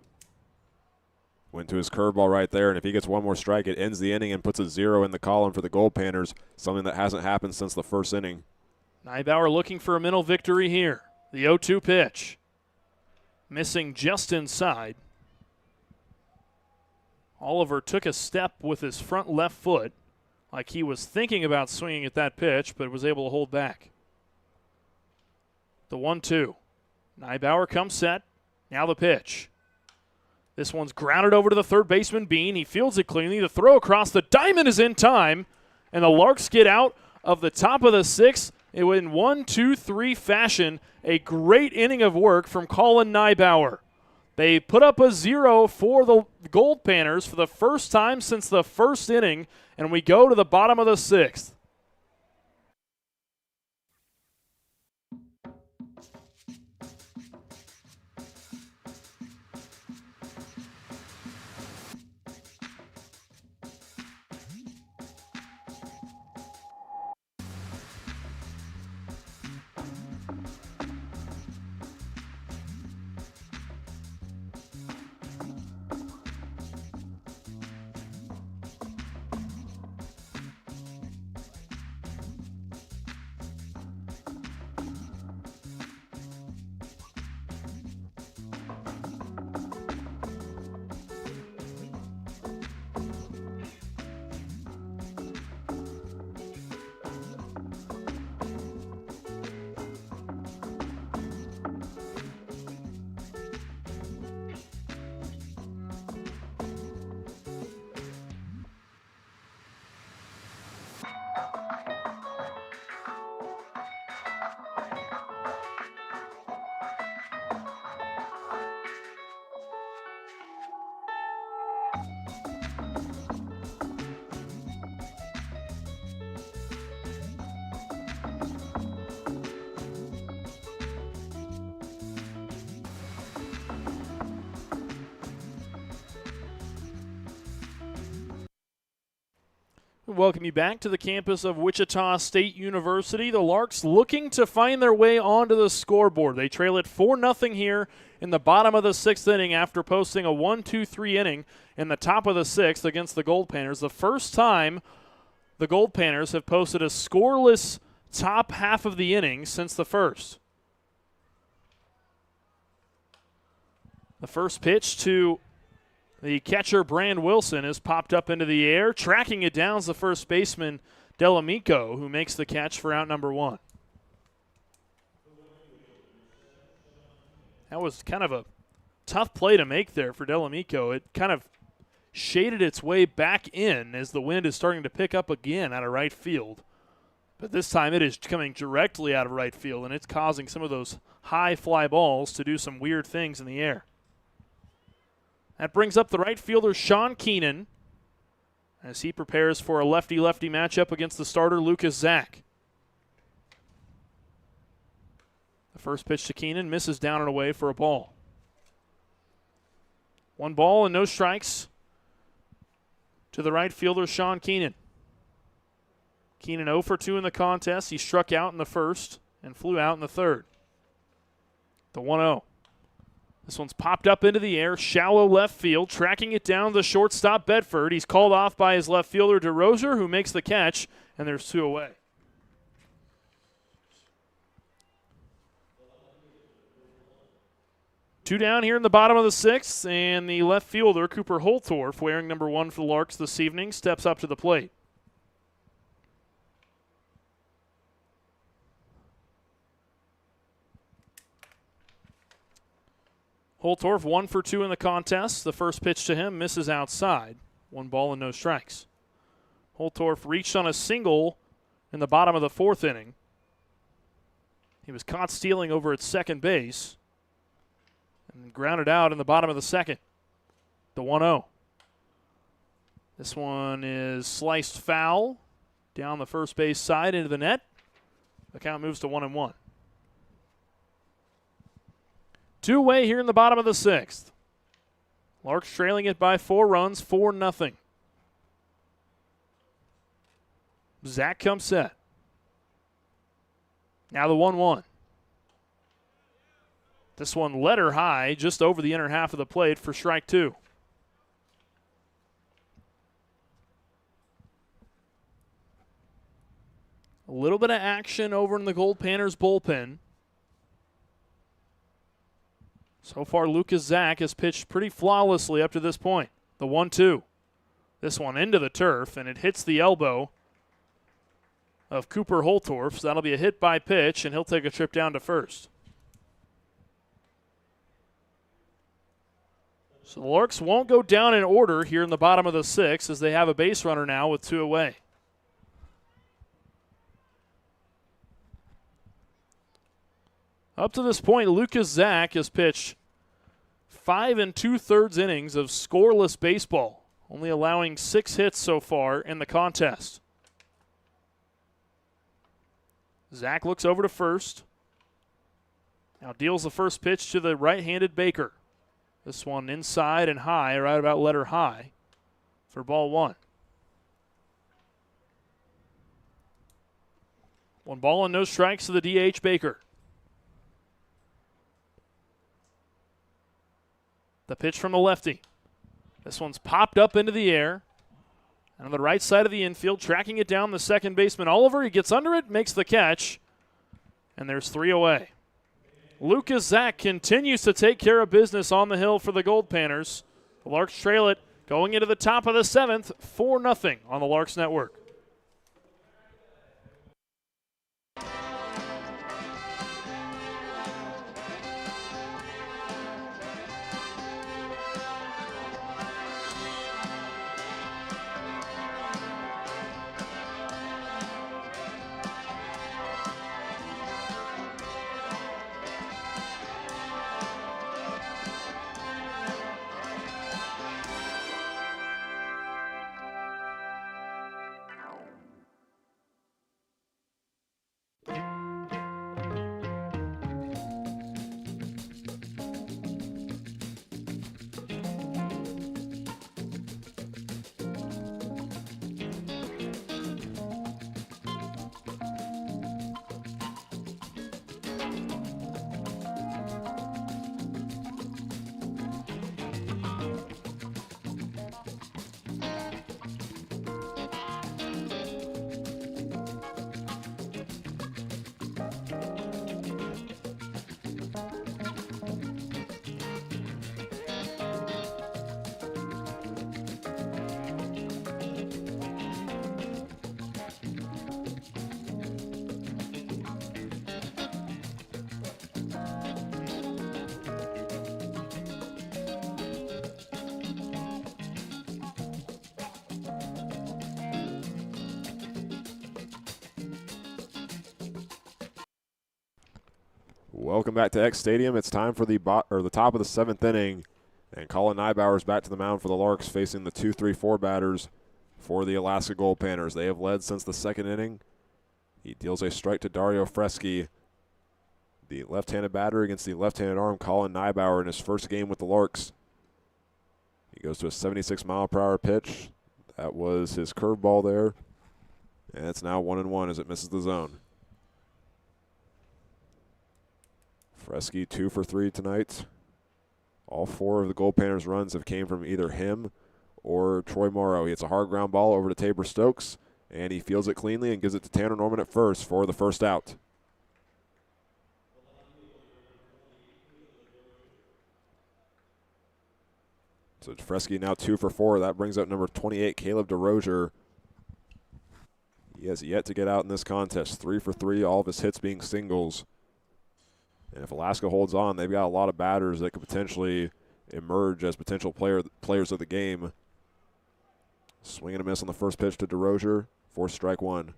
S1: Went to his curveball right there, and if he gets one more strike, it ends the inning and puts a 0 in the column for the Goldpanners, something that hasn't happened since the first inning.
S2: Highbauer looking for a mental victory here. The 0-2 pitch. Missing just inside. Oliver took a step with his front left foot, like he was thinking about swinging at that pitch, but was able to hold back. The 1-2. Highbauer comes set. Now the pitch. This one's grounded over to the third baseman, Bean. He fields it cleanly. The throw across the diamond is in time, and the Larks get out of the top of the 6th in 1-2-3 fashion. A great inning of work from Colin Highbauer. They put up a 0 for the Goldpanners for the first time since the first inning, and we go to the bottom of the 6th. Welcome you back to the campus of Wichita State University. The Larks looking to find their way onto the scoreboard. They trail it 4-0 here in the bottom of the 6th inning after posting a 1-2-3 inning in the top of the 6th against the Goldpanners. The first time the Goldpanners have posted a scoreless top half of the inning since the first. The first pitch to the catcher, Brand Wilson, is popped up into the air. Tracking it down is the first baseman, Delamico, who makes the catch for out number 1. That was kind of a tough play to make there for Delamico. It kind of shaded its way back in as the wind is starting to pick up again out of right field. But this time it is coming directly out of right field, and it's causing some of those high fly balls to do some weird things in the air. That brings up the right fielder, Sean Keenan, as he prepares for a lefty-lefty matchup against the starter, Lucas Zach. The first pitch to Keenan misses down and away for a ball. 1 ball and no strikes to the right fielder, Sean Keenan. Keenan 0 for 2 in the contest. He struck out in the first and flew out in the third. The 1-0. This one's popped up into the air, shallow left field, tracking it down the shortstop, Bedford. He's called off by his left fielder, DeRozier, who makes the catch, and there's 2 away. Two down here in the bottom of the 6th, and the left fielder, Cooper Holtorf, wearing number 1 for the Larks this evening, steps up to the plate. Holtorf 1 for 2 in the contest. The first pitch to him misses outside. 1 ball and no strikes. Holtorf reached on a single in the bottom of the 4th inning. He was caught stealing over at second base and grounded out in the bottom of the 2nd. The 1-0. This one is sliced foul down the first base side into the net. The count moves to 1-1. 2-away here in the bottom of the 6th. Larks trailing it by 4 runs, 4-0. Zach comes set. Now the 1-1. This one letter high, just over the inner half of the plate for strike 2. A little bit of action over in the Goldpanners bullpen. So far, Lucas Zach has pitched pretty flawlessly up to this point. The 1-2. This one into the turf, and it hits the elbow of Cooper Holtorf. So that'll be a hit by pitch, and he'll take a trip down to first. So the Larks won't go down in order here in the bottom of the 6th as they have a base runner now with 2 away. Up to this point, Lucas Zach has pitched 5 2/3 innings of scoreless baseball, only allowing 6 hits so far in the contest. Zach looks over to first. Now deals the first pitch to the right-handed Baker. This one inside and high, right about letter high for ball 1. 1 ball and no strikes to the DH Baker. The pitch from the lefty. This one's popped up into the air. And on the right side of the infield, tracking it down the second baseman Oliver. He gets under it, makes the catch, and there's 3 away. Lucas Zach continues to take care of business on the hill for the Goldpanners. The Larks trail it going into the top of the 7th, 4-0 on the Larks Network.
S1: Welcome back to X Stadium. It's time for the top of the 7th inning, and Colin Neibauer's back to the mound for the Larks, facing the 2-3-4 batters for the Alaska Goldpanners. They have led since the 2nd inning. He deals a strike to Dario Freschi, the left-handed batter against the left-handed arm Colin Neibauer in his first game with the Larks. He goes to a 76-mile-per-hour pitch. That was his curveball there, and it's now 1-1 as it misses the zone. Freschi 2 for 3 tonight. All 4 of the Goldpanners' runs have came from either him or Troy Morrow. He hits a hard ground ball over to Tabor Stokes, and he fields it cleanly and gives it to Tanner Norman at first for the first out. So Freschi now 2 for 4. That brings up number 28, Caleb DeRozier. He has yet to get out in this contest. 3 for 3, all of his hits being singles. And if Alaska holds on, they've got a lot of batters that could potentially emerge as potential players of the game. Swing and a miss on the first pitch to DeRozier. Fourth strike one.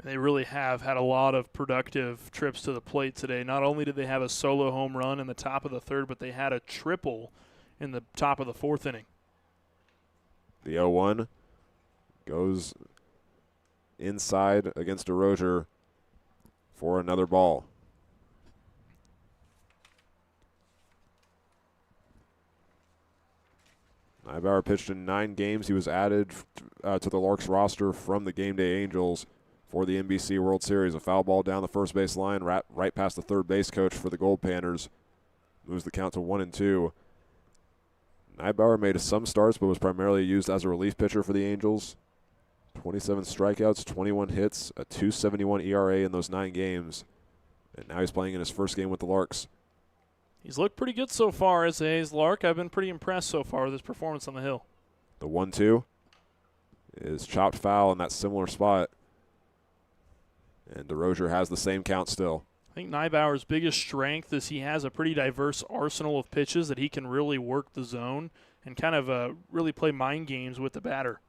S2: They really have had a lot of productive trips to the plate today. Not only did they have a solo home run in the top of the third, but they had a triple in the top of the fourth inning.
S1: The 0-1 goes inside against DeRozier for another ball. Nybauer pitched in 9 games. He was added to the Larks roster from the Game Day Angels for the NBC World Series. A foul ball down the first base line, right past the third base coach for the Goldpanners. Moves the count to 1-2. Nybauer made some starts, but was primarily used as a relief pitcher for the Angels. 27 strikeouts, 21 hits, a 2.71 ERA in those 9 games. And now he's playing in his first game with the Larks.
S2: He's looked pretty good so far as a Hayes Lark. I've been pretty impressed so far with his performance on the hill.
S1: The 1-2 is chopped foul in that similar spot. And DeRozier has the same count still.
S2: I think Nybauer's biggest strength is he has a pretty diverse arsenal of pitches that he can really work the zone and kind of really play mind games with the batter.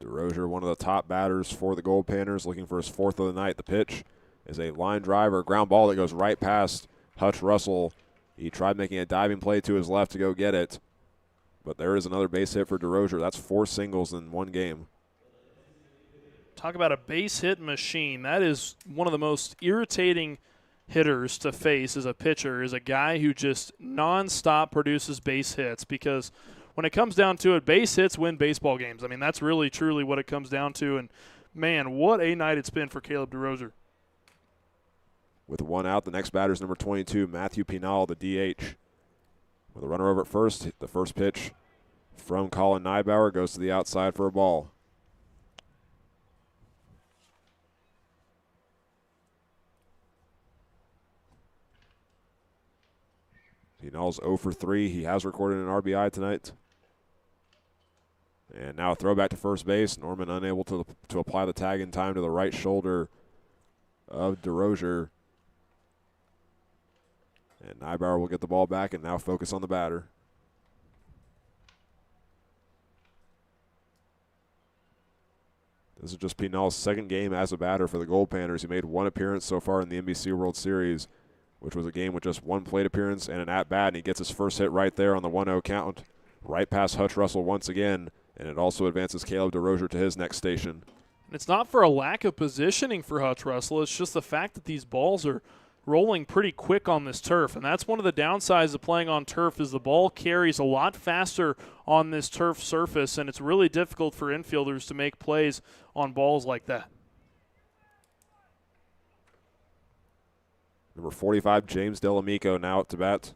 S1: DeRozier, one of the top batters for the Goldpanners, looking for his 4th of the night. The pitch is a line drive or ground ball that goes right past Hutch Russell. He tried making a diving play to his left to go get it, but there is another base hit for DeRozier. That's 4 singles in one game.
S2: Talk about a base hit machine. That is one of the most irritating hitters to face as a pitcher, is a guy who just nonstop produces base hits, because when it comes down to it, base hits win baseball games. I mean, that's really, truly what it comes down to. And, man, what a night it's been for Caleb DeRozier.
S1: With 1 out, the next batter is number 22, Matthew Pinal, the DH. With a runner over at first, the first pitch from Colin Nybauer goes to the outside for a ball. Pinal's 0 for 3. He has recorded an RBI tonight. And now a throwback to first base. Norman unable to apply the tag in time to the right shoulder of DeRozier. And Nybauer will get the ball back and now focus on the batter. This is just Pinal's 2nd game as a batter for the Goldpanners. He made 1 appearance so far in the NBC World Series, which was a game with just 1 plate appearance and an at-bat, and he gets his first hit right there on the 1-0 count, right past Hutch Russell once again, and it also advances Caleb DeRozier to his next station.
S2: And it's not for a lack of positioning for Hutch Russell. It's just the fact that these balls are rolling pretty quick on this turf, and that's one of the downsides of playing on turf, is the ball carries a lot faster on this turf surface, and it's really difficult for infielders to make plays on balls like that.
S1: Number 45, James Delamico, now at to bat.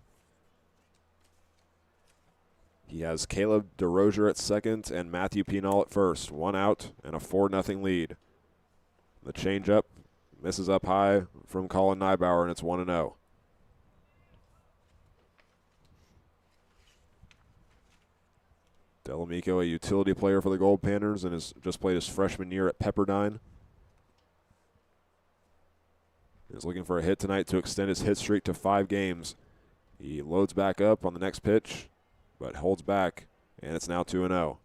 S1: He has Caleb DeRozier at second and Matthew Pinal at first. 1 out and a 4-0 lead. The changeup misses up high from Colin Nybauer, and it's 1-0. Delamico, a utility player for the Goldpanners, and has just played his freshman year at Pepperdine. He's looking for a hit tonight to extend his hit streak to 5 games. He loads back up on the next pitch, but holds back, and it's now 2-0.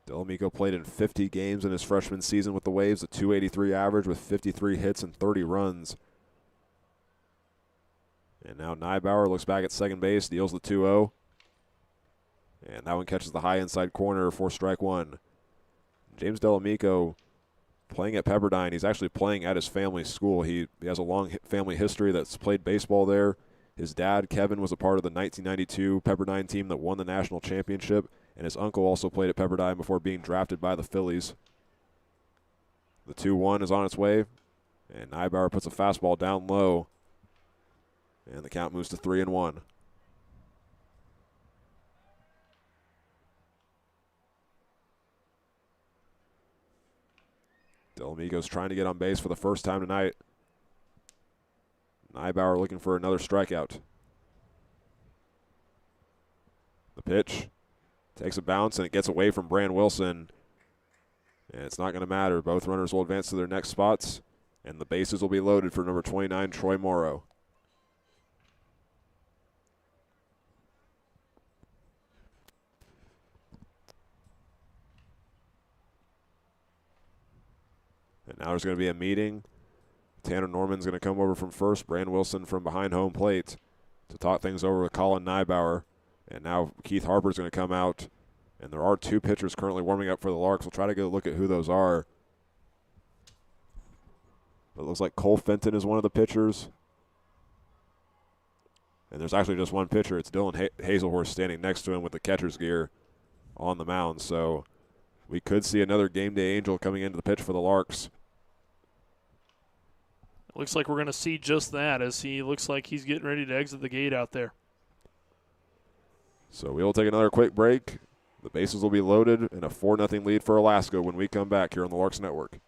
S1: Delamico played in 50 games in his freshman season with the Waves, a .283 average with 53 hits and 30 runs. And now Nybauer looks back at second base, deals the 2-0. And that one catches the high inside corner for strike 1. James Delamico playing at Pepperdine. He's actually playing at his family's school. He has a long family history that's played baseball there. His dad, Kevin, was a part of the 1992 Pepperdine team that won the national championship, and his uncle also played at Pepperdine before being drafted by the Phillies. The 2-1 is on its way, and Nybauer puts a fastball down low, and the count moves to 3-1. Delamico's trying to get on base for the first time tonight. Nybauer looking for another strikeout. The pitch takes a bounce, and it gets away from Bran Wilson. And it's not going to matter. Both runners will advance to their next spots, and the bases will be loaded for number 29, Troy Morrow. And now there's going to be a meeting. Tanner Norman's going to come over from first. Brand Wilson from behind home plate to talk things over with Colin Nybauer. And now Keith Harper's going to come out. And there are 2 pitchers currently warming up for the Larks. We'll try to get a look at who those are. It looks like Cole Fenton is one of the pitchers. And there's actually just one pitcher. It's Dylan Hazelhorse standing next to him with the catcher's gear on the mound. So we could see another game day angel coming into the pitch for the Larks.
S2: Looks like we're going to see just that, as he looks like he's getting ready to exit the gate out there.
S1: So we'll take another quick break. The bases will be loaded and a 4-0 lead for Alaska when we come back here on the Larks Network.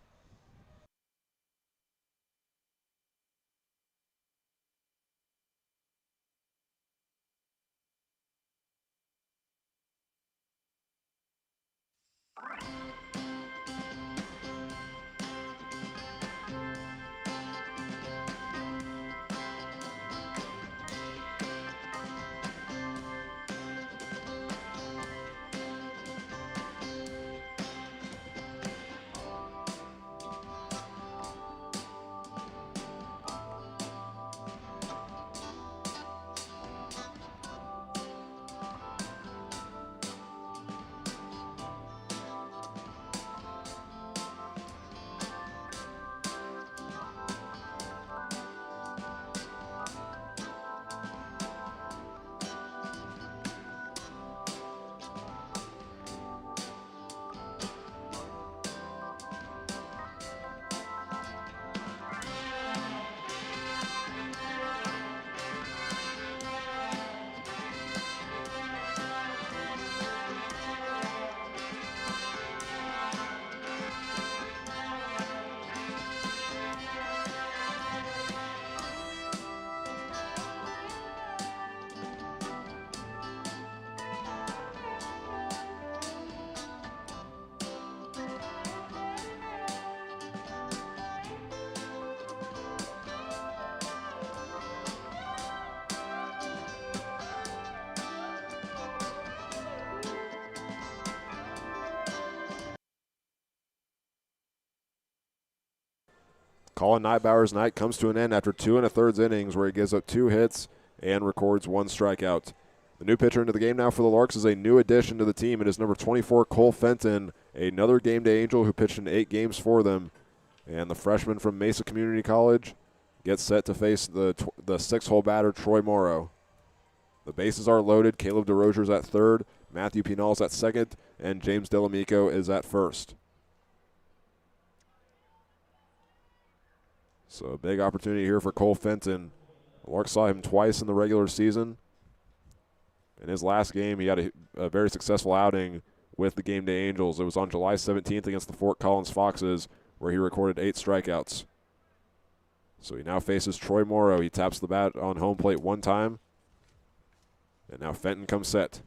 S1: Colin Nybauer's night comes to an end after 2 1/3 innings, where he gives up 2 hits and records 1 strikeout. The new pitcher into the game now for the Larks is a new addition to the team. It is number 24, Cole Fenton, another game day angel who pitched in 8 games for them. And the freshman from Mesa Community College gets set to face the 6-hole batter, Troy Morrow. The bases are loaded. Caleb DeRozier's at third, Matthew Pinal's at second, and James Delamico is at first. So a big opportunity here for Cole Fenton. The Larks saw him twice in the regular season. In his last game, he had a very successful outing with the Game Day Angels. It was on July 17th against the Fort Collins Foxes, where he recorded 8 strikeouts. So he now faces Troy Morrow. He taps the bat on home plate 1 time. And now Fenton comes set.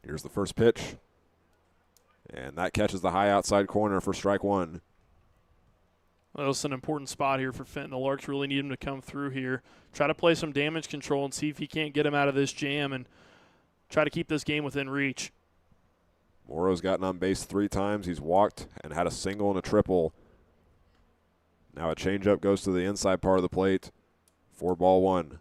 S1: Here's the first pitch. And that catches the high outside corner for strike 1.
S2: Well, that's an important spot here for Fenton. The Larks really need him to come through here, try to play some damage control and see if he can't get him out of this jam and try to keep this game within reach.
S1: Morrow's gotten on base 3 times. He's walked and had a single and a triple. Now a changeup goes to the inside part of the plate for ball 1.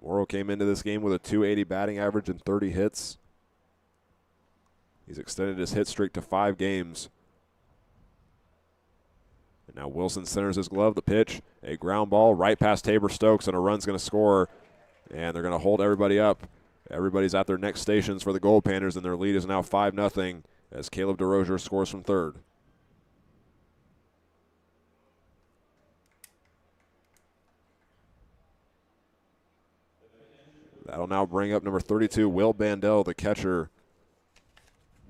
S1: Morrow came into this game with a .280 batting average and 30 hits. He's extended his hit streak to 5 games. And now Wilson centers his glove. The pitch, a ground ball right past Tabor Stokes, and a run's going to score. And they're going to hold everybody up. Everybody's at their next stations for the Goldpanners, and their lead is now 5-0 as Caleb DeRozier scores from third. That'll now bring up number 32, Will Bandel, the catcher,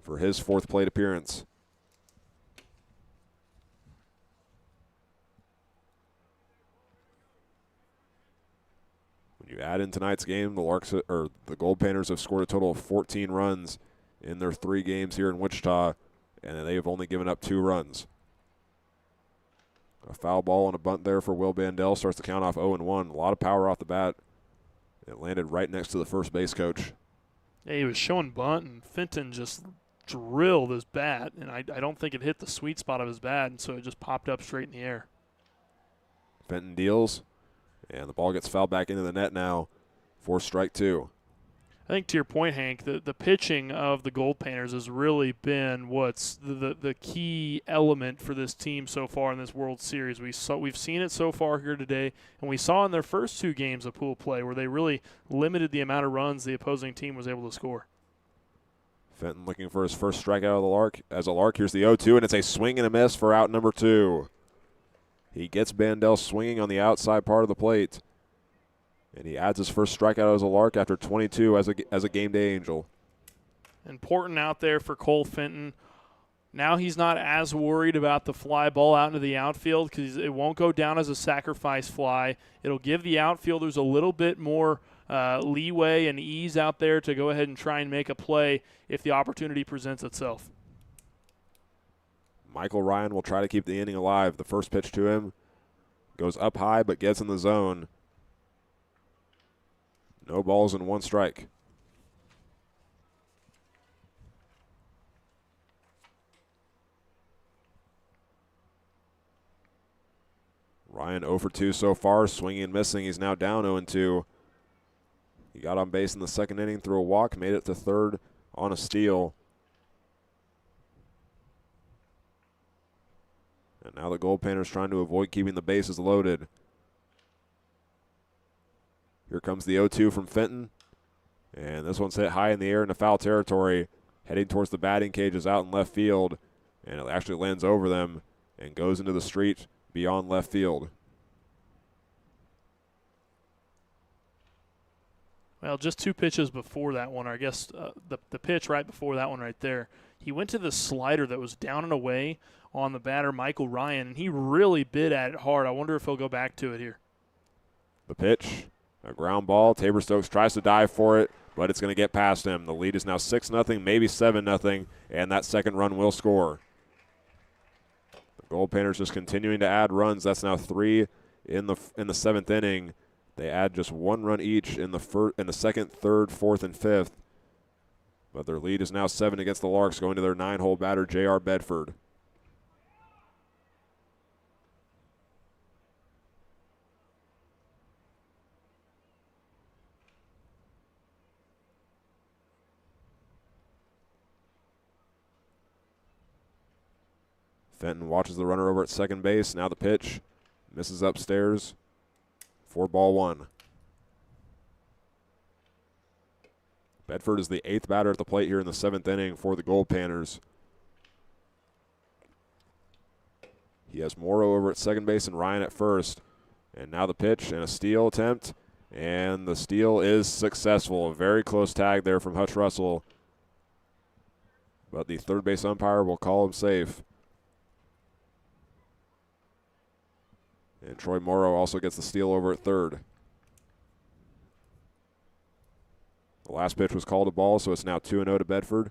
S1: for his 4th plate appearance. When You add in tonight's game, the Goldpanners have scored a total of 14 runs in their 3 games here in Wichita, and they have only given up 2 runs. A foul ball and a bunt there for Will Bandel starts the count off 0-1. A lot of power off the bat. It landed right next to the first base coach.
S2: Yeah, he was showing bunt, and Fenton just drilled his bat, and I don't think it hit the sweet spot of his bat, and so it just popped up straight in the air.
S1: Fenton deals, and the ball gets fouled back into the net now for strike 2.
S2: I think to your point, Hank, the pitching of the Goldpanners has really been what's the key element for this team so far in this World Series. We've seen it so far here today, and we saw in their first 2 games of pool play where they really limited the amount of runs the opposing team was able to score.
S1: Fenton looking for his first strikeout of the Lark. As a Lark, here's the 0-2, and it's a swing and a miss for out number 2. He gets Bandel swinging on the outside part of the plate. And he adds his first strikeout as a Lark after 22 as a game day Angel.
S2: Important out there for Cole Fenton. Now he's not as worried about the fly ball out into the outfield because it won't go down as a sacrifice fly. It'll give the outfielders a little bit more leeway and ease out there to go ahead and try and make a play if the opportunity presents itself.
S1: Michael Ryan will try to keep the inning alive. The first pitch to him goes up high but gets in the zone. No balls and 1 strike. Ryan 0 for 2 so far, swinging and missing. He's now down 0-2. He got on base in the second inning, threw a walk, made it to third on a steal. And now the Goldpanners trying to avoid keeping the bases loaded. Here comes the 0-2 from Fenton. And this one's hit high in the air into foul territory. Heading towards the batting cages out in left field. And it actually lands over them and goes into the street beyond left field.
S2: Well, just 2 pitches before that one, or I guess the pitch right before that one right there. He went to the slider that was down and away on the batter, Michael Ryan, and he really bit at it hard. I wonder if he'll go back to it here.
S1: The pitch. A ground ball. Tabor Stokes tries to dive for it, but it's going to get past him. The lead is now 6-0, maybe 7-0, and that second run will score. The Goldpanners just continuing to add runs. That's now 3 in the 7th inning. They add just 1 run each in the second, third, fourth, and fifth. But their lead is now 7 against the Larks, going to their 9-hole batter, J.R. Bedford. Fenton watches the runner over at second base. Now the pitch. Misses upstairs. 4-1. Bedford is the 8th batter at the plate here in the 7th inning for the Goldpanners. He has Morrow over at second base and Ryan at first. And now the pitch and a steal attempt. And the steal is successful. A very close tag there from Hutch Russell. But the third base umpire will call him safe. And Troy Morrow also gets the steal over at third. The last pitch was called a ball, so it's now 2-0 to Bedford.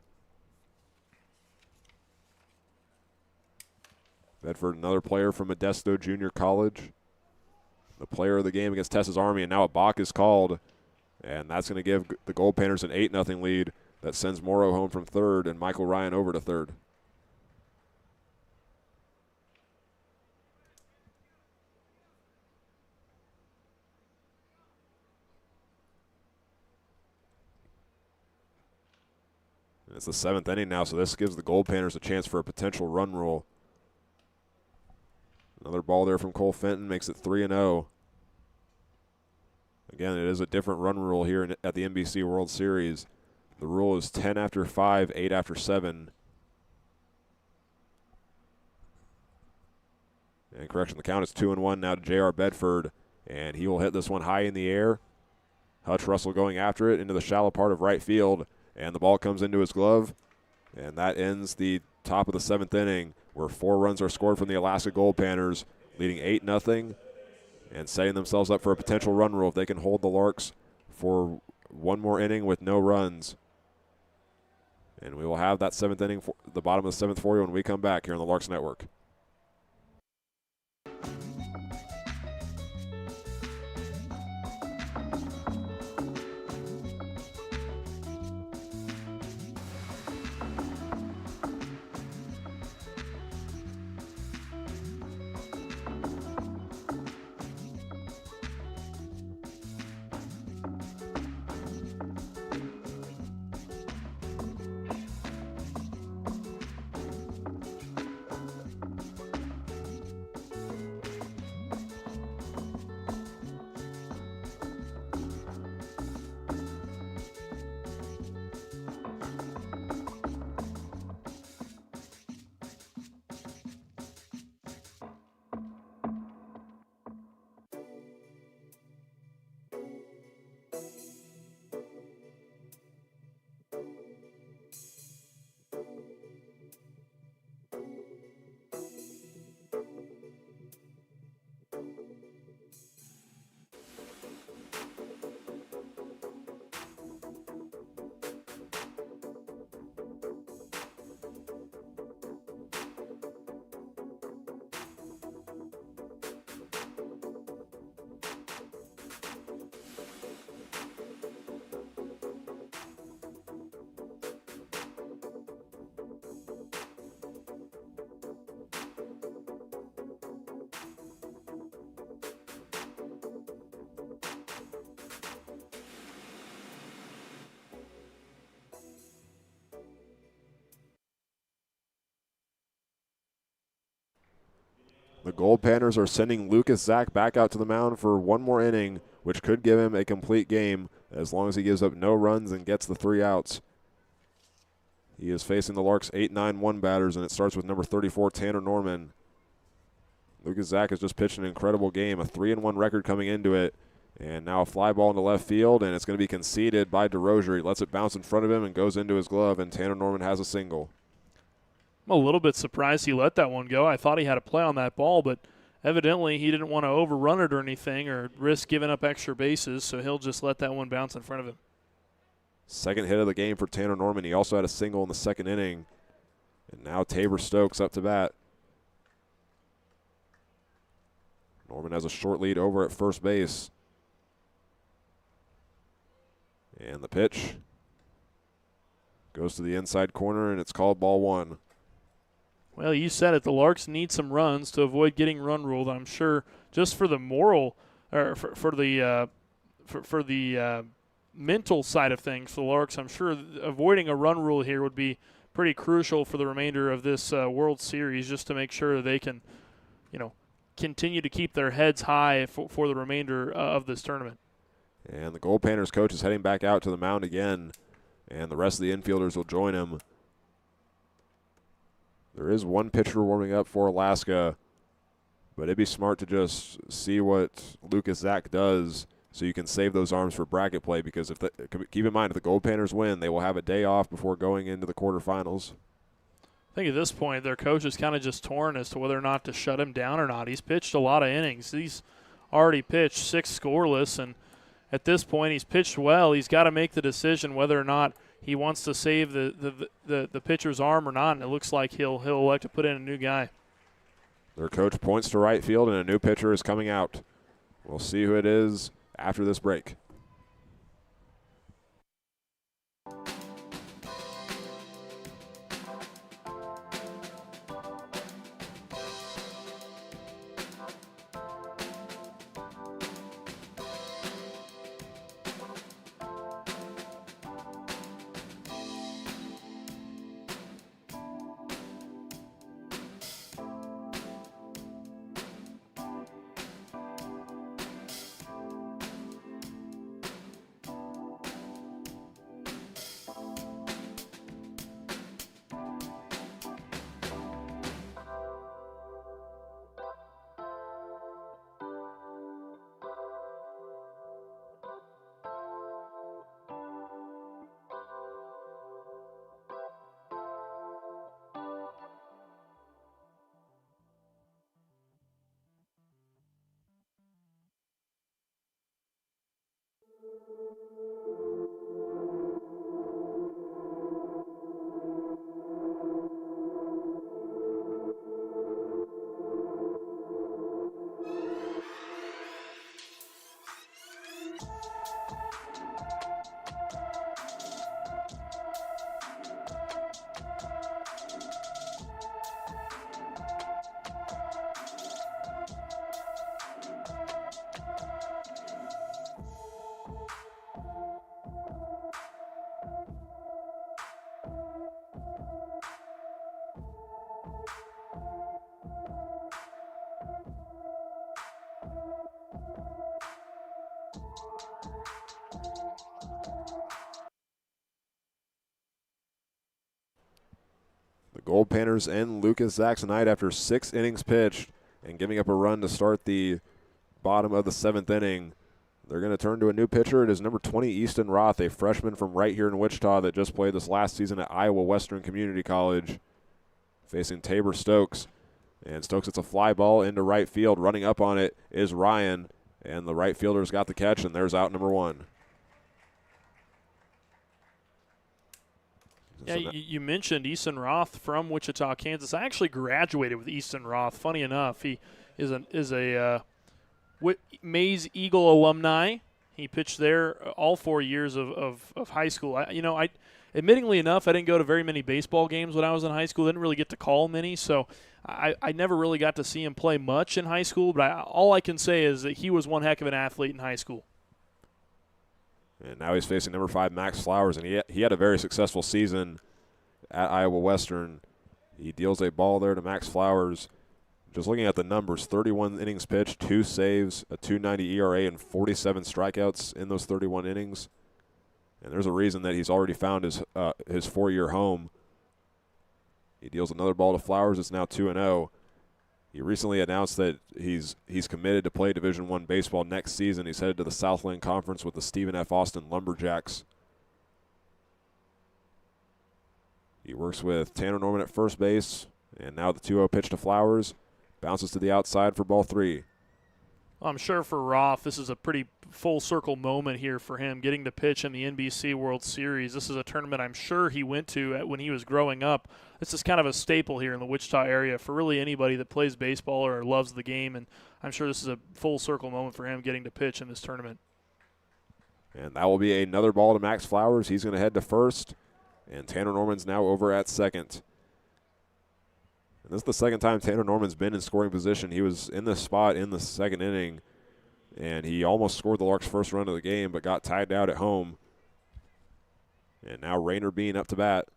S1: Bedford, another player from Modesto Junior College. The player of the game against Tessa's Army, and now a balk is called. And that's going to give the Goldpanners an 8-0 lead that sends Morrow home from third and Michael Ryan over to third. It's the 7th inning now, so this gives the Goldpanners a chance for a potential run rule. Another ball there from Cole Fenton makes it 3-0. Again, it is a different run rule here at the NBC World Series. The rule is 10 after 5, 8 after 7. And correction, the count is 2-1 now to J.R. Bedford, and he will hit this one high in the air. Hutch Russell going after it into the shallow part of right field. And the ball comes into his glove, and that ends the top of the 7th inning, where 4 runs are scored from the Alaska Goldpanners, leading 8-0. and setting themselves up for a potential run rule if they can hold the Larks for one more inning with no runs. And we will have that seventh inning, the bottom of the seventh for you when we come back here on the Larks Network. The Goldpanners are sending Lucas Zach back out to the mound for one more inning, which could give him a complete game as long as he gives up no runs and gets the 3 outs. He is facing the Larks 8-9-1 batters, and it starts with number 34, Tanner Norman. Lucas Zach has just pitched an incredible game, a 3-1 record coming into it, and now a fly ball into left field, and it's going to be conceded by DeRozier. He lets it bounce in front of him and goes into his glove, and Tanner Norman has a single.
S2: I'm a little bit surprised he let that one go. I thought he had a play on that ball, but evidently he didn't want to overrun it or anything or risk giving up extra bases, so he'll just let that one bounce in front of him.
S1: Second hit of the game for Tanner Norman. He also had a single in the second inning. And now Tabor Stokes up to bat. Norman has a short lead over at first base. And the pitch goes to the inside corner, and it's called ball 1.
S2: Well, you said it. The Larks need some runs to avoid getting run ruled. I'm sure just for the moral, or for the mental side of things for the Larks, I'm sure avoiding a run rule here would be pretty crucial for the remainder of this World Series, just to make sure that they can, continue to keep their heads high for the remainder of this tournament.
S1: And the Goldpanners coach is heading back out to the mound again, and the rest of the infielders will join him. There is one pitcher warming up for Alaska, but it'd be smart to just see what Lucas Zach does so you can save those arms for bracket play, because keep in mind, if the Goldpanners win, they will have a day off before going into the quarterfinals.
S2: I think at this point their coach is kind of just torn as to whether or not to shut him down or not. He's pitched a lot of innings. He's already pitched 6 scoreless, and at this point he's pitched well. He's got to make the decision whether or not he wants to save the pitcher's arm or not, and it looks like he'll elect to put in a new guy.
S1: Their coach points to right field, and a new pitcher is coming out. We'll see who it is after this break. The Goldpanners end Lucas Zach's night after 6 innings pitched and giving up a run to start the bottom of the 7th inning. They're going to turn to a new pitcher. It is number 20, Easton Roth, a freshman from right here in Wichita that just played this last season at Iowa Western Community College, facing Tabor Stokes. And Stokes hits a fly ball into right field. Running up on it is Ryan, and the right fielder's got the catch, and there's out number 1.
S2: Yeah, you mentioned Easton Roth from Wichita, Kansas. I actually graduated with Easton Roth. Funny enough, he is a Mays Eagle alumni. He pitched there all 4 years of high school. Admittingly enough, I didn't go to very many baseball games when I was in high school. Didn't really get to call many, so I never really got to see him play much in high school. But all I can say is that he was one heck of an athlete in high school.
S1: And now he's facing number 5, Max Flowers, and he had a very successful season at Iowa Western. He deals a ball there to Max Flowers. Just looking at the numbers, 31 innings pitched, 2 saves, a 2.90 ERA, and 47 strikeouts in those 31 innings. And there's a reason that he's already found his 4-year home. He deals another ball to Flowers. It's now 2-0. He recently announced that he's committed to play Division I baseball next season. He's headed to the Southland Conference with the Stephen F. Austin Lumberjacks. He works with Tanner Norman at first base, and now the 2-0 pitch to Flowers. Bounces to the outside for ball 3.
S2: I'm sure for Roth, this is a pretty full circle moment here for him, getting to pitch in the NBC World Series. This is a tournament I'm sure he went to when he was growing up. This is kind of a staple here in the Wichita area for really anybody that plays baseball or loves the game, and I'm sure this is a full circle moment for him getting to pitch in this tournament.
S1: And that will be another ball to Max Flowers. He's going to head to first, and Tanner Norman's now over at second. And this is the second time Tanner Norman's been in scoring position. He was in this spot in the 2nd inning, and he almost scored the Larks' first run of the game, but got tied out at home. And now Rainer Bean up to bat.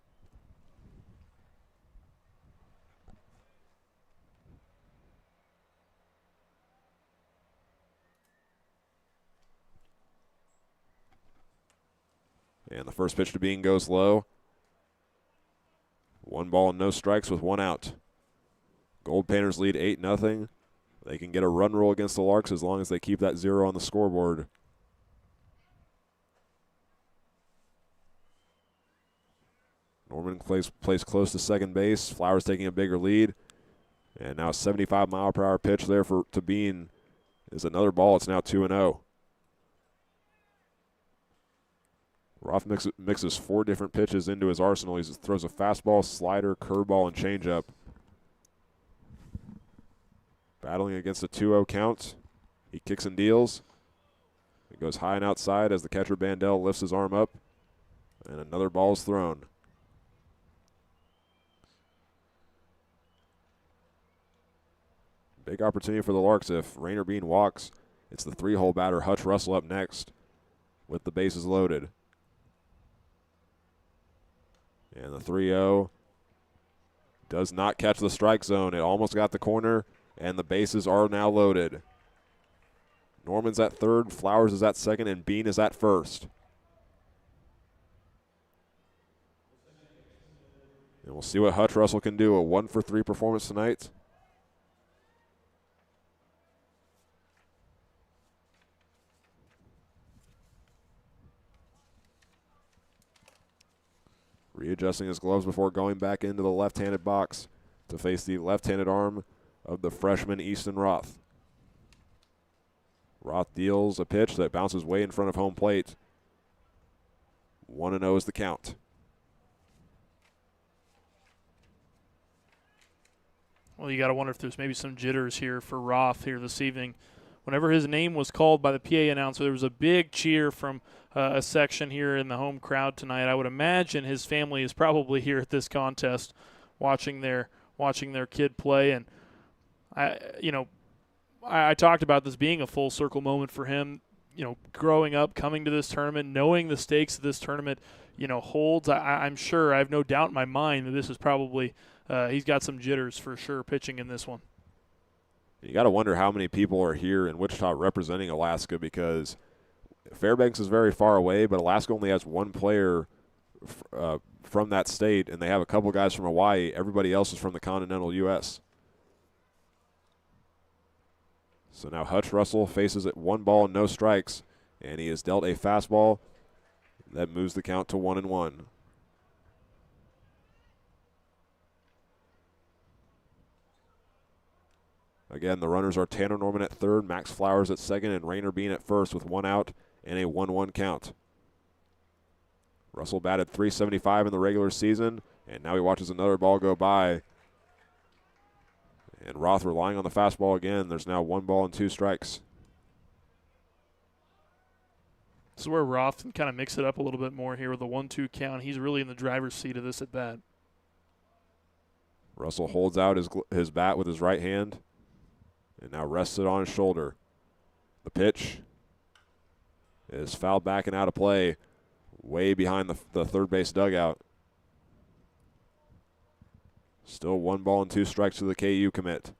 S1: And the first pitch to Bean goes low. 1 ball and no strikes with 1 out. Goldpanners lead 8-0. They can get a run roll against the Larks as long as they keep that 0 on the scoreboard. Norman plays close to second base. Flowers taking a bigger lead. And now a 75-mile-per-hour pitch there to Bean is another ball. It's now 2-0. Roth mixes 4 different pitches into his arsenal. He throws a fastball, slider, curveball, and changeup. Battling against a 2-0 count. He kicks and deals. It goes high and outside as the catcher Bandel lifts his arm up. And another ball is thrown. Big opportunity for the Larks if Rainer Bean walks. It's the 3-hole batter, Hutch Russell, up next with the bases loaded. And the 3-0 does not catch the strike zone. It almost got the corner, and the bases are now loaded. Norman's at third, Flowers is at second, and Bean is at first. And we'll see what Hutch Russell can do. A 1-for-3 performance tonight. Readjusting his gloves before going back into the left-handed box to face the left-handed arm of the freshman Easton Roth. Roth deals a pitch that bounces way in front of home plate. 1-0 is the count.
S2: Well, you got to wonder if there's maybe some jitters here for Roth here this evening. Whenever his name was called by the PA announcer, there was a big cheer from a section here in the home crowd tonight. I would imagine his family is probably here at this contest watching their kid play. And I talked about this being a full circle moment for him. Growing up, coming to this tournament, knowing the stakes of this tournament, holds. I'm sure, I have no doubt in my mind that this is probably he's got some jitters for sure pitching in this one.
S1: You got to wonder how many people are here in Wichita representing Alaska, because Fairbanks is very far away, but Alaska only has one player from that state, and they have a couple guys from Hawaii. Everybody else is from the continental U.S. So now Hutch Russell faces it 1 ball, no strikes, and he is dealt a fastball that moves the count to 1-1. Again, the runners are Tanner Norman at third, Max Flowers at second, and Rainer Bean at first with 1 out and a 1-1 count. Russell batted .375 in the regular season, and now he watches another ball go by. And Roth relying on the fastball again. There's now 1 ball and 2 strikes.
S2: This is where Roth can kind of mix it up a little bit more here with the 1-2 count. He's really in the driver's seat of this at bat.
S1: Russell holds out his bat with his right hand and now rests it on his shoulder. The pitch is fouled back and out of play, way behind the third base dugout. Still 1 ball and 2 strikes to the KU commit.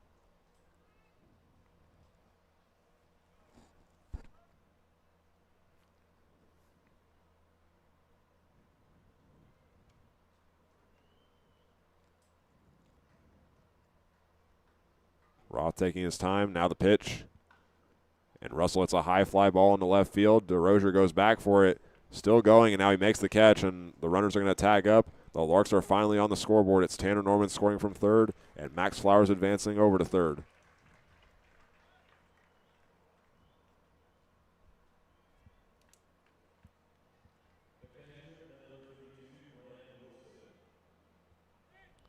S1: Roth taking his time. Now the pitch. And Russell hits a high fly ball into left field. DeRozier goes back for it. Still going, and now he makes the catch, and the runners are going to tag up. The Larks are finally on the scoreboard. It's Tanner Norman scoring from third, and Max Flowers advancing over to third.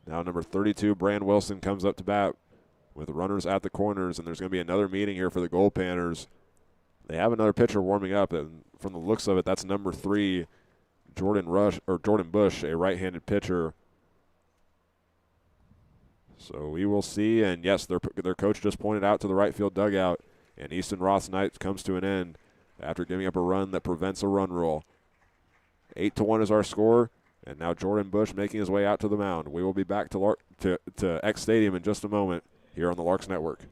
S1: Now number 32, Brand Wilson, comes up to bat with runners at the corners, and there's going to be another meeting here for the Goldpanners. They have another pitcher warming up, and from the looks of it, that's number 3, Jordan Bush, a right-handed pitcher. So we will see, and yes, their coach just pointed out to the right field dugout, and Easton Roth's night comes to an end after giving up a run that prevents a run rule. 8-1 is our score, and now Jordan Bush making his way out to the mound. We will be back to X Stadium in just a moment here on the Larks Network.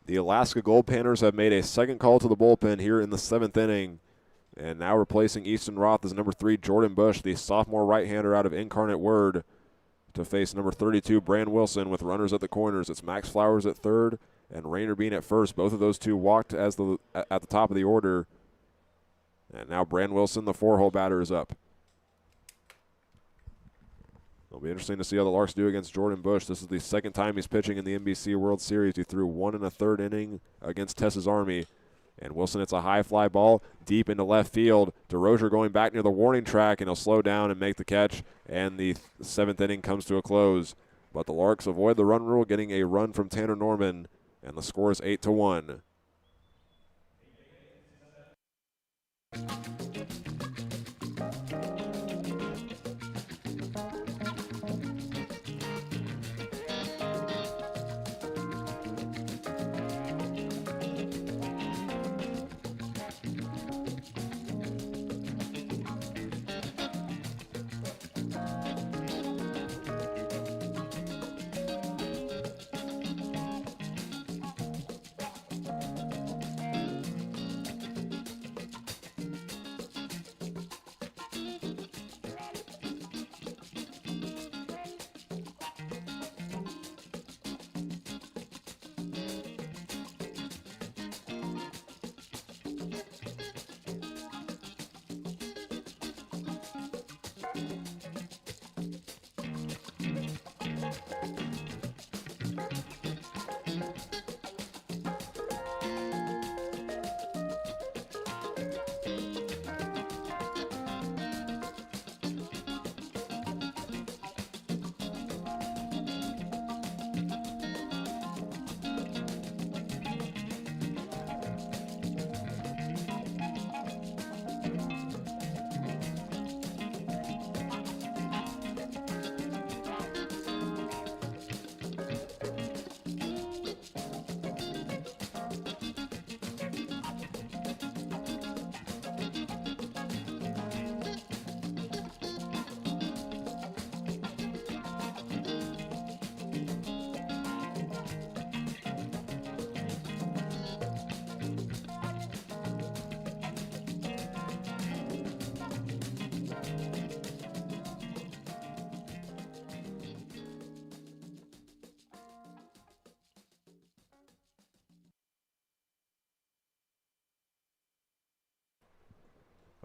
S1: The Alaska Goldpanners have made a second call to the bullpen here in the 7th inning And now replacing Easton Roth is number 3, Jordan Bush, the sophomore right-hander out of Incarnate Word, to face number 32, Bran Wilson, with runners at the corners. It's Max Flowers at third and Rainer Bean at first. Both of those two walked at the top of the order. And now Bran Wilson, the 4-hole batter, is up. It'll be interesting to see how the Larks do against Jordan Bush. This is the second time he's pitching in the NBC World Series. He threw 1 1/3 inning against Tess's Army. And Wilson hits a high fly ball deep into left field. DeRozier going back near the warning track, and he'll slow down and make the catch. And the 7th inning comes to a close. But the Larks avoid the run rule, getting a run from Tanner Norman, and the score is 8-1.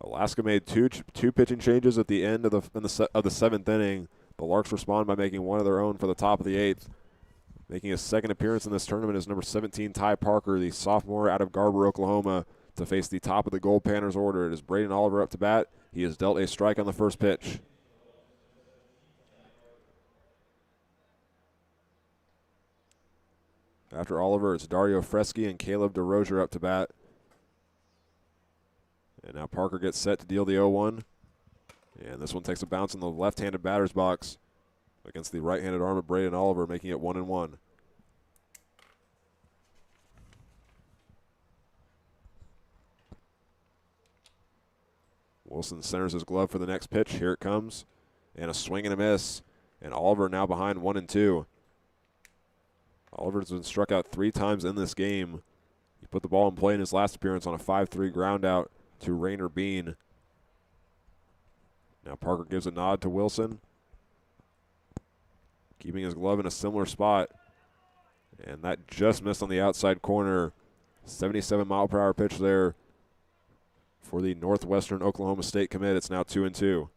S1: Alaska made two pitching changes at the end of the 7th inning. The Larks respond by making one of their own for the top of the 8th. Making his second appearance in this tournament is number 17, Ty Parker, the sophomore out of Garber, Oklahoma, to face the top of the Goldpanners order. It is Braden Oliver up to bat. He has dealt a strike on the first pitch. After Oliver, it's Dario Freschi and Caleb DeRozier up to bat. And now Parker gets set to deal the 0-1. And this one takes a bounce in the left-handed batter's box against the right-handed arm of Braden Oliver, making it 1-1. Wilson centers his glove for the next pitch. Here it comes. And a swing and a miss. And Oliver now behind 1-2. Oliver's been struck out 3 times in this game. He put the ball in play in his last appearance on a 5-3 ground out to Rainer Bean. Now Parker gives a nod to Wilson, keeping his glove in a similar spot. And that just missed on the outside corner. 77-mile-per-hour pitch there for the Northwestern Oklahoma State commit. It's now 2-2.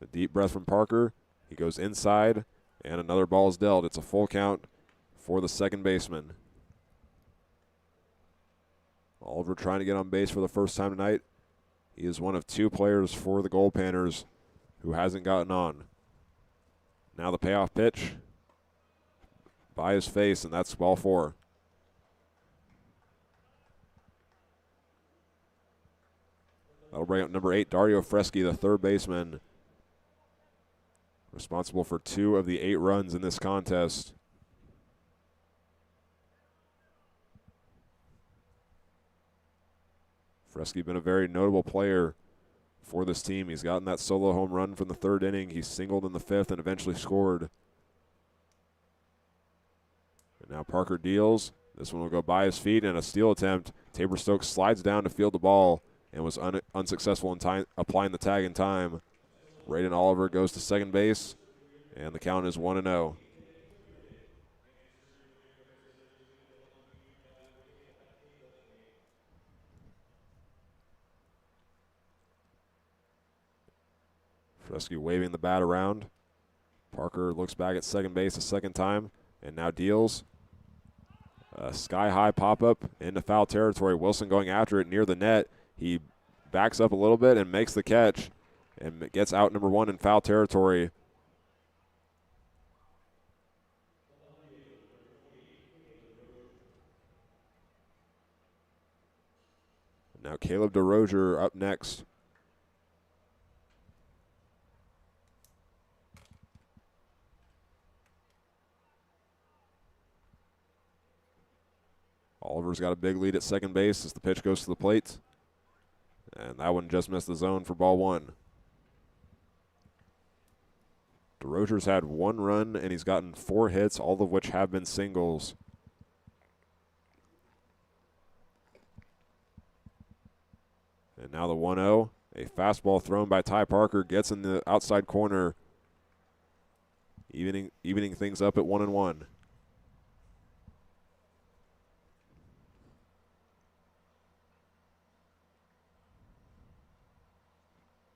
S1: A deep breath from Parker. He goes inside. And another ball is dealt. It's a full count for the second baseman. Oliver trying to get on base for the first time tonight. He is one of 2 players for the Goldpanners who hasn't gotten on. Now the payoff pitch by his face, and that's ball 4. That'll bring up number 8, Dario Freschi, the third baseman, responsible for 2 of the 8 runs in this contest. Freschi been a very notable player for this team. He's gotten that solo home run from the 3rd inning. He singled in the 5th and eventually scored. Now Parker deals. This one will go by his feet and a steal attempt. Tabor Stokes slides down to field the ball and was unsuccessful in applying the tag in time. Raiden Oliver goes to second base, and the count is 1-0. Fresky waving the bat around. Parker looks back at second base a second time and now deals. A sky-high pop-up into foul territory. Wilson going after it near the net. He backs up a little bit and makes the catch and gets out number one in foul territory. Now Caleb DeRozier up next. Oliver's got a big lead at second base as the pitch goes to the plate. And that one just missed the zone for ball one. DeRozier's had one run and he's gotten 4 hits, all of which have been singles. And now the 1-0. A fastball thrown by Ty Parker gets in the outside corner, evening things up at 1-1.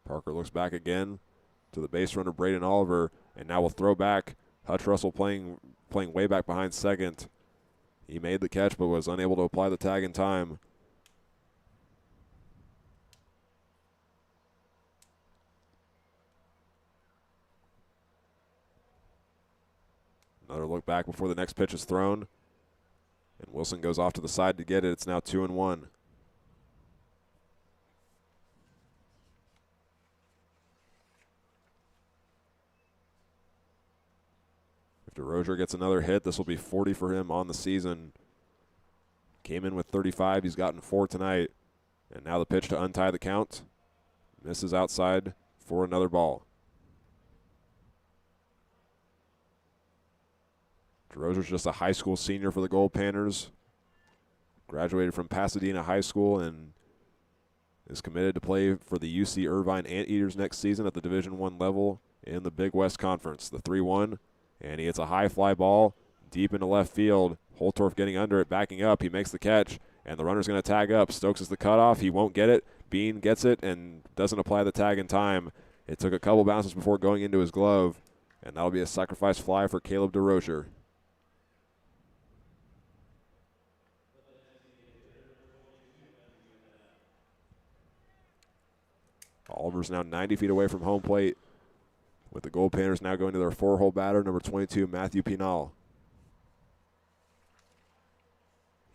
S1: Parker looks back again to the base runner Braden Oliver, and now will throw back. Hutch Russell playing way back behind second. He made the catch but was unable to apply the tag in time. Another look back before the next pitch is thrown. And Wilson goes off to the side to get it. It's now 2-1. If DeRozier gets another hit, this will be 40 for him on the season. Came in with 35. He's gotten 4 tonight. And now the pitch to untie the count. Misses outside for another ball. DeRozier's just a high school senior for the Goldpanners. Graduated from Pasadena High School and is committed to play for the UC Irvine Anteaters next season at the Division I level in the Big West Conference. The 3-1, and he hits a high fly ball deep into left field. Holtorf getting under it, backing up. He makes the catch, and the runner's going to tag up. Stokes is the cutoff. He won't get it. Bean gets it and doesn't apply the tag in time. It took a couple bounces before going into his glove, and that'll be a sacrifice fly for Caleb DeRozier. Oliver's now 90 feet away from home plate, with the Goldpanners now going to their 4-hole batter, number 22, Matthew Pinal.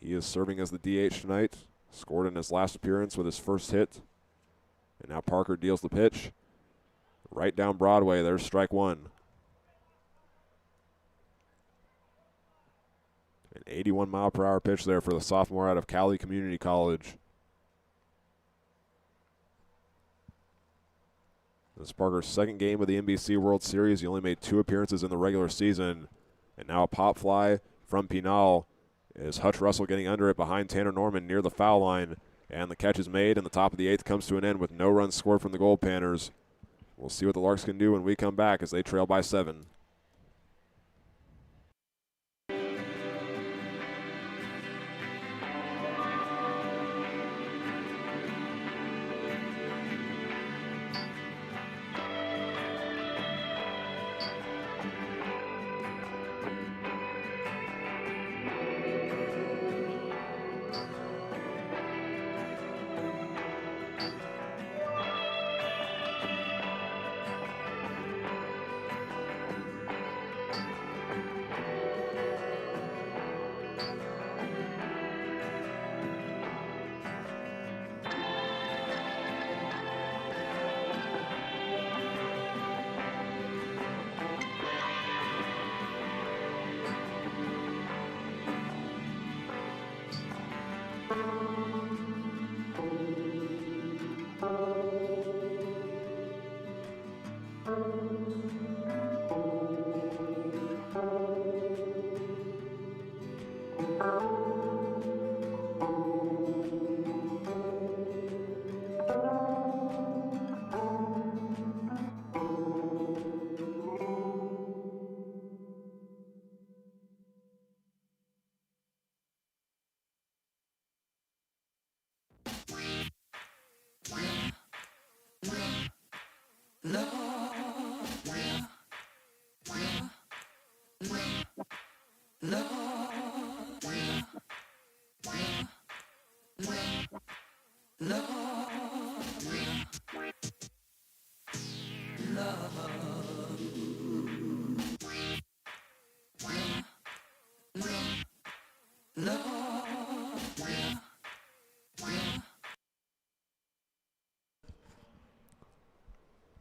S1: He is serving as the DH tonight, scored in his last appearance with his first hit. And now Parker deals the pitch. Right down Broadway, there's strike one. An 81-mile-per-hour pitch there for the sophomore out of Cali Community College. This is Parker's second game of the NBC World Series. He only made 2 appearances in the regular season. And now a pop fly from Pinal is Hutch Russell getting under it behind Tanner Norman near the foul line. And the catch is made, and the top of the 8th comes to an end with no runs scored from the Goldpanners. We'll see what the Larks can do when we come back as they trail by 7.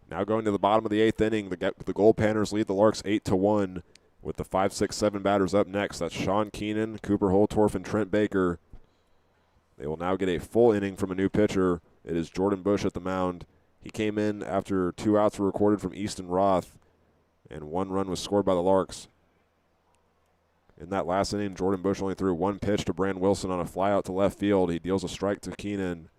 S1: Now going to the bottom of the 8th inning, the Goldpanners lead the Larks 8-1 with the 5, 6, 7 batters up next. That's Sean Keenan, Cooper Holtorf, and Trent Baker. They will now get a full inning from a new pitcher. It is Jordan Bush at the mound. He came in after 2 outs were recorded from Easton Roth, and 1 run was scored by the Larks. In that last inning, Jordan Bush only threw 1 pitch to Brand Wilson on a flyout to left field. He deals a strike to Keenan.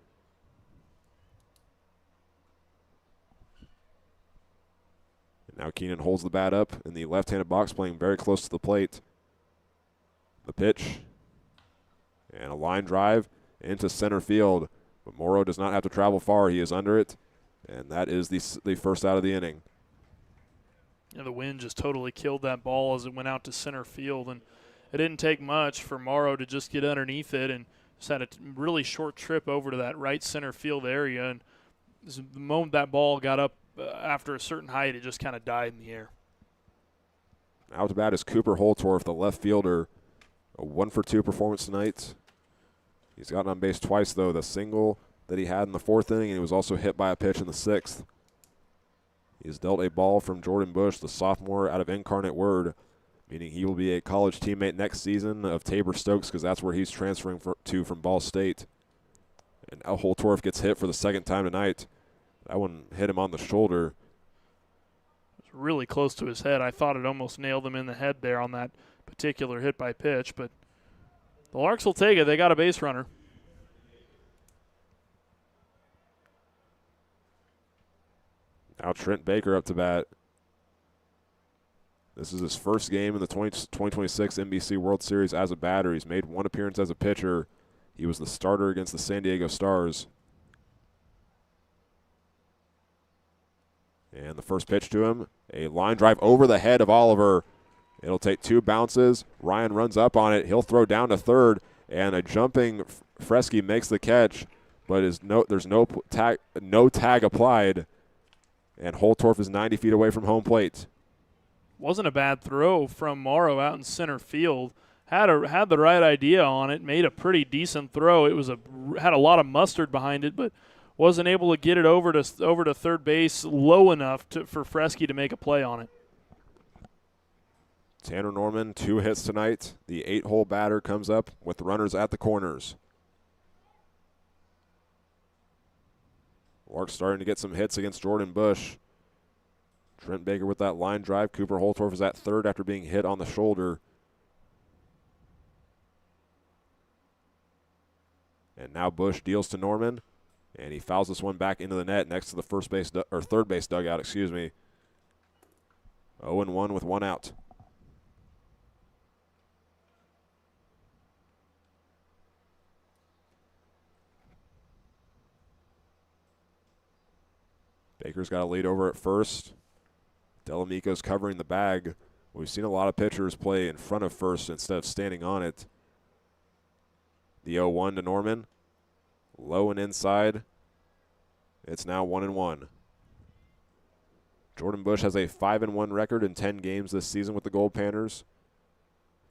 S1: And now Keenan holds the bat up in the left-handed box, playing very close to the plate. The pitch and a line drive into center field. But Morrow does not have to travel far. He is under it, and that is the first out of the inning.
S2: Yeah, the wind just totally killed that ball as it went out to center field, and it didn't take much for Morrow to just get underneath it and just had a really short trip over to that right center field area. And the moment that ball got up after a certain height, it just kind of died in the air.
S1: Out to bat is Cooper Holtorf, the left fielder. A 1-for-2 performance tonight. He's gotten on base twice, though. The single that he had in the 4th inning, and he was also hit by a pitch in the 6th. He's dealt a ball from Jordan Bush, the sophomore out of Incarnate Word, meaning he will be a college teammate next season of Tabor Stokes because that's where he's transferring to from Ball State. And now Holtorf gets hit for the 2nd time tonight. That one hit him on the shoulder.
S2: It was really close to his head. I thought it almost nailed him in the head there on that particular hit by pitch, but the Larks will take it. They got a base runner.
S1: Now Trent Baker up to bat. This is his first game in the 2026 NBC World Series as a batter. He's made 1 appearance as a pitcher. He was the starter against the San Diego Stars. And the first pitch to him, a line drive over the head of Oliver. It'll take 2 bounces. Ryan runs up on it. He'll throw down to third, and a jumping Fresky makes the catch, but there's no tag applied, and Holtorf is 90 feet away from home plate.
S2: Wasn't a bad throw from Morrow out in center field. Had the right idea on it. Made a pretty decent throw. It was had a lot of mustard behind it, but wasn't able to get it over to third base low enough for Fresky to make a play on it.
S1: Tanner Norman, 2 hits tonight. The 8-hole batter comes up with runners at the corners. Larks starting to get some hits against Jordan Bush. Trent Baker with that line drive. Cooper Holtorf is at third after being hit on the shoulder. And now Bush deals to Norman, and he fouls this one back into the net next to the third base dugout, excuse me. 0-1 with 1 out. Baker's got a lead over at first. Delamico's covering the bag. We've seen a lot of pitchers play in front of first instead of standing on it. The 0-1 to Norman. Low and inside. It's now 1-1. Jordan Bush has a 5-1 record in 10 games this season with the Goldpanners.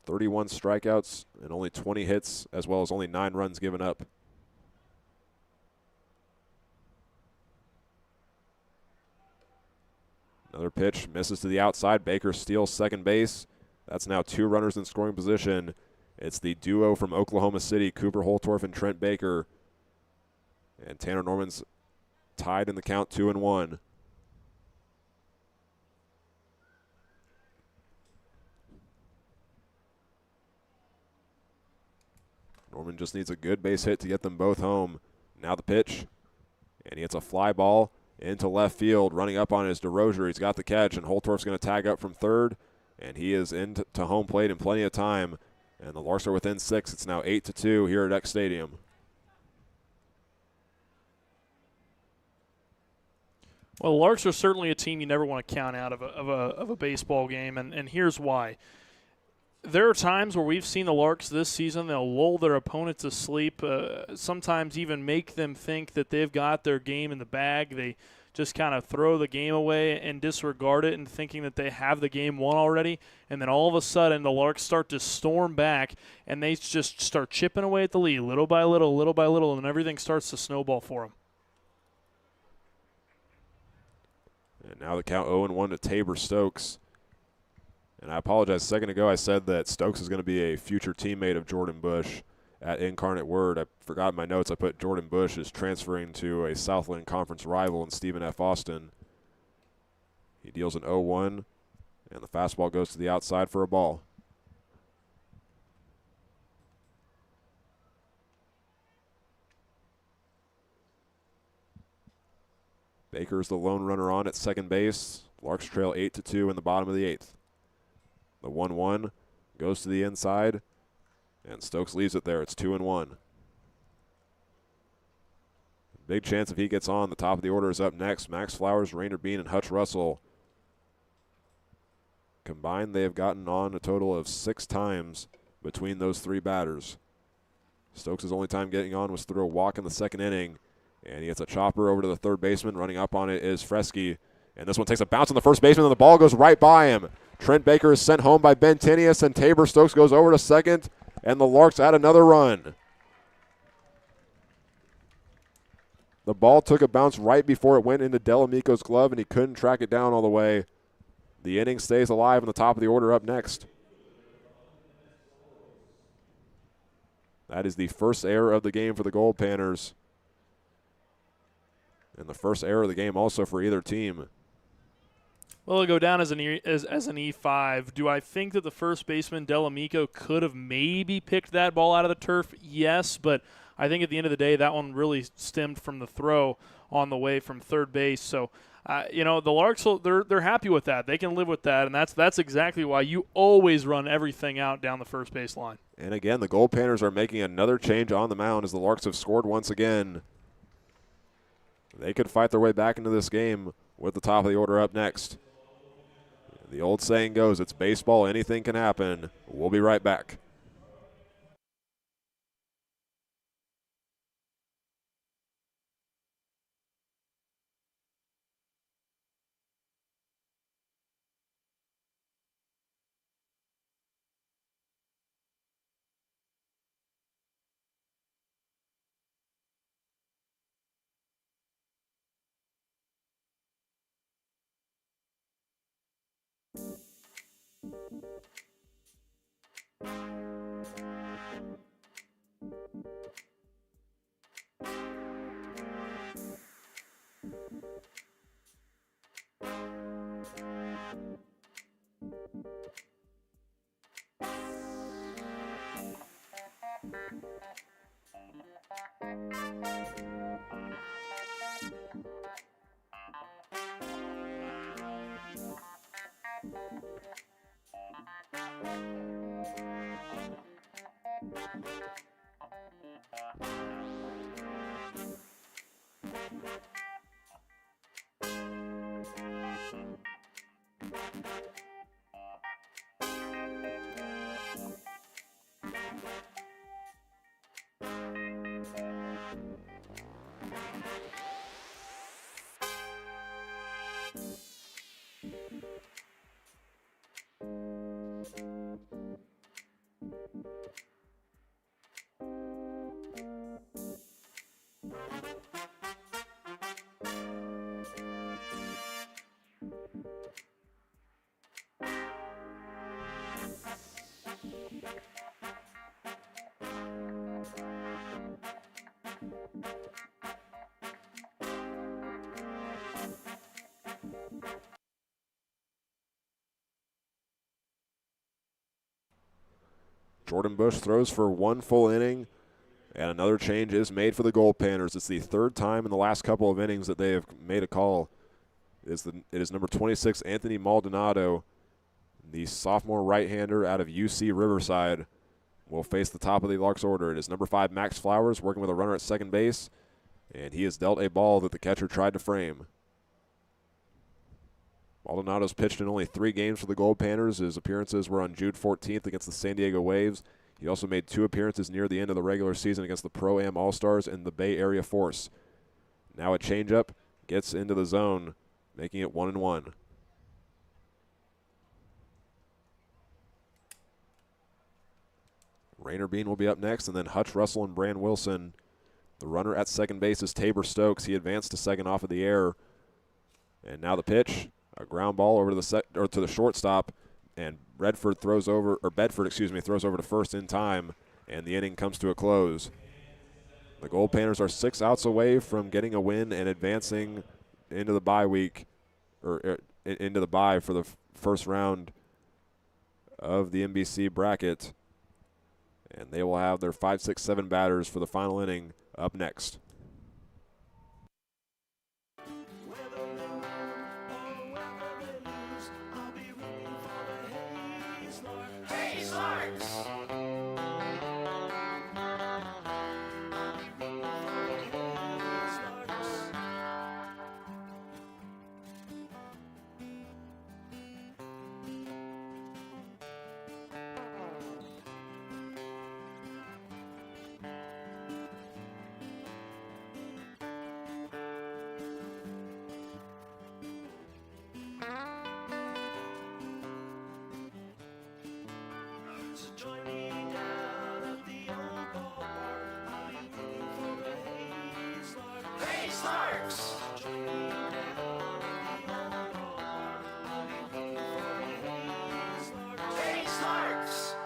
S1: 31 strikeouts and only 20 hits, as well as only 9 runs given up. Another pitch misses to the outside. Baker steals second base. That's now 2 runners in scoring position. It's the duo from Oklahoma City, Cooper Holtorf and Trent Baker. And Tanner Norman's tied in the count 2-1. Norman just needs a good base hit to get them both home. Now the pitch, and he hits a fly ball into left field. Running up on it is DeRozier. He's got the catch, and Holtorf's going to tag up from third, and he is into home plate in plenty of time. And the Larks are within 6. It's now 8-2 here at X Stadium.
S2: Well, the Larks are certainly a team you never want to count out of a baseball game, and here's why. There are times where we've seen the Larks this season, they'll lull their opponents to sleep, sometimes even make them think that they've got their game in the bag. They just kind of throw the game away and disregard it and thinking that they have the game won already. And then all of a sudden the Larks start to storm back and they just start chipping away at the lead little by little, and everything starts to snowball for them.
S1: And now the count 0-1 to Tabor Stokes. And I apologize, a second ago I said that Stokes is going to be a future teammate of Jordan Bush at Incarnate Word. I forgot in my notes I put Jordan Bush is transferring to a Southland Conference rival in Stephen F. Austin. He deals an 0-1, and the fastball goes to the outside for a ball. Baker is the lone runner on at second base. Larks trail 8-2 in the bottom of the 8th. The 1-1 goes to the inside, and Stokes leaves it there. It's 2-1. Big chance if he gets on. The top of the order is up next. Max Flowers, Rainer Bean, and Hutch Russell. Combined, they have gotten on a total of 6 times between those 3 batters. Stokes' only time getting on was through a walk in the second inning, and he hits a chopper over to the third baseman. Running up on it is Fresky, and this one takes a bounce on the first baseman, and the ball goes right by him. Trent Baker is sent home by Ben Tinius, and Tabor Stokes goes over to second, and the Larks add another run. The ball took a bounce right before it went into Delamico's glove, and he couldn't track it down all the way. The inning stays alive, and the top of the order up next. That is the first error of the game for the Goldpanners, and the first error of the game also for either team.
S2: Well, it'll go down as an E5. Do I think that the first baseman, Delamico, could have maybe picked that ball out of the turf? Yes, but I think at the end of the day, that one really stemmed from the throw on the way from third base. So, the Larks, they're happy with that. They can live with that, and that's exactly why you always run everything out down the first base line.
S1: And again, the Goldpanners are making another change on the mound as the Larks have scored once again. They could fight their way back into this game with the top of the order up next. The old saying goes, it's baseball, anything can happen. We'll be right back. Jordan Bush throws for 1 full inning, And another change is made for the Goldpanners. It's the third time in the last couple of innings that they have made a call. It is number 26, Anthony Maldonado, the sophomore right-hander out of UC Riverside, will face the top of the Larks order. It is number 5, Max Flowers, working with a runner at second base, and he has dealt a ball that the catcher tried to frame. Maldonado's pitched in only 3 games for the Goldpanners. His appearances were on June 14th against the San Diego Waves. He also made 2 appearances near the end of the regular season against the Pro-Am All-Stars and the Bay Area Force. Now a changeup gets into the zone, making it 1-1. Rainer Bean will be up next, and then Hutch Russell and Bran Wilson. The runner at second base is Tabor Stokes. He advanced to second off of the air. And now the pitch, a ground ball over to the shortstop, and Bedford throws over to first in time, and the inning comes to a close. The Goldpanners are 6 outs away from getting a win and advancing into the bye week, or into the bye for the first round of the NBC bracket. And they will have their 5, 6, 7 batters for the final inning up next.
S3: Larks! So join me down at the old ballpark. I'll be rooting for the Hayes Larks. Hayes Larks! Join me down at the old ballpark. I'll be rooting for the Hayes Larks. Hayes Larks!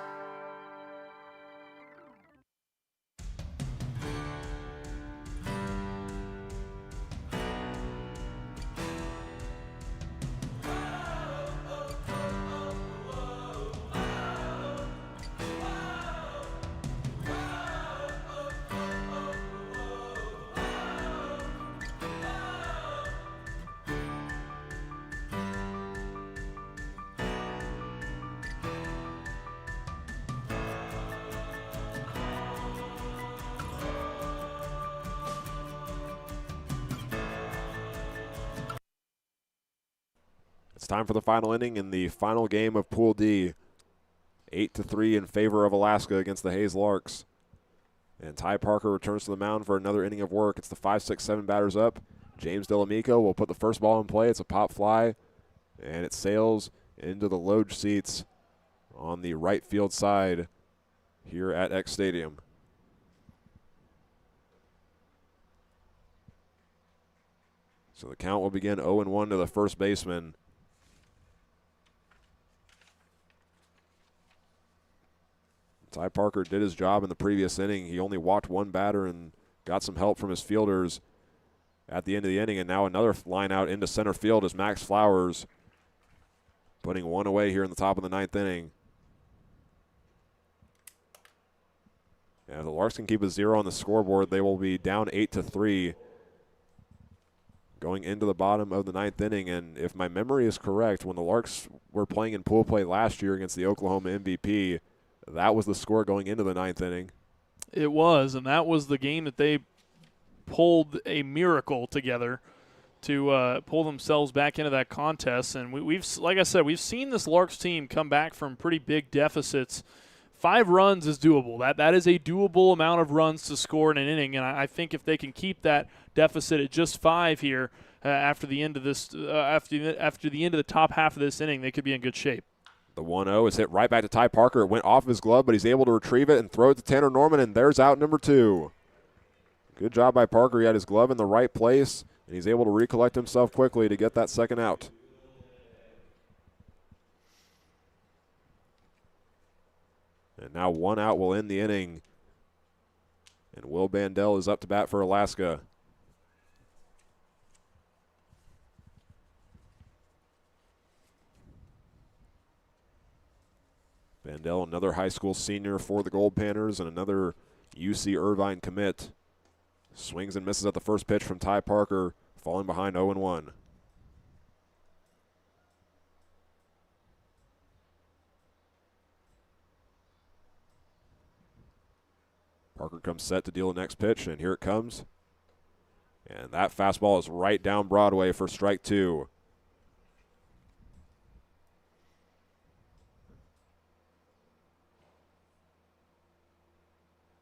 S1: It's time for the final inning in the final game of Pool D. 8-3 in favor of Alaska against the Hayes Larks. And Ty Parker returns to the mound for another inning of work. It's the 5, 6, 7 batters up. James Delamico will put the first ball in play. It's a pop fly, and it sails into the loge seats on the right field side here at X Stadium. So the count will begin 0-1 to the first baseman. Ty Parker did his job in the previous inning. He only walked 1 batter and got some help from his fielders at the end of the inning. And now another line out into center field is Max Flowers, putting 1 away here in the top of the 9th inning. And if the Larks can keep a 0 on the scoreboard, they will be down 8-3 going into the bottom of the 9th inning. And if my memory is correct, when the Larks were playing in pool play last year against the Oklahoma MVP, that was the score going into the 9th inning.
S2: It was, and that was the game that they pulled a miracle together to pull themselves back into that contest. And we've, like I said, we've seen this Larks team come back from pretty big deficits. 5 runs is doable. That is a doable amount of runs to score in an inning, and I think if they can keep that deficit at just 5 here after the end of this, after the end of the top half of this inning, they could be in good shape.
S1: The 1-0 is hit right back to Ty Parker. It went off his glove, but he's able to retrieve it and throw it to Tanner Norman, and there's out number 2. Good job by Parker. He had his glove in the right place, and he's able to recollect himself quickly to get that second out. And now 1 out will end the inning, and Will Bandel is up to bat for Alaska. Bandel, another high school senior for the Goldpanners, and another UC Irvine commit. Swings and misses at the first pitch from Ty Parker, falling behind 0-1. Parker comes set to deal the next pitch, and here it comes. And that fastball is right down Broadway for strike 2.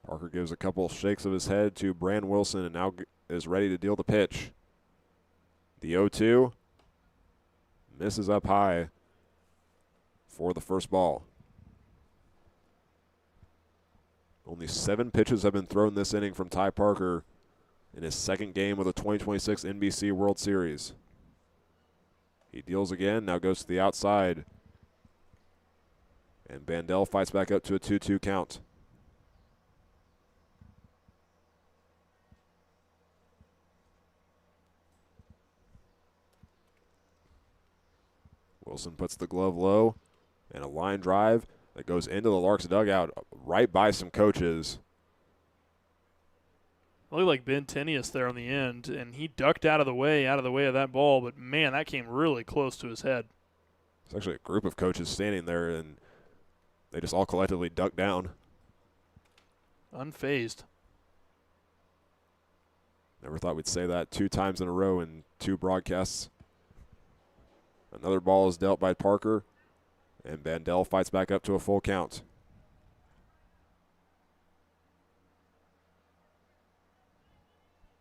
S1: Parker gives a couple shakes of his head to Brand Wilson and now is ready to deal the pitch. The 0-2 misses up high for the first ball. Only 7 pitches have been thrown this inning from Ty Parker in his second game of the 2026 NBC World Series. He deals again, now goes to the outside. And Bandel fights back up to a 2-2 count. Wilson puts the glove low, and a line drive that goes into the Larks dugout right by some coaches.
S2: Looked like Ben Tenius there on the end, and he ducked out of the way of that ball, but man, that came really close to his head.
S1: It's actually a group of coaches standing there, and they just all collectively ducked down.
S2: Unfazed.
S1: Never thought we'd say that 2 times in a row in 2 broadcasts. Another ball is dealt by Parker, and Bandel fights back up to a full count.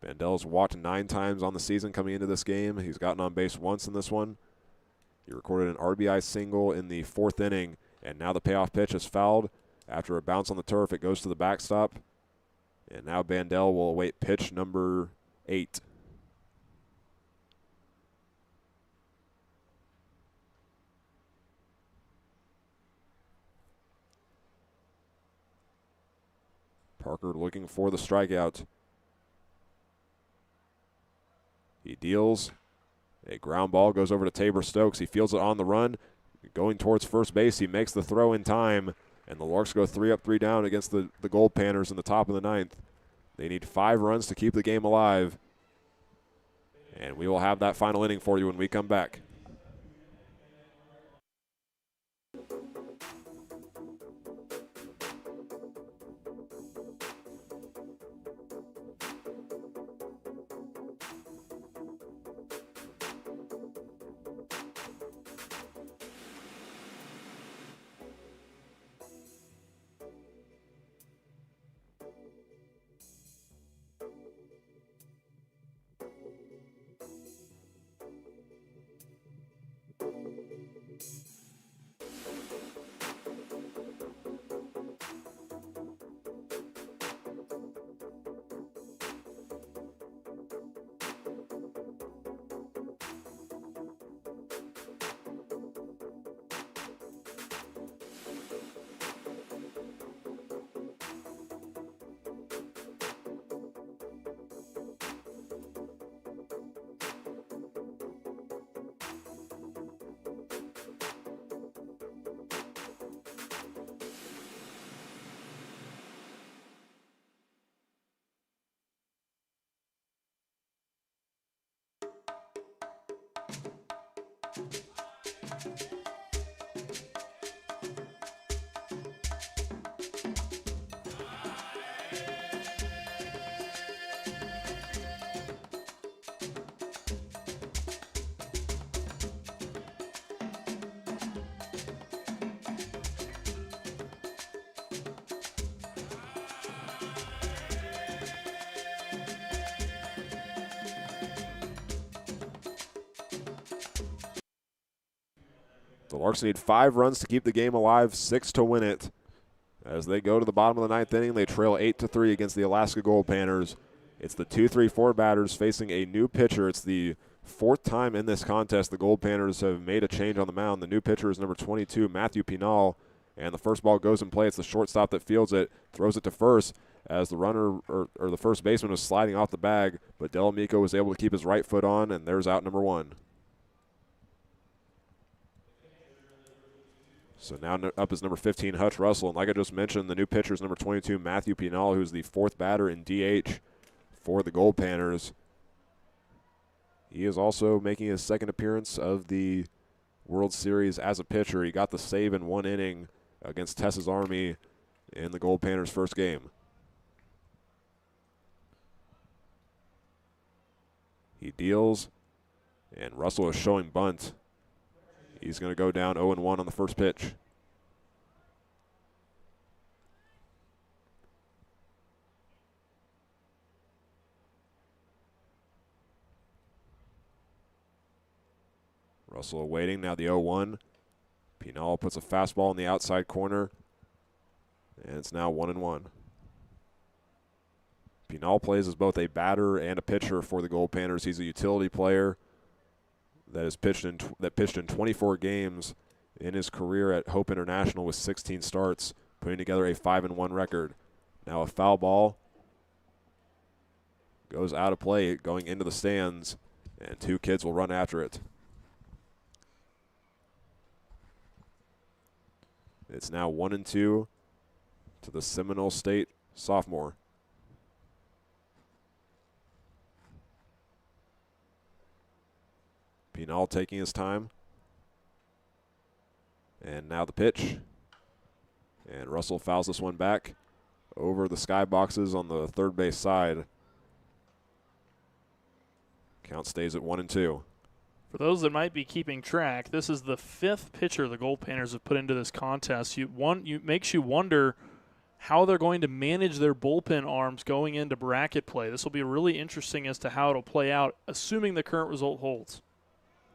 S1: Bandel's walked 9 times on the season coming into this game. He's gotten on base once in this one. He recorded an RBI single in the 4th inning, and now the payoff pitch is fouled. After a bounce on the turf, it goes to the backstop. And now Bandel will await pitch number 8. Parker looking for the strikeout. He deals. A ground ball goes over to Tabor Stokes. He fields it on the run. Going towards first base, he makes the throw in time. And the Larks go 3 up, 3 down against the Goldpanners in the top of the 9th. They need 5 runs to keep the game alive. And we will have that final inning for you when we come back. The Larks need 5 runs to keep the game alive, 6 to win it. As they go to the bottom of the 9th inning, they trail 8-3 against the Alaska Goldpanners. It's the 2-3-4 batters facing a new pitcher. It's the 4th time in this contest the Goldpanners have made a change on the mound. The new pitcher is number 22, Matthew Pinal, and the first ball goes in play. It's the shortstop that fields it, throws it to first as the runner or the first baseman was sliding off the bag, but Delamico was able to keep his right foot on, and there's out number 1. So now up is number 15, Hutch Russell. And like I just mentioned, the new pitcher is number 22, Matthew Pinal, who's the fourth batter in DH for the Goldpanners. He is also making his second appearance of the World Series as a pitcher. He got the save in one inning against Texas Army in the Goldpanners' first game. He deals, and Russell is showing bunt. He's going to go down 0-1 on the first pitch. Russell awaiting, now the 0-1. Pinal puts a fastball in the outside corner, and it's now 1-1. Pinal plays as both a batter and a pitcher for the Goldpanners. He's a utility player that has pitched in 24 games in his career at Hope International with 16 starts, putting together a 5-1 record. Now a foul ball goes out of play, going into the stands, and two kids will run after it. It's now 1-2 to the Seminole State sophomore. Pinal taking his time. And now the pitch. And Russell fouls this one back over the sky boxes on the third base side. Count stays at 1-2.
S2: For those that might be keeping track, this is the fifth pitcher the Goldpanners have put into this contest. Makes you wonder how they're going to manage their bullpen arms going into bracket play. This will be really interesting as to how it'll play out, assuming the current result holds.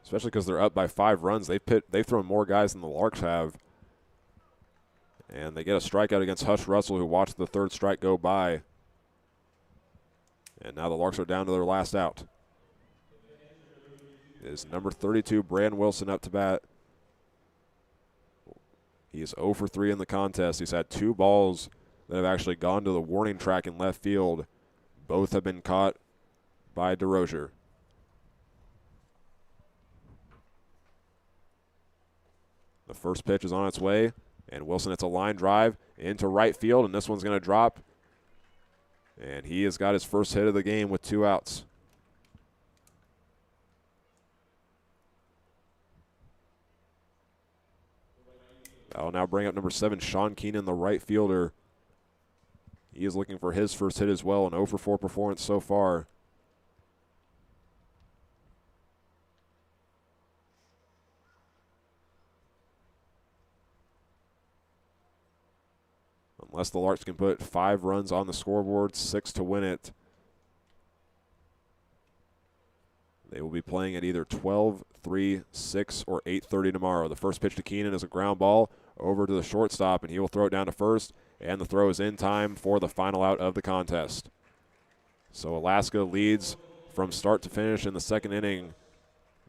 S1: Especially because they're up by 5 runs. They've thrown more guys than the Larks have. And they get a strikeout against Hutch Russell, who watched the third strike go by. And now the Larks are down to their last out. It is number 32, Brandon Wilson, up to bat. He is 0 for 3 in the contest. He's had 2 balls that have actually gone to the warning track in left field. Both have been caught by DeRozier. The first pitch is on its way, and Wilson, it's a line drive into right field, and this one's going to drop. And he has got his first hit of the game with 2 outs. I'll now bring up number 7, Sean Keenan, the right fielder. He is looking for his first hit as well, an 0 for 4 performance so far. Unless the Larks can put 5 runs on the scoreboard, 6 to win it, they will be playing at either 12, 3, 6, or 8:30 tomorrow. The first pitch to Keenan is a ground ball over to the shortstop, and he will throw it down to first, and the throw is in time for the final out of the contest. So Alaska leads from start to finish in the second inning.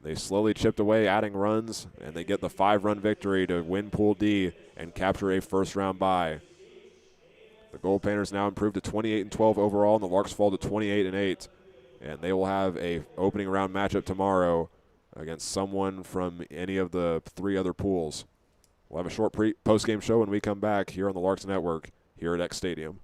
S1: They slowly chipped away, adding runs, and they get the 5-run victory to win Pool D and capture a first-round bye. The Goldpanners now improve to 28-12 overall, and the Larks fall to 28-8. And they will have a opening round matchup tomorrow against someone from any of the 3 other pools. We'll have a short post-game show when we come back here on the Larks Network here at X Stadium.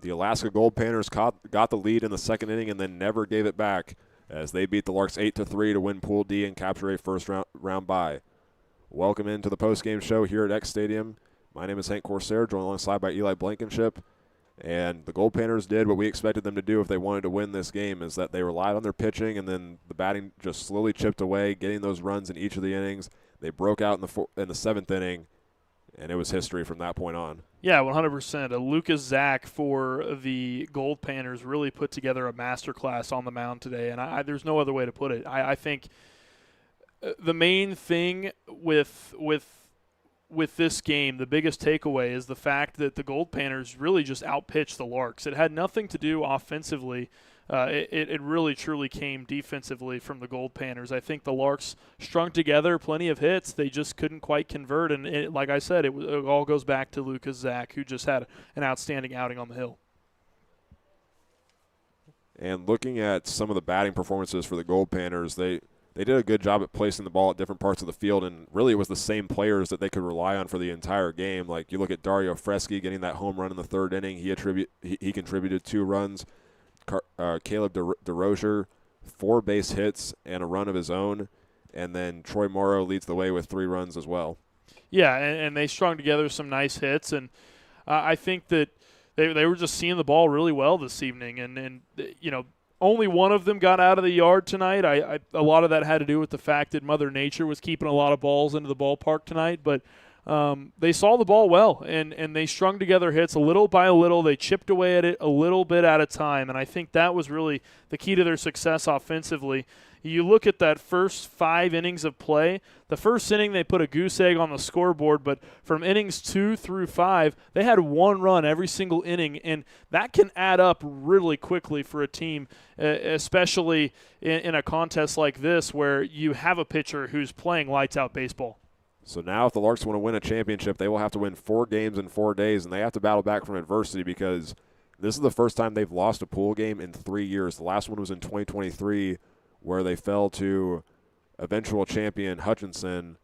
S1: The Alaska Goldpanners got the lead in the second inning and then never gave it back as they beat the Larks 8-3 to win Pool D and capture a first-round bye. Welcome into the postgame show here at X Stadium. My name is Hank Corsair, joined alongside by Eli Blankenship. And the Goldpanners did what we expected them to do if they wanted to win this game, is that they relied on their pitching, and then the batting just slowly chipped away, getting those runs in each of the innings. They broke out in the seventh inning, and it was history from that point on.
S2: Yeah, 100%. Lucas Zach for the Goldpanners really put together a masterclass on the mound today, and there's no other way to put it. I think the main thing with this game, the biggest takeaway is the fact that the Goldpanners really just outpitched the Larks. It had nothing to do offensively. It really truly came defensively from the Goldpanners. I think the Larks strung together plenty of hits. They just couldn't quite convert. And like I said, it all goes back to Lucas Zach, who just had an outstanding outing on the hill.
S1: And looking at some of the batting performances for the Goldpanners, they did a good job at placing the ball at different parts of the field, and really it was the same players that they could rely on for the entire game. Like you look at Dario Freschi getting that home run in the third inning. He contributed 2 runs. Caleb DeRozier, 4 base hits and a run of his own, and then Troy Morrow leads the way with 3 runs as well.
S2: Yeah, and they strung together some nice hits, and I think that they were just seeing the ball really well this evening, and you know, only one of them got out of the yard tonight. A lot of that had to do with the fact that Mother Nature was keeping a lot of balls into the ballpark tonight, but they saw the ball well, and they strung together hits a little by a little. They chipped away at it a little bit at a time, and I think that was really the key to their success offensively. You look at that first 5 innings of play. The first inning, they put a goose egg on the scoreboard, but from innings 2 through 5, they had 1 run every single inning, and that can add up really quickly for a team, especially in a contest like this where you have a pitcher who's playing lights-out baseball.
S1: So now if the Larks want to win a championship, they will have to win 4 games in 4 days, and they have to battle back from adversity because this is the first time they've lost a pool game in 3 years. The last one was in 2023, where they fell to eventual champion Hutchinson,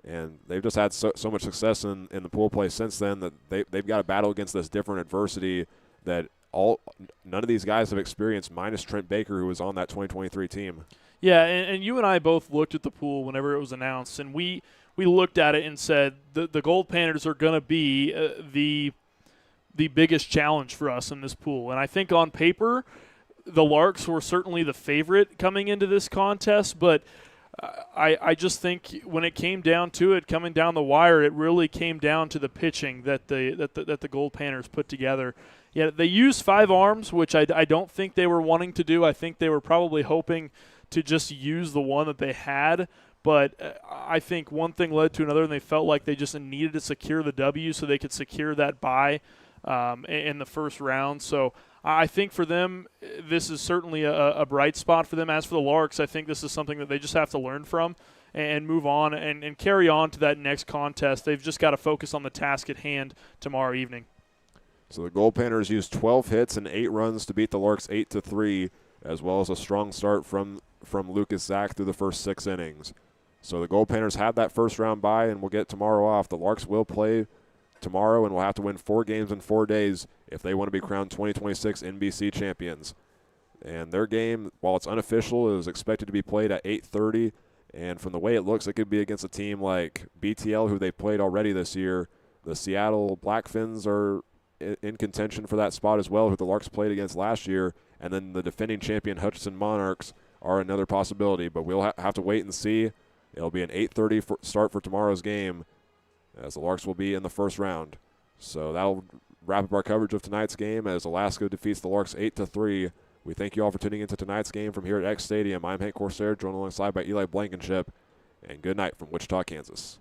S1: and they've just had so much success in the pool play since then that they've got to battle against this different adversity that none of these guys have experienced, minus Trent Baker, who was on that 2023 team.
S2: Yeah, and you and I both looked at the pool whenever it was announced, and we looked at it and said the Goldpanners are going to be the biggest challenge for us in this pool. And I think on paper, the Larks were certainly the favorite coming into this contest, but I just think when it came down to it, coming down the wire, it really came down to the pitching that the Goldpanners put together. Yeah, they used 5 arms, which I don't think they were wanting to do. I think they were probably hoping to just use the one that they had, but I think one thing led to another, and they felt like they just needed to secure the W so they could secure that bye in the first round. So I think for them, this is certainly a bright spot for them. As for the Larks, I think this is something that they just have to learn from and move on and carry on to that next contest. They've just got to focus on the task at hand tomorrow evening.
S1: So the Goldpanners used 12 hits and 8 runs to beat the Larks 8-3, as well as a strong start from Lucas Zach through the first 6 innings. So the Goldpanners have that first round bye, and we'll get tomorrow off. The Larks will play tomorrow and will have to win 4 games in 4 days if they want to be crowned 2026 NBC champions. And their game, while it's unofficial, is expected to be played at 8:30. And from the way it looks, it could be against a team like BTL, who they played already this year. The Seattle Blackfins are in contention for that spot as well, who the Larks played against last year. And then the defending champion Hutchinson Monarchs are another possibility. But we'll have to wait and see. It'll be an 8:30 start for tomorrow's game, as the Larks will be in the first round. So that'll wrap up our coverage of tonight's game as Alaska defeats the Larks 8-3. We thank you all for tuning into tonight's game from here at X Stadium. I'm Hank Corsair, joined alongside by Eli Blankenship. And good night from Wichita, Kansas.